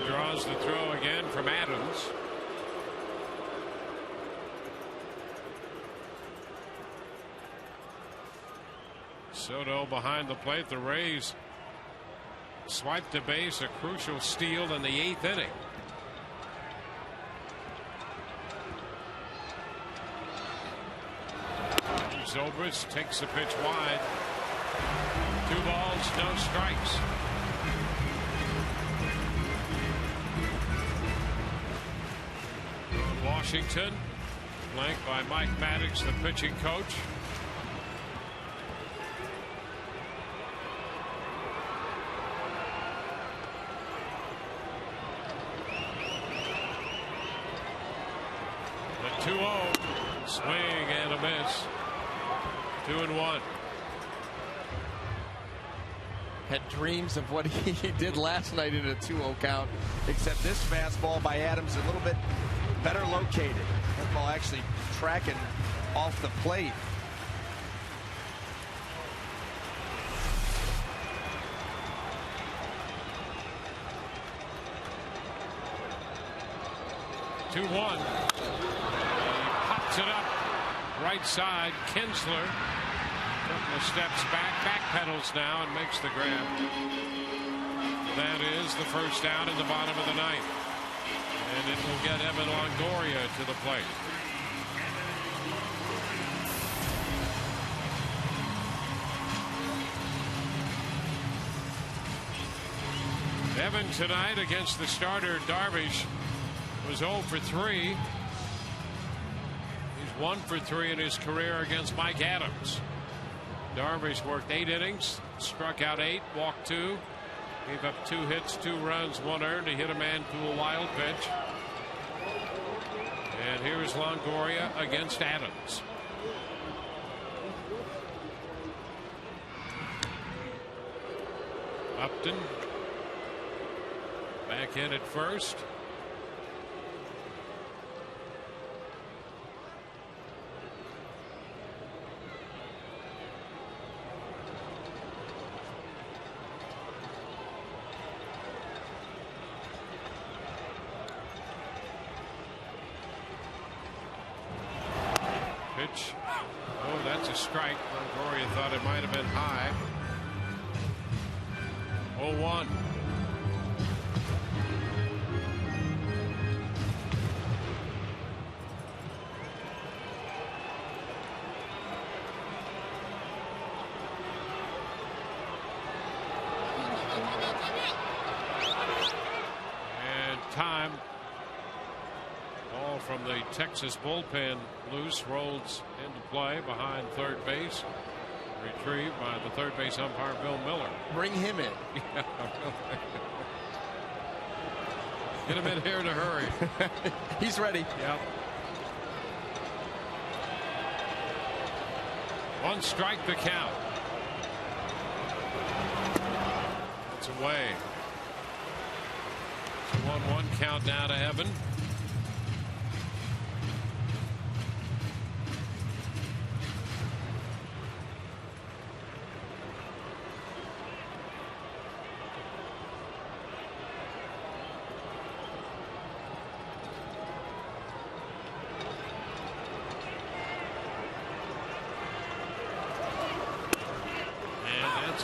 Draws the throw again from Adams. Soto behind the plate. The Rays swiped a base, a crucial steal in the 8th inning. Zobrist takes the pitch wide. 2 balls, no strikes. Washington, flanked by Mike Maddox, the pitching coach. The 2-0 swing and a miss. 2-1. Had dreams of what he did last night in a 2-0 count, except this fastball by Adams a little bit better located. That ball actually tracking off the plate. He pops it up right side. Kinsler, couple of steps back pedals now and makes the grab. That is the first out in the bottom of the ninth. And it will get Evan Longoria to the plate. Evan tonight against the starter Darvish was 0 for 3. He's 1 for 3 in his career against Mike Adams. Darvish worked 8 innings, struck out 8, walked 2, gave up 2 hits, 2 runs, 1 earned. He hit a man to a wild pitch. And here is Longoria against Adams. Upton back in at first. pitch. Oh, that's a strike. Longoria thought it might have been high. 0-1. And time. Ball from the Texas bullpen loose, rolls into play behind third base. Retrieved by the third base umpire, Bill Miller. Bring him in. Yeah, get him in here in a hurry. He's ready. Yep. One strike the count. It's away. It's a 1-1 count now to Evan.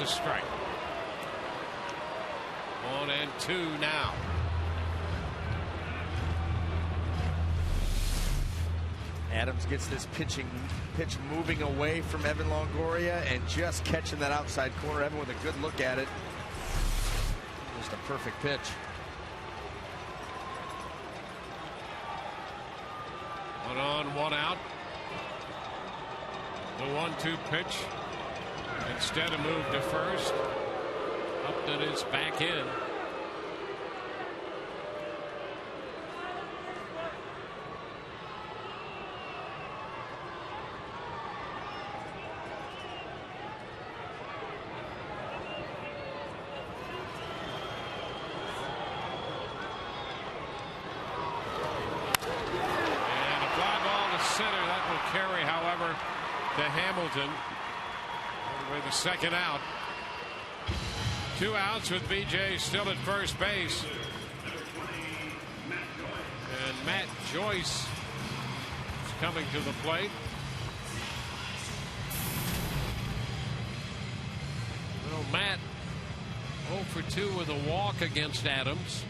A strike. 1-2 now. Adams gets this pitch moving away from Evan Longoria and just catching that outside corner. Evan with a good look at it. Just a perfect pitch. One on, one out. The 1-2 pitch. Instead of move to first, Upton is back in. And a fly ball to center. That will carry, however, to Hamilton. With the second out. 2 outs with BJ still at first base. And Matt Joyce is coming to the plate. Well, Matt 0 for 2 with a walk against Adams.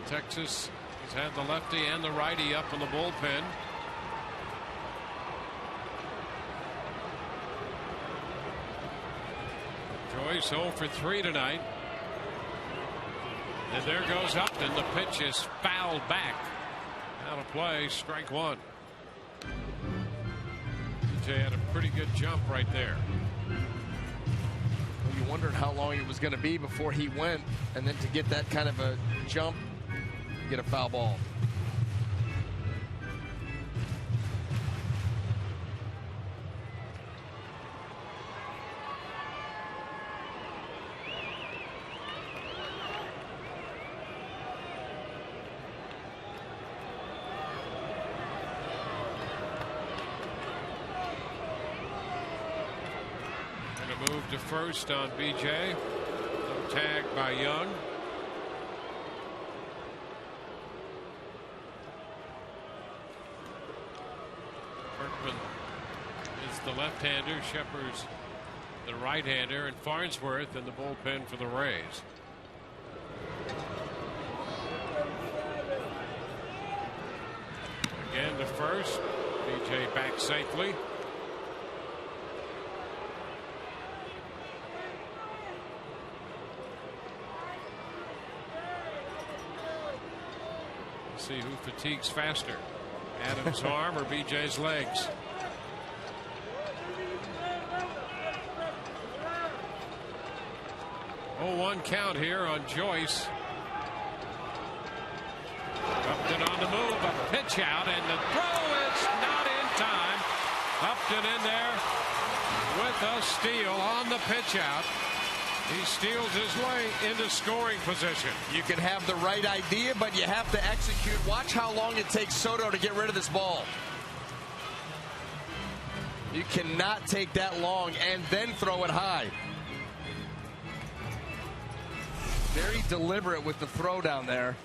Texas has had the lefty and the righty up in the bullpen. Joyce 0 for 3 tonight. And there goes Upton. The pitch is fouled back. Out of play, strike one. DJ had a pretty good jump right there. Well, you wondered how long it was going to be before he went, and then to get that kind of a jump, get a foul ball. Going to move to first on BJ. No tag by Young. Is the left-hander, Shepard's the right-hander, and Farnsworth in the bullpen for the Rays. Again to first. BJ back safely. Let's see who fatigues faster. Adams' arm or BJ's legs. Oh, 1 count here on Joyce. Upton on the move, a pitch out, and the throw is not in time. Upton in there with a steal on the pitch out. He steals his way into scoring position. You can have the right idea, but you have to execute. Watch how long it takes Soto to get rid of this ball. You cannot take that long and then throw it high. Very deliberate with the throw down there.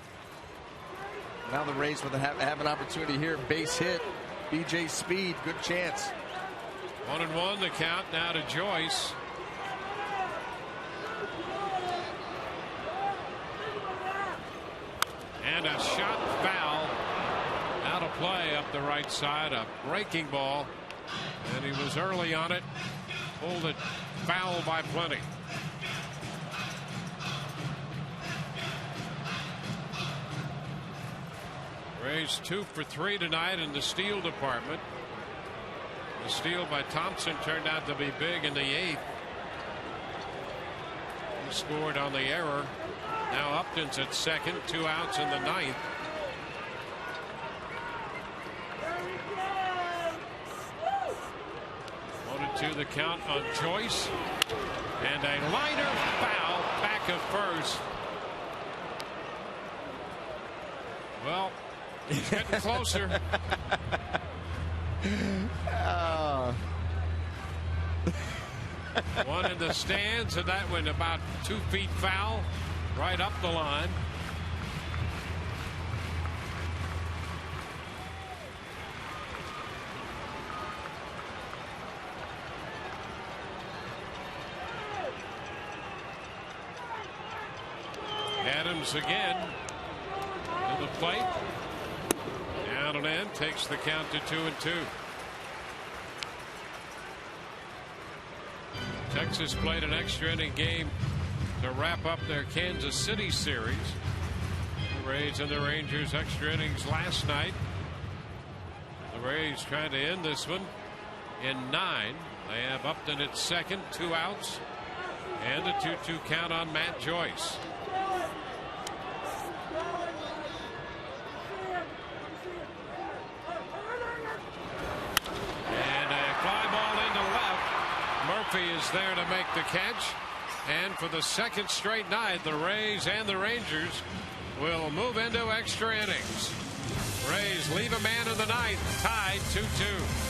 Now the Rays will have an opportunity here. Base hit. BJ Speed, good chance. 1-1 the count now to Joyce. And a shot foul. Out of play up the right side. A breaking ball. And he was early on it. Pulled it foul by plenty. Rays 2 for 3 tonight in the steal department. The steal by Thompson turned out to be big in the 8th. He scored on the error. Now Upton's at second, 2 outs in the 9th. To the count on Joyce, and a liner foul back of first. Well, he's getting closer. One in the stands, and that went about 2 feet foul, right up the line. Adams again to the plate. Down and in, takes the count to 2-2. Texas played an extra inning game to wrap up their Kansas City series. The Rays and the Rangers extra innings last night. The Rays trying to end this one in 9. They have Upton at second, 2 outs, and a 2-2 count on Matt Joyce. Murphy is there to make the catch, and for the second straight night, the Rays and the Rangers will move into extra innings. Rays leave a man in the 9th, tied 2-2.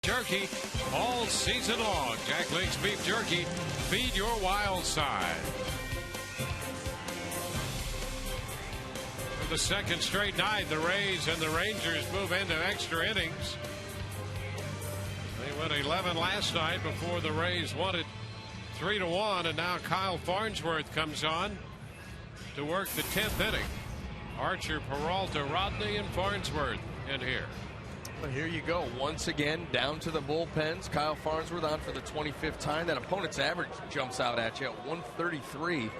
Jerky all season long. Jack Link's Beef Jerky. Feed your wild side. For the second straight night, the Rays and the Rangers move into extra innings. They went 11 last night before the Rays won it 3-1, and now Kyle Farnsworth comes on to work the 10th inning. Archer, Peralta, Rodney, and Farnsworth in here. Well, here you go. Once again, down to the bullpens. Kyle Farnsworth on for the 25th time. That opponent's average jumps out at you at 133.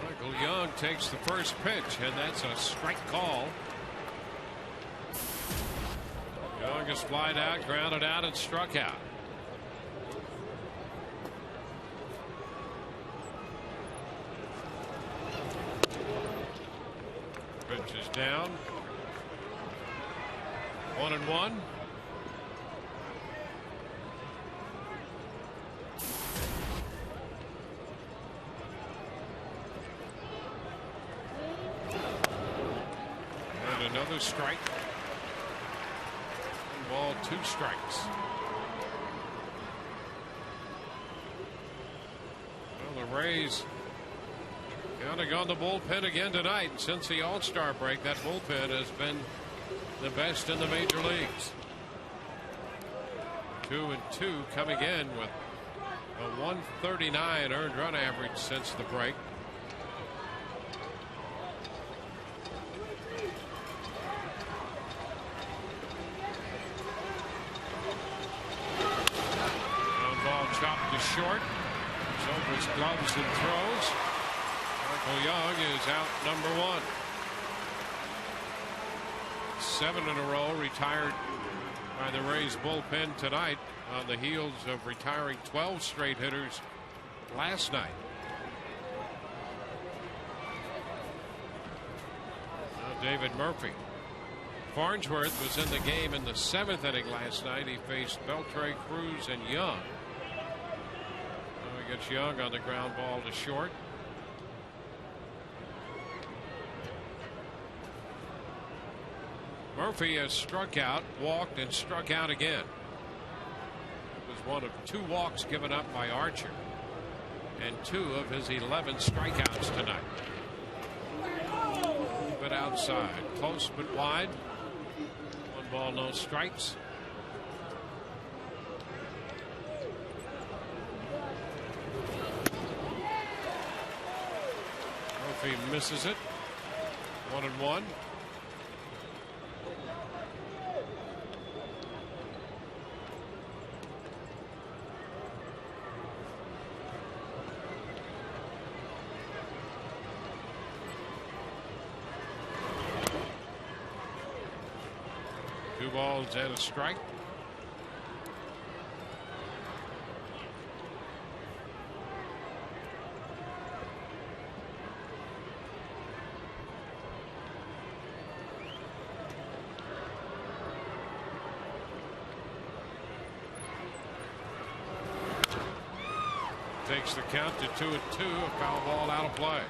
Michael Young takes the first pitch, and that's a strike call. Young Longest fly out, grounded out, and struck out. Pitch is down. 1-1. And another strike. 1 ball, 2 strikes. Well, the Rays kind of gone to bullpen again tonight. And since the All-Star break, that bullpen has been the best in the major leagues. 2-2 coming in with a 139 earned run average since the break. Ground ball chopped to short. Zobrist gloves and throws. Michael Young is out number 1. 7 in a row retired by the Rays bullpen tonight on the heels of retiring 12 straight hitters last night. Now David Murphy. Farnsworth was in the game in the 7th inning last night. He faced Beltre, Cruz, and Young. Now he gets Young on the ground ball to short. Murphy has struck out, walked, and struck out again. It was one of 2 walks given up by Archer and 2 of his 11 strikeouts tonight. A little bit outside, close but wide. 1 ball, no strikes. Murphy misses it. 1-1. Two balls and a strike. Takes the count to 2-2. A foul ball out of play.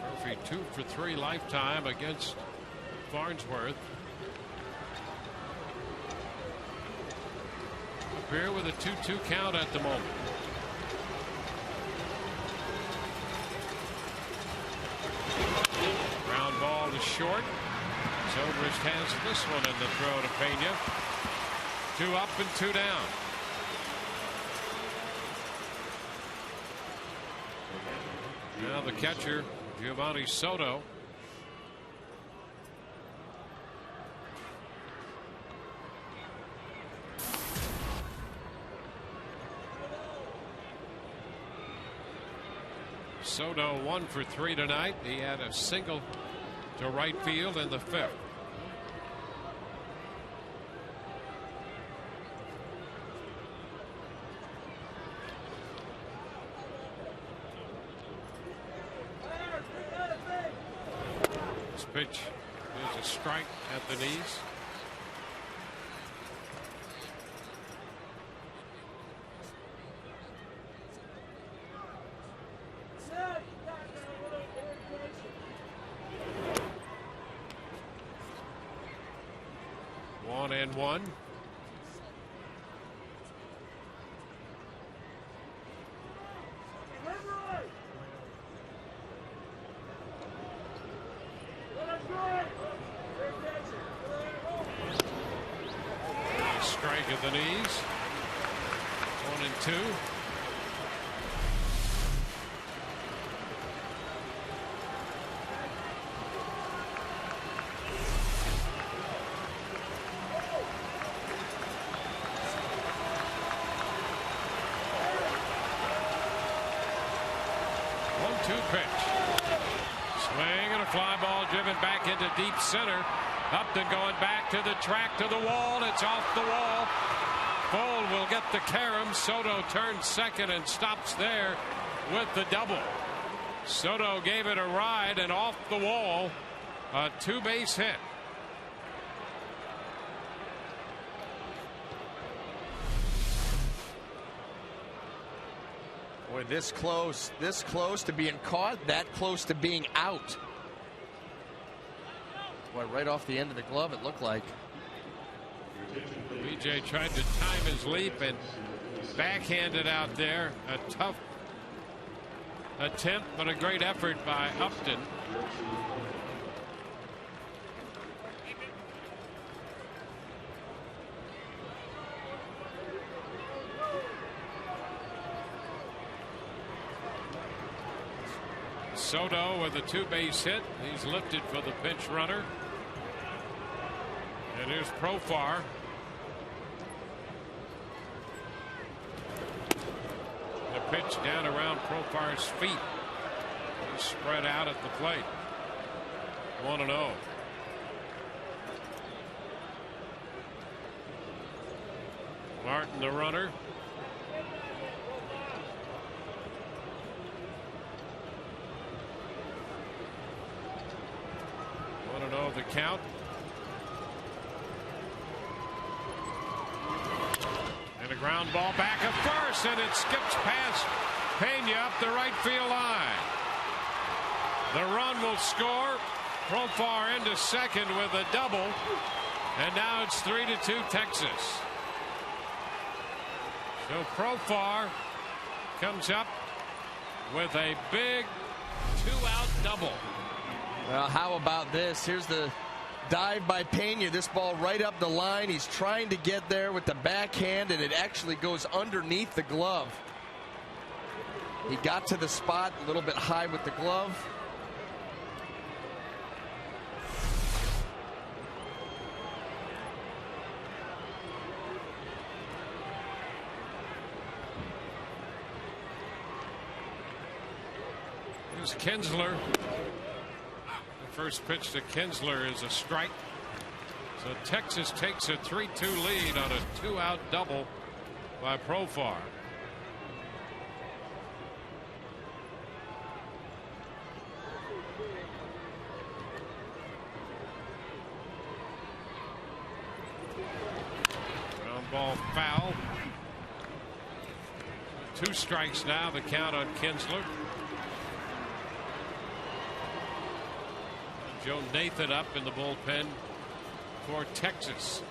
Murphy 2 for 3 lifetime against Farnsworth. Up here with a 2-2 count at the moment. Ground ball to short. Zobrist has this one in the throw to Pena. 2 up and 2 down. Now the catcher, Giovanni Soto. Soto 1 for 3 tonight. He had a single to right field in the 5th. This pitch is a strike at the knees. One and one. Strike at the knees. 1 and 2. pitch. Swing and a fly ball driven back into deep center. Upton going back to the track, to the wall. It's off the wall. Cole will get the carom. Soto turns second and stops there with the double. Soto gave it a ride and off the wall. A two-base hit. Boy, this close to being caught, that close to being out. Boy, right off the end of the glove, it looked like. BJ tried to time his leap and backhanded out there. A tough attempt, but a great effort by Upton. Soto with a two-base hit. He's lifted for the pinch runner. And here's Profar. The pitch down around Profar's feet. He's spread out at the plate. 1-0. Martin, the runner. The count. And a ground ball back at first, and it skips past Pena up the right field line. The run will score. Profar into second with a double, and now it's 3-2 Texas. So Profar comes up with a big two-out double. Well, how about this? Here's the dive by Pena. This ball right up the line. He's trying to get there with the backhand, and it actually goes underneath the glove. He got to the spot a little bit high with the glove. Here's Kinsler. First pitch to Kinsler is a strike. So Texas takes a 3-2 lead on a two-out double by Profar. Ground ball foul. 2 strikes now, the count on Kinsler. Joe Nathan up in the bullpen for Texas.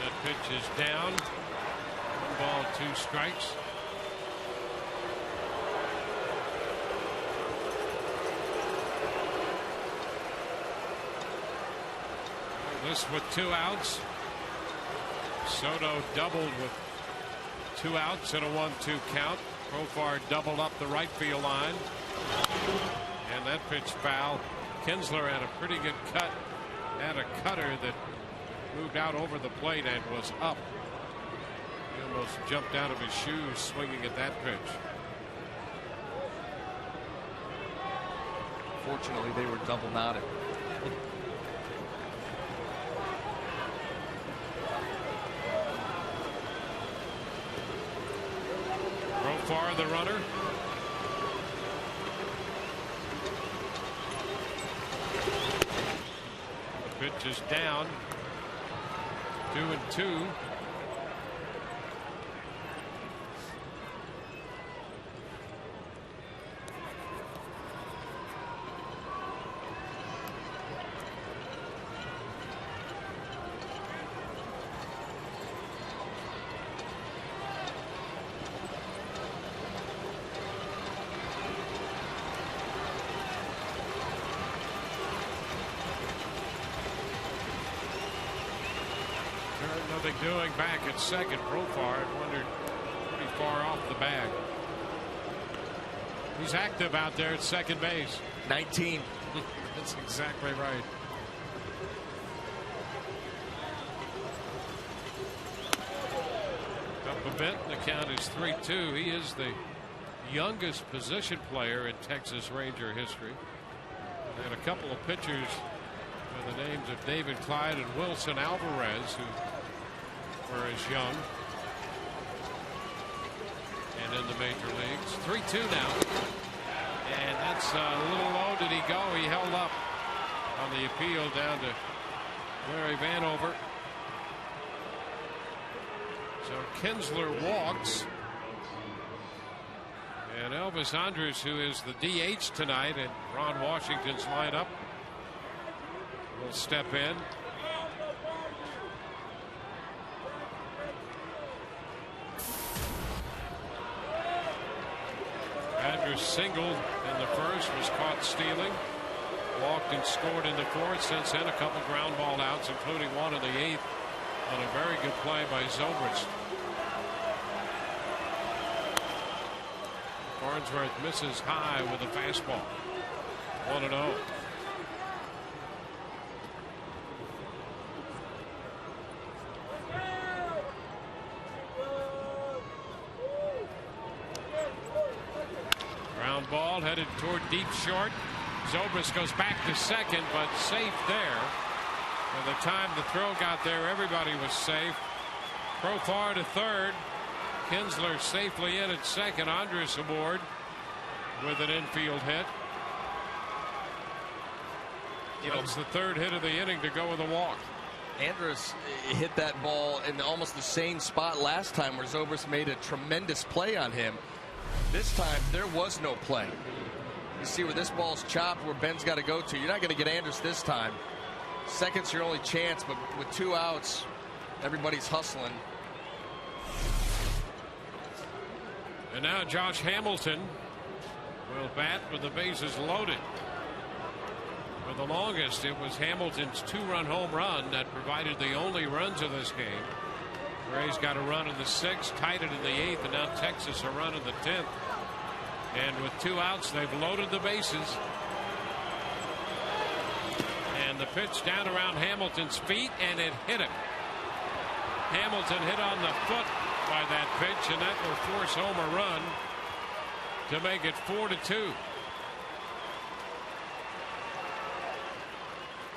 That pitch is down. 1 ball, 2 strikes. This with 2 outs. Soto doubled with 2 outs and a 1-2 count. Profar doubled up the right field line. And that pitch foul. Kinsler had a pretty good cut. Had a cutter that moved out over the plate and was up. He almost jumped out of his shoes swinging at that pitch. Fortunately, they were double knotted. Profar, the runner. The pitch is down. 2-2. Nothing doing back at second. Profar wondered pretty far off the bag. He's active out there at second base. 19. That's exactly right. Up a bit. The count is 3-2. He is the youngest position player in Texas Ranger history. And a couple of pitchers by the names of David Clyde and Wilson Alvarez, who were as young and in the major leagues. 3-2 now. And that's a little low. Did he go? He held up on the appeal down to Larry Vanover. So Kinsler walks. And Elvis Andrus, who is the DH tonight in Ron Washington's lineup, will step in. Andrus singled in the first, was caught stealing, walked and scored in the fourth. Since then, a couple ground ball outs, including one in the eighth on a very good play by Zobrist. Farnsworth misses high with a fastball. 1-0. Ground ball headed toward deep short. Zobrist goes back to second, but safe there. By the time the throw got there, everybody was safe. Profar to third. Kinsler safely in at second. Andrus aboard with an infield hit. That's the third hit of the inning to go with a walk. Andrus hit that ball in almost the same spot last time where Zobrist made a tremendous play on him. This time there was no play. You see where this ball's chopped, where Ben's got to go to. You're not going to get Andrus this time. Second's your only chance, but with 2 outs, everybody's hustling. And now Josh Hamilton will bat with the bases loaded. For the longest, it was Hamilton's 2-run home run that provided the only runs of this game. Rays got a run in the 6th, tied it in the 8th, and now Texas a run in the 10th. And with 2 outs, they've loaded the bases. And the pitch down around Hamilton's feet, and it hit him. Hamilton hit on the foot by that pitch, and that will force home a run to make it 4-2.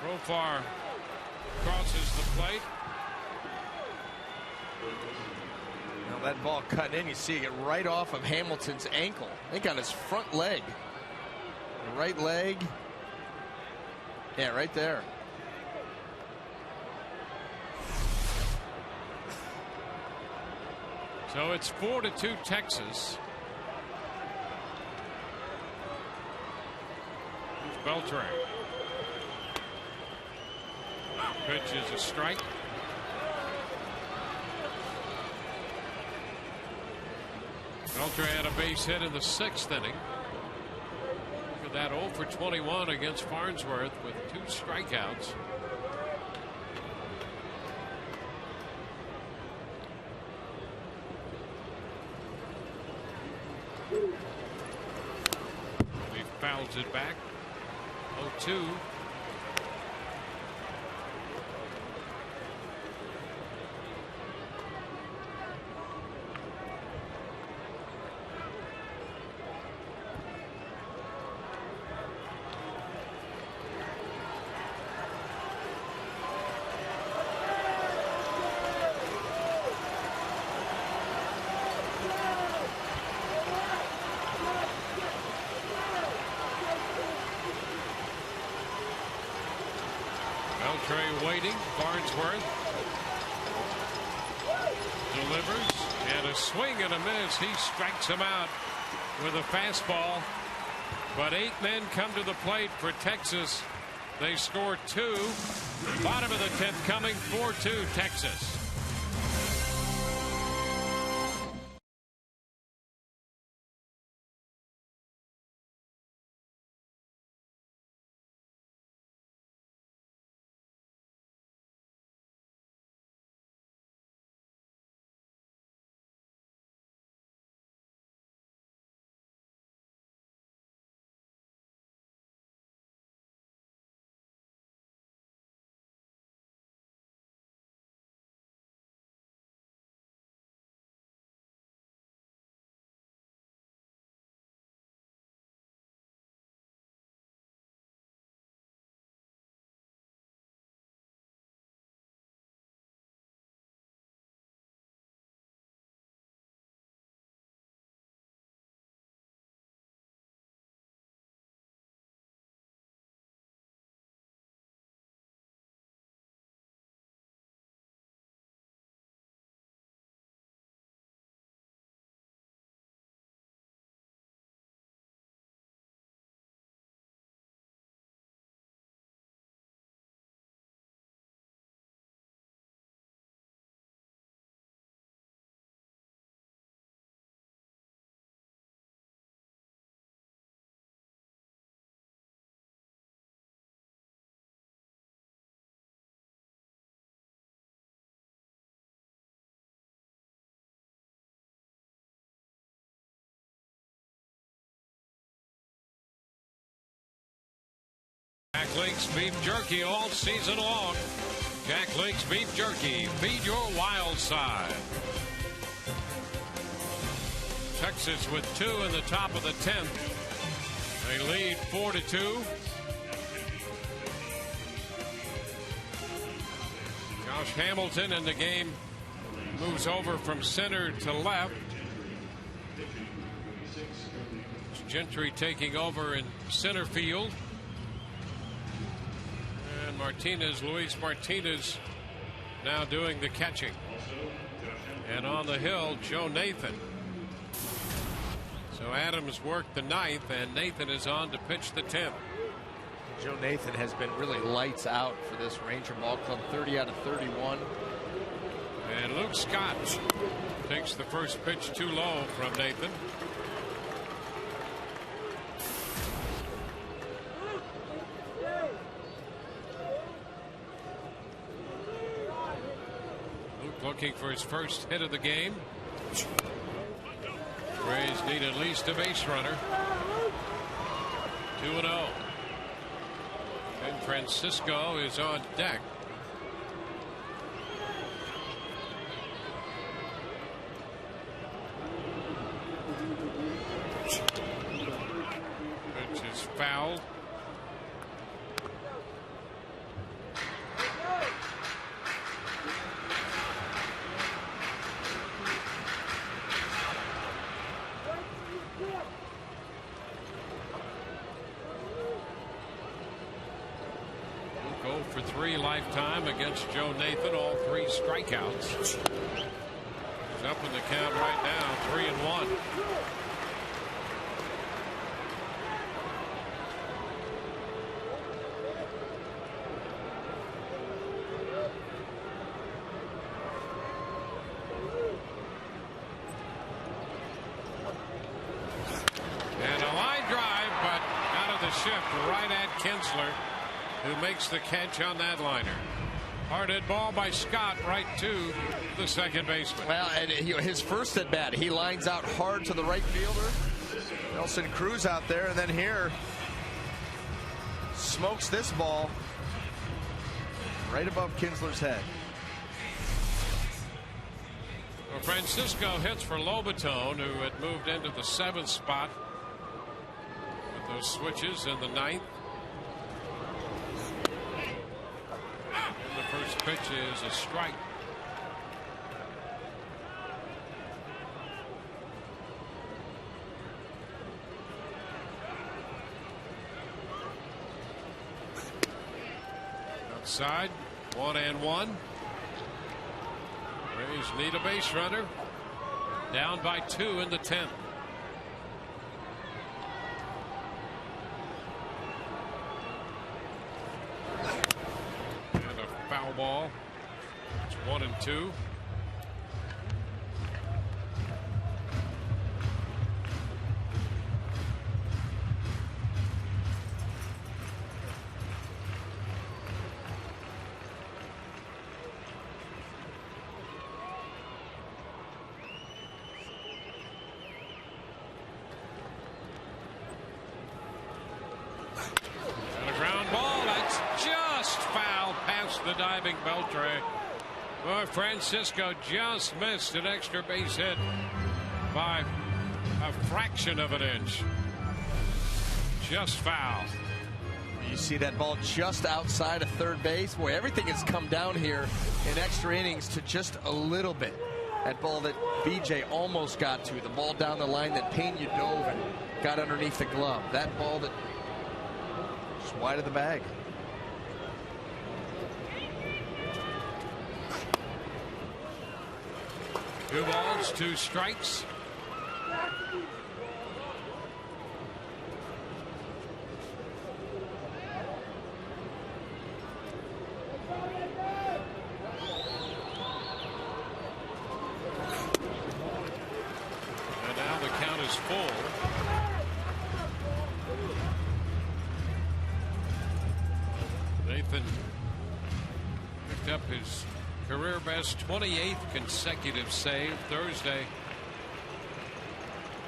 Profar crosses the plate. Now that ball cut in, you see it right off of Hamilton's ankle. I think on his front leg. The right leg. Yeah, right there. So it's 4-2 Texas. Beltran. Pitch is a strike. Beltran had a base hit in the 6th inning. Look at that, 0 for 21 against Farnsworth with 2 strikeouts. He fouls it back. 0-2. Beltran waiting. Farnsworth delivers, and a swing and a miss. He strikes him out with a fastball. But 8 men come to the plate for Texas. They score 2. Bottom of the 10th coming. 4-2 Texas. Jack Link's Beef Jerky all season long. Jack Link's Beef Jerky. Feed your wild side. Texas with 2 in the top of the 10th. They lead 4-2. Josh Hamilton in the game moves over from center to left. Gentry taking over in center field. And Luis Martinez now doing the catching. And on the hill, Joe Nathan. So Adams worked the 9th, and Nathan is on to pitch the 10th. Joe Nathan has been really lights out for this Ranger Ball Club, 30 out of 31. And Luke Scott takes the first pitch too low from Nathan. Luke looking for his first hit of the game. Rays need at least a base runner. 2-0. And Francisco is on deck. Pitch is fouled. Go for 3 lifetime against Joe Nathan, all 3 strikeouts. He's up in the count right now, 3-1. And a line drive, but out of the shift right at Kinsler, who makes the catch on that liner. Hard hit ball by Scott right to the second baseman. Well, and his first at bat, he lines out hard to the right fielder. Nelson Cruz out there, and then here smokes this ball right above Kinsler's head. Well, Francisco hits for Lobaton, who had moved into the 7th spot with those switches in the 9th. First pitch is a strike. Outside, 1-1. Rays need a base runner. Down by 2 in the 10th. Foul ball. It's 1-2. And a ground ball. That's just foul past the diving Beltre. Well, Francisco just missed an extra base hit by a fraction of an inch. Just foul. You see that ball just outside of third base. Boy, everything has come down here in extra innings to just a little bit. That ball that BJ almost got to, the ball down the line that Pena dove and got underneath the glove. That ball that just wide of the bag. Two balls, 2 strikes. And now the count is full. Nathan picked up his career best 28th consecutive save Thursday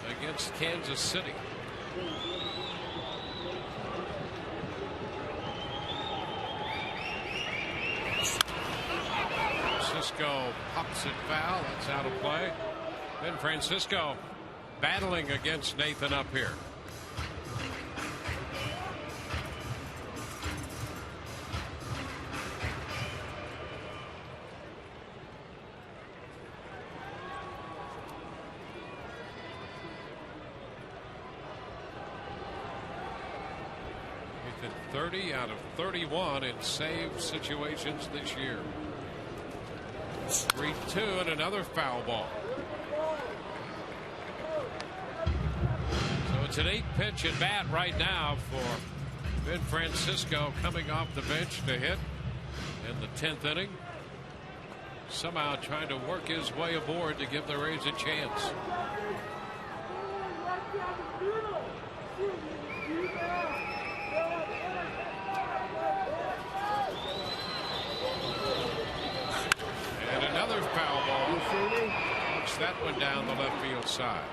against Kansas City. Francisco pops it foul. That's out of play. Ben Francisco battling against Nathan up here. Nathan 30 out of 31 in save situations this year. 3-2 and another foul ball. So it's an 8-pitch at bat right now for Ben Francisco, coming off the bench to hit in the 10th inning. Somehow trying to work his way aboard to give the Rays a chance. And another foul ball. Puts that one down the left field side.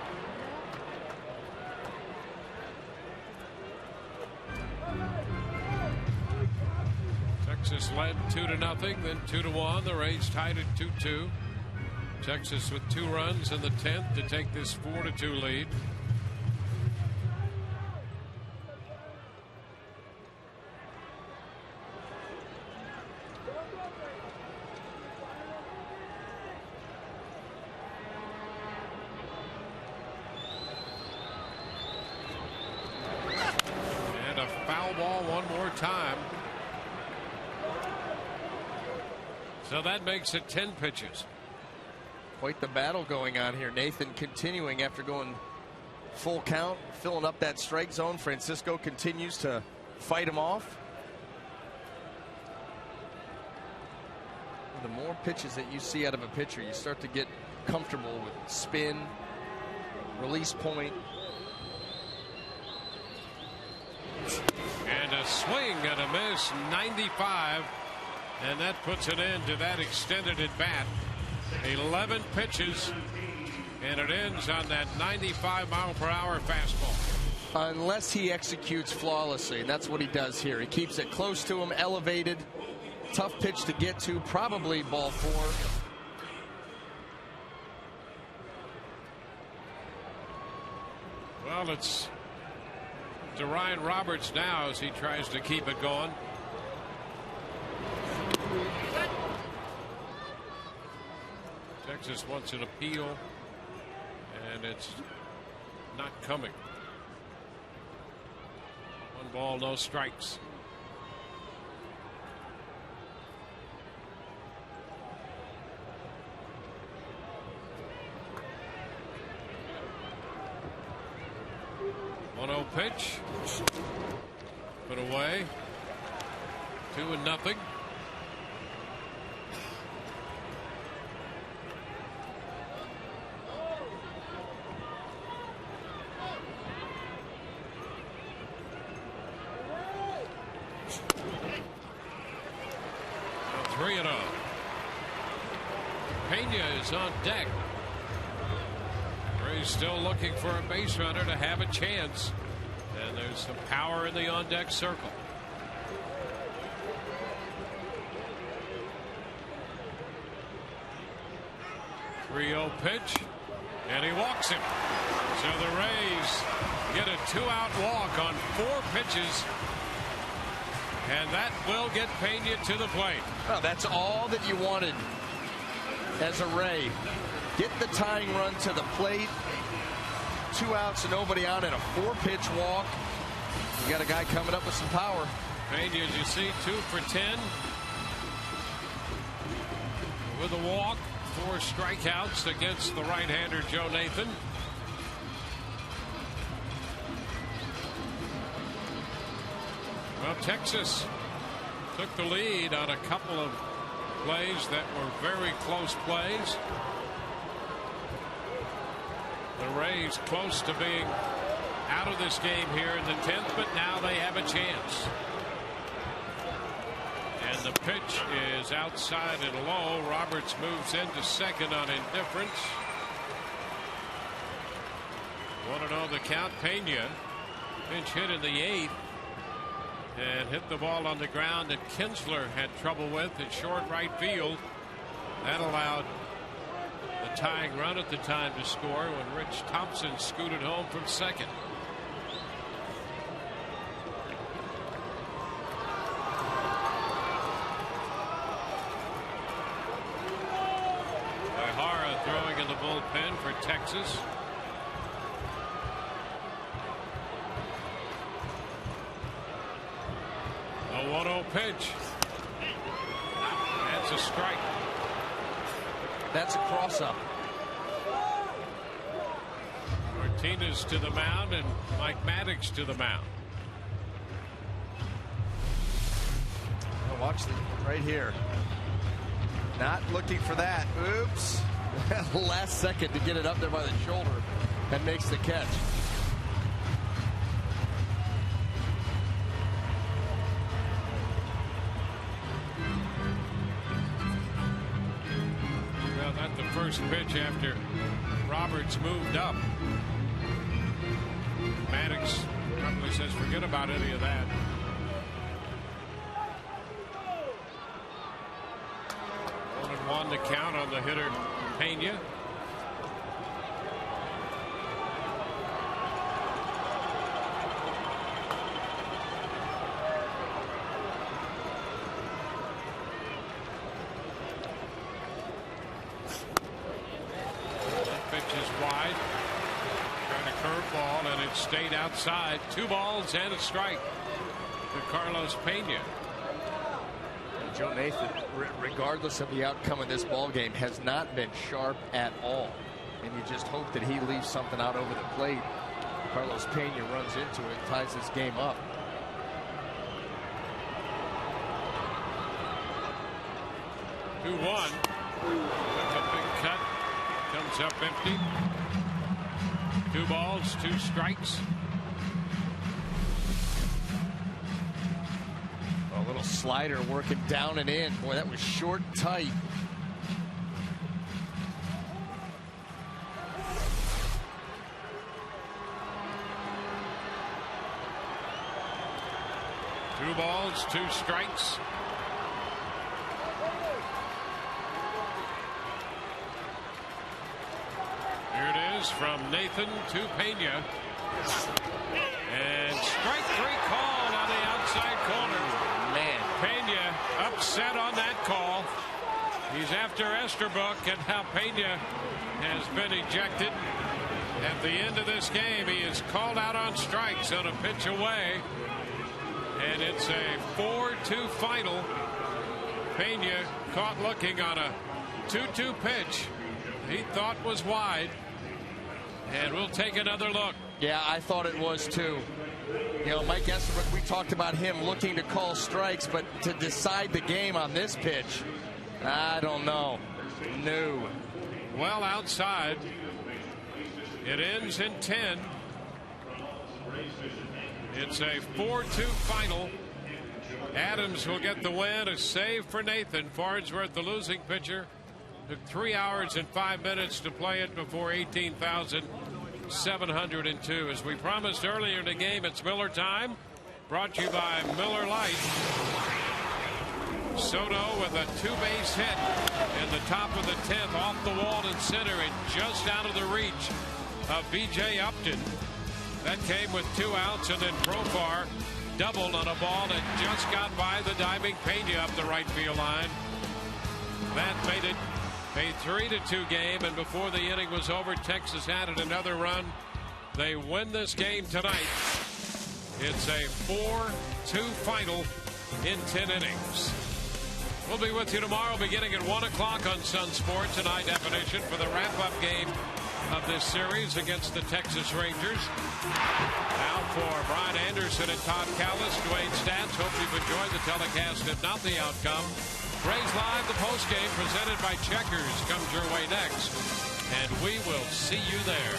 Texas led 2-0, then 2-1. The Rays tied at 2-2. Texas with 2 runs in the 10th to take this 4-2 lead. And a foul ball one more time. So that makes it 10 pitches. Quite the battle going on here. Nathan continuing after going full count, filling up that strike zone. Francisco continues to fight him off. The more pitches that you see out of a pitcher, you start to get comfortable with spin, release point. And a swing and a miss, 95. And that puts an end to that extended at bat. 11 pitches, and it ends on that 95-mile-per-hour fastball. Unless he executes flawlessly, and that's what he does here. He keeps it close to him, elevated. Tough pitch to get to, probably ball 4. Well, it's to Ryan Roberts now as he tries to keep it going. Texas wants an appeal, and it's not coming. 1 ball, no strikes. One-0 pitch. Put away. 2-0. Pena is on deck. Rays still looking for a base runner to have a chance. And there's some power in the on deck circle. Three-0 pitch, and he walks him. So the Rays get a 2-out walk on 4 pitches. And that will get Pena to the plate. Oh, that's all that you wanted as a Ray. Get the tying run to the plate. 2 outs and nobody on and a 4-pitch walk. You got a guy coming up with some power. Pena, as you see, 2 for 10. With a walk, 4 strikeouts against the right-hander Joe Nathan. Well, Texas took the lead on a couple of plays that were very close plays. The Rays close to being out of this game here in the 10th, but now they have a chance. And the pitch is outside and low. Roberts moves into second on indifference. 1-0 the count. Pena pinch hit in the 8th and hit the ball on the ground that Kinsler had trouble with at short right field. That allowed the tying run at the time to score when Rich Thompson scooted home from second. O'Hara throwing in the bullpen for Texas. A 1-0 pitch. That's a strike. That's a cross-up. Martinez to the mound and Mike Maddox to the mound. Oh, watch the right here. Not looking for that. Oops. Last second to get it up there by the shoulder and makes the catch. Well, not the first pitch after Roberts moved up. Maddox probably says forget about any of that. 1-1 to count on the hitter Pena. That pitch is wide. Trying a curveball, and it stayed outside. 2 balls and a strike to Carlos Pena. Joe Nathan, regardless of the outcome of this ball game, has not been sharp at all, and you just hope that he leaves something out over the plate. Carlos Pena runs into it, ties this game up. Took a big cut, comes up empty. 2 balls, 2 strikes. A little slider working down and in. Boy, that was short and tight. Two balls, 2 strikes. Here it is from Nathan to Pena. And strike 3 called on the outside corner. Man, Pena upset on that call. He's after Esterbrook, and now Pena has been ejected. At the end of this game, he is called out on strikes on a pitch away. And it's a 4-2 final. Pena caught looking on a 2-2 pitch he thought was wide. And we'll take another look. yeah, I thought it was too. You know, Mike Esterbrook, we talked about him looking to call strikes, but to decide the game on this pitch, I don't know. No. Well, outside, it ends in 10. It's a 4-2 final. Adams will get the win. A save for Nathan. Farnsworth, the losing pitcher, took 3 hours and 5 minutes to play it before 18,702. As we promised earlier in the game, it's Miller time. Brought to you by Miller Lite. Soto with a 2-base hit in the top of the 10th, off the wall in center and just out of the reach of B.J. Upton. That came with 2 outs, and then Profar doubled on a ball that just got by the diving Pena up the right field line. That made it a 3-2 game, and before the inning was over, Texas added another run. They win this game tonight. It's a 4-2 final in 10 innings. We'll be with you tomorrow beginning at 1 o'clock on Sun Sports in high definition for the wrap-up game of this series against the Texas Rangers. Now for Brian Anderson and Todd Callis, Dwayne Stats. Hope you've enjoyed the telecast, if not the outcome. Rays Live, the postgame presented by Checkers, comes your way next, and we will see you there.